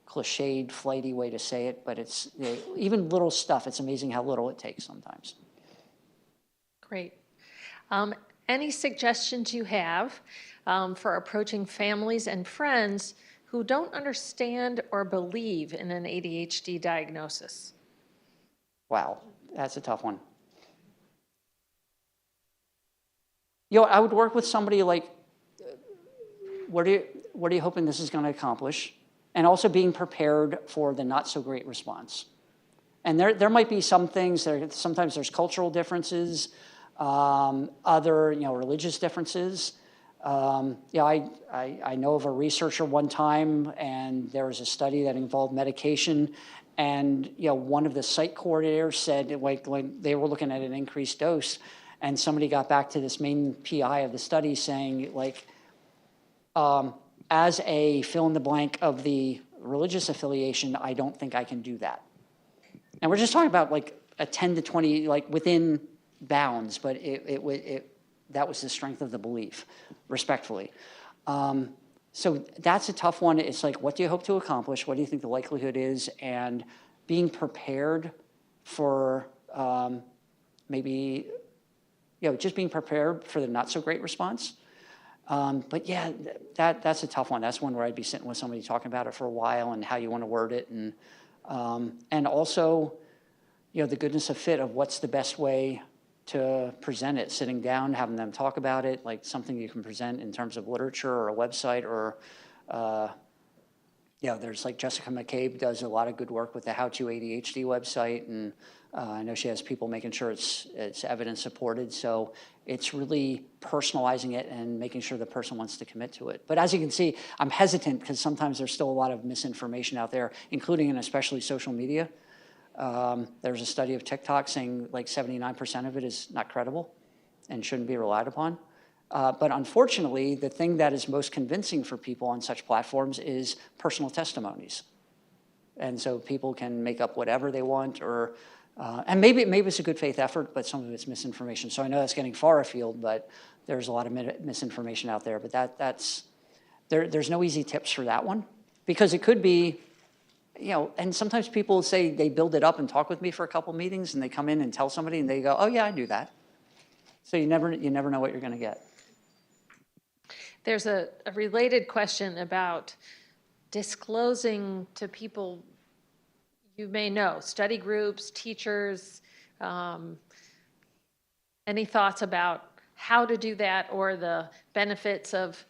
cliched, flighty way to say it, but it's even little stuff. It's amazing how little it takes sometimes. Great. Any suggestions you have for approaching families and friends who don't understand or believe in an ADHD diagnosis? Wow, that's a tough one. I would work with somebody like, what are you hoping this is going to accomplish? And also being prepared for the not so great response. And there might be some things, sometimes there's cultural differences, other, religious differences. I know of a researcher one time, and there was a study that involved medication, and one of the site coordinators said, like they were looking at an increased dose, and somebody got back to this main PI of the study saying, like, as a fill in the blank of the religious affiliation, I don't think I can do that. And we're just talking about like a 10 to 20, like within bounds, but that was the strength of the belief, respectfully. So that's a tough one. It's like, what do you hope to accomplish? What do you think the likelihood is? And being prepared for maybe, just being prepared for the not so great response. But yeah, that's a tough one. That's one where I'd be sitting with somebody talking about it for a while and how you want to word it. And also, the goodness of fit of what's the best way to present it, sitting down, having them talk about it, like something you can present in terms of literature or a website or, there's like Jessica McCabe does a lot of good work with the How to ADHD website. And I know she has people making sure it's evidence supported. So it's really personalizing it and making sure the person wants to commit to it. But as you can see, I'm hesitant because sometimes there's still a lot of misinformation out there, including and especially social media. There's a study of TikTok saying like 79% of it is not credible and shouldn't be relied upon. But unfortunately, the thing that is most convincing for people on such platforms is personal testimonies. And so people can make up whatever they want, or and maybe it's a good faith effort, but some of it's misinformation. So I know that's getting far afield, but there's a lot of misinformation out there. But there's no easy tips for that one, because it could be, and sometimes people say they build it up and talk with me for a couple meetings, and they come in and tell somebody, and they go, "Oh yeah, I knew that." So you never know what you're going to get. There's a related question about disclosing to people you may know, study groups, teachers. Any thoughts about how to do that, or the benefits of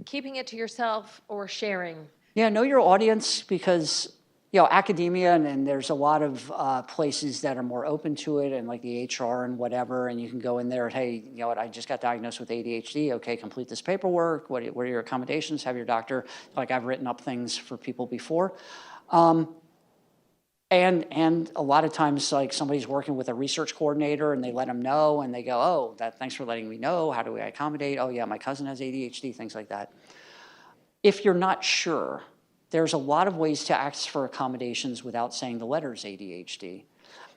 keeping it to yourself or sharing? Yeah, know your audience, because academia, and there's a lot of places that are more open to it, and like the HR and whatever, and you can go in there, hey, you know what, I just got diagnosed with ADHD. Okay, complete this paperwork. What are your accommodations? Have your doctor, like I've written up things for people before. And a lot of times, like somebody's working with a research coordinator and they let them know and they go, oh, thanks for letting me know. How do we accommodate? Oh yeah, my cousin has ADHD, things like that. If you're not sure, there's a lot of ways to ask for accommodations without saying the letters ADHD.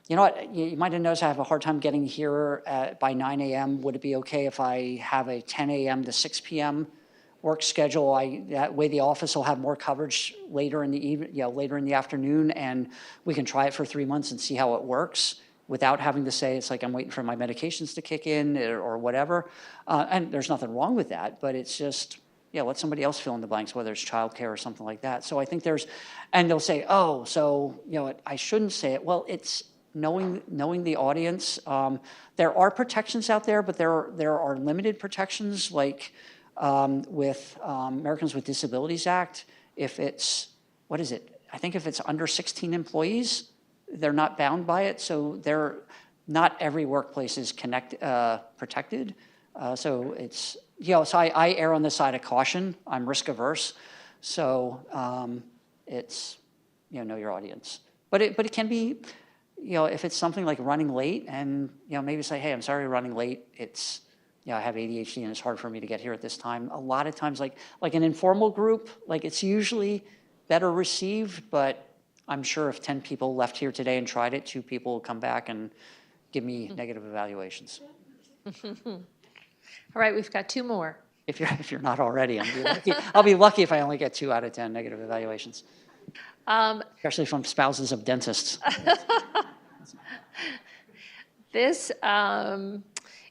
You know what, you might have noticed I have a hard time getting here by 9 a.m. Would it be okay if I have a 10 a.m. to 6 p.m. work schedule? That way the office will have more coverage later in the later in the afternoon, and we can try it for 3 months and see how it works without having to say it's like I'm waiting for my medications to kick in or whatever. And there's nothing wrong with that, but it's just, let somebody else fill in the blanks, whether it's childcare or something like that. So I think and they'll say, oh, so, I shouldn't say it. Well, it's knowing the audience. There are protections out there, but there are limited protections, like with Americans with Disabilities Act. If it's, I think if it's under 16 employees, they're not bound by it. So not every workplace is protected. So it's, so I err on the side of caution. I'm risk averse. So it's, know your audience. But it can be, if it's something like running late and, maybe say, hey, I'm sorry running late. It's, I have ADHD and it's hard for me to get here at this time. A lot of times, like an informal group, it's usually better received, but I'm sure if 10 people left here today and tried it, 2 people will come back and give me negative evaluations. All right, we've got 2 more. If you're not already, I'll be lucky if I only get 2 out of 10 negative evaluations. Especially from spouses of dentists. This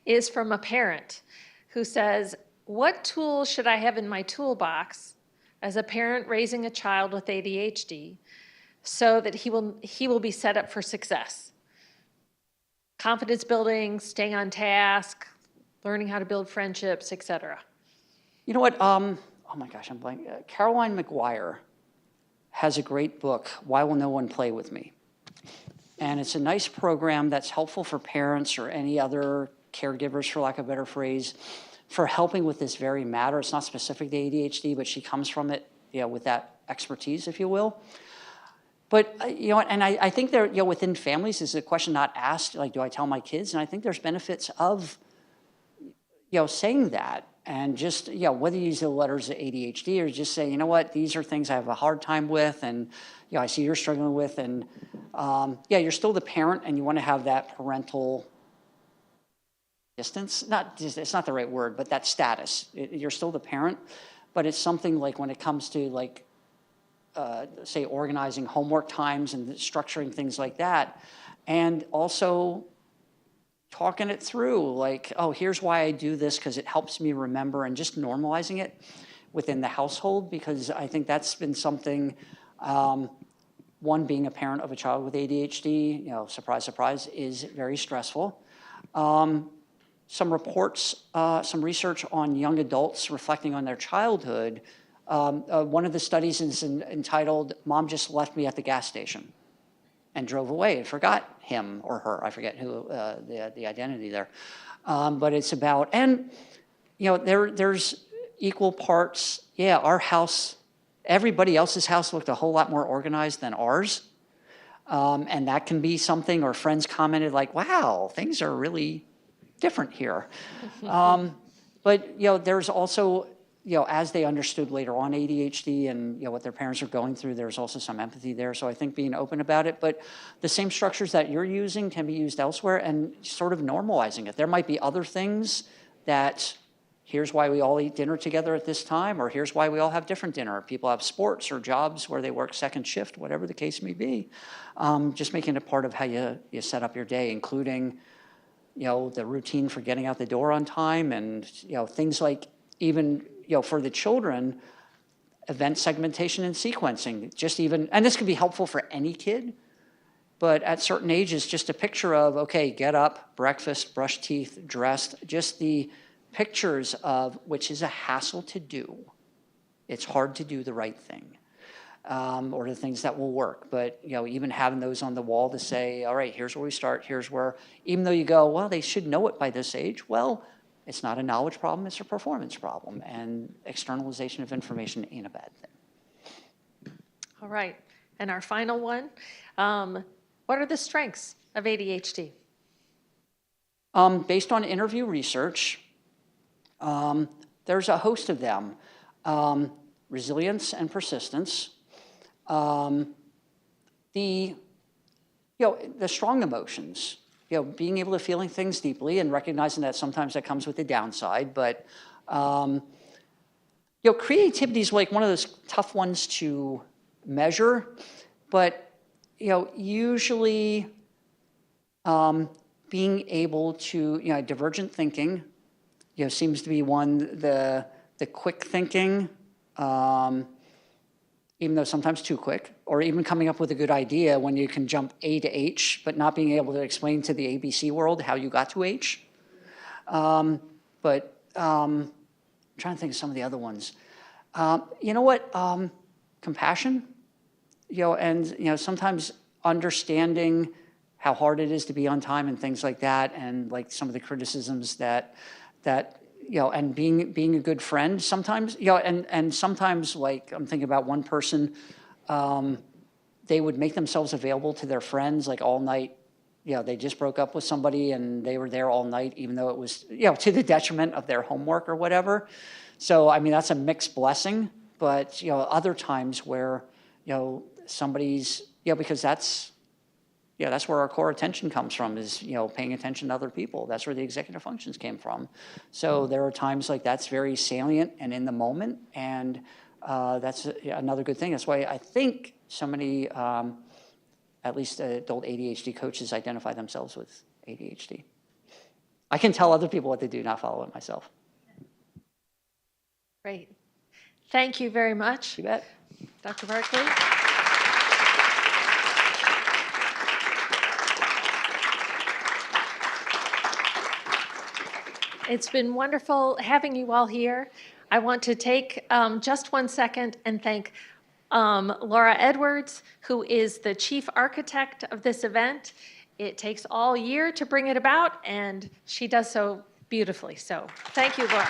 is from a parent who says, what tools should I have in my toolbox as a parent raising a child with ADHD so that he will be set up for success? Confidence building, staying on task, learning how to build friendships, etc. You know what? Oh my gosh, I'm blanking. Caroline McGuire has a great book, Why Will No One Play With Me? And it's a nice program that's helpful for parents or any other caregivers, for lack of a better phrase, for helping with this very matter. It's not specific to ADHD, but she comes from it, with that expertise, if you will. But, and I think there, within families is a question not asked, like, do I tell my kids? And I think there's benefits of, saying that. And just, whether you use the letters of ADHD or just say, you know what, these are things I have a hard time with, and, I see you're struggling with, and, you're still the parent, and you want to have that parental distance. It's not the right word, but that status. You're still the parent, but it's something like when it comes to, like, say, organizing homework times and structuring things like that, and also talking it through, like, oh, here's why I do this, because it helps me remember, and just normalizing it within the household, because I think that's been something, one, being a parent of a child with ADHD, surprise, surprise, is very stressful. Some reports, some research on young adults reflecting on their childhood. One of the studies is entitled, Mom Just Left Me at the Gas Station and drove away and forgot him or her. I forget who the identity there. But it's about, and there's equal parts. Yeah, our house, everybody else's house looked a whole lot more organized than ours. And that can be something, or friends commented like, wow, things are really different here. But there's also, as they understood later on ADHD and what their parents are going through, there's also some empathy there. So I think being open about it, but the same structures that you're using can be used elsewhere, and sort of normalizing it. There might be other things that, here's why we all eat dinner together at this time, or here's why we all have different dinner. People have sports or jobs where they work second shift, whatever the case may be. Just making it part of how you set up your day, including the routine for getting out the door on time, and things like, even for the children, event segmentation and sequencing, just even, and this can be helpful for any kid, but at certain ages, just a picture of, okay, get up, breakfast, brush teeth, dressed, just the pictures of, which is a hassle to do. It's hard to do the right thing, or the things that will work. But, even having those on the wall to say, all right, here's where we start, here's where, even though you go, well, they should know it by this age. Well, it's not a knowledge problem, it's a performance problem. And externalization of information ain't a bad thing. All right. And our final one, what are the strengths of ADHD? Based on interview research, there's a host of them. Resilience and persistence, The strong emotions, being able to feeling things deeply and recognizing that sometimes that comes with the downside, but creativity is like one of those tough ones to measure, but usually being able to, divergent thinking, seems to be one, the quick thinking, even though sometimes too quick, or even coming up with a good idea when you can jump A to H, but not being able to explain to the ABC world how you got to H. I'm trying to think of some of the other ones. Compassion, and, sometimes understanding how hard it is to be on time and things like that, and like some of the criticisms that and being a good friend sometimes, and sometimes, like, I'm thinking about one person, they would make themselves available to their friends like all night. They just broke up with somebody and they were there all night, even though it was, to the detriment of their homework or whatever. So, I mean, that's a mixed blessing, but, other times where, somebody's, because that's where our core attention comes from, is, paying attention to other people. That's where the executive functions came from. So there are times like that's very salient and in the moment, and that's another good thing. That's why I think so many, at least adult ADHD coaches, identify themselves with ADHD. I can tell other people what they do, not follow it myself. Great. Thank you very much. You bet. Dr. Barkley. It's been wonderful having you all here. I want to take just 1 second and thank Laura Edwards, who is the chief architect of this event. It takes all year to bring it about, and she does so beautifully. So thank you, Laura.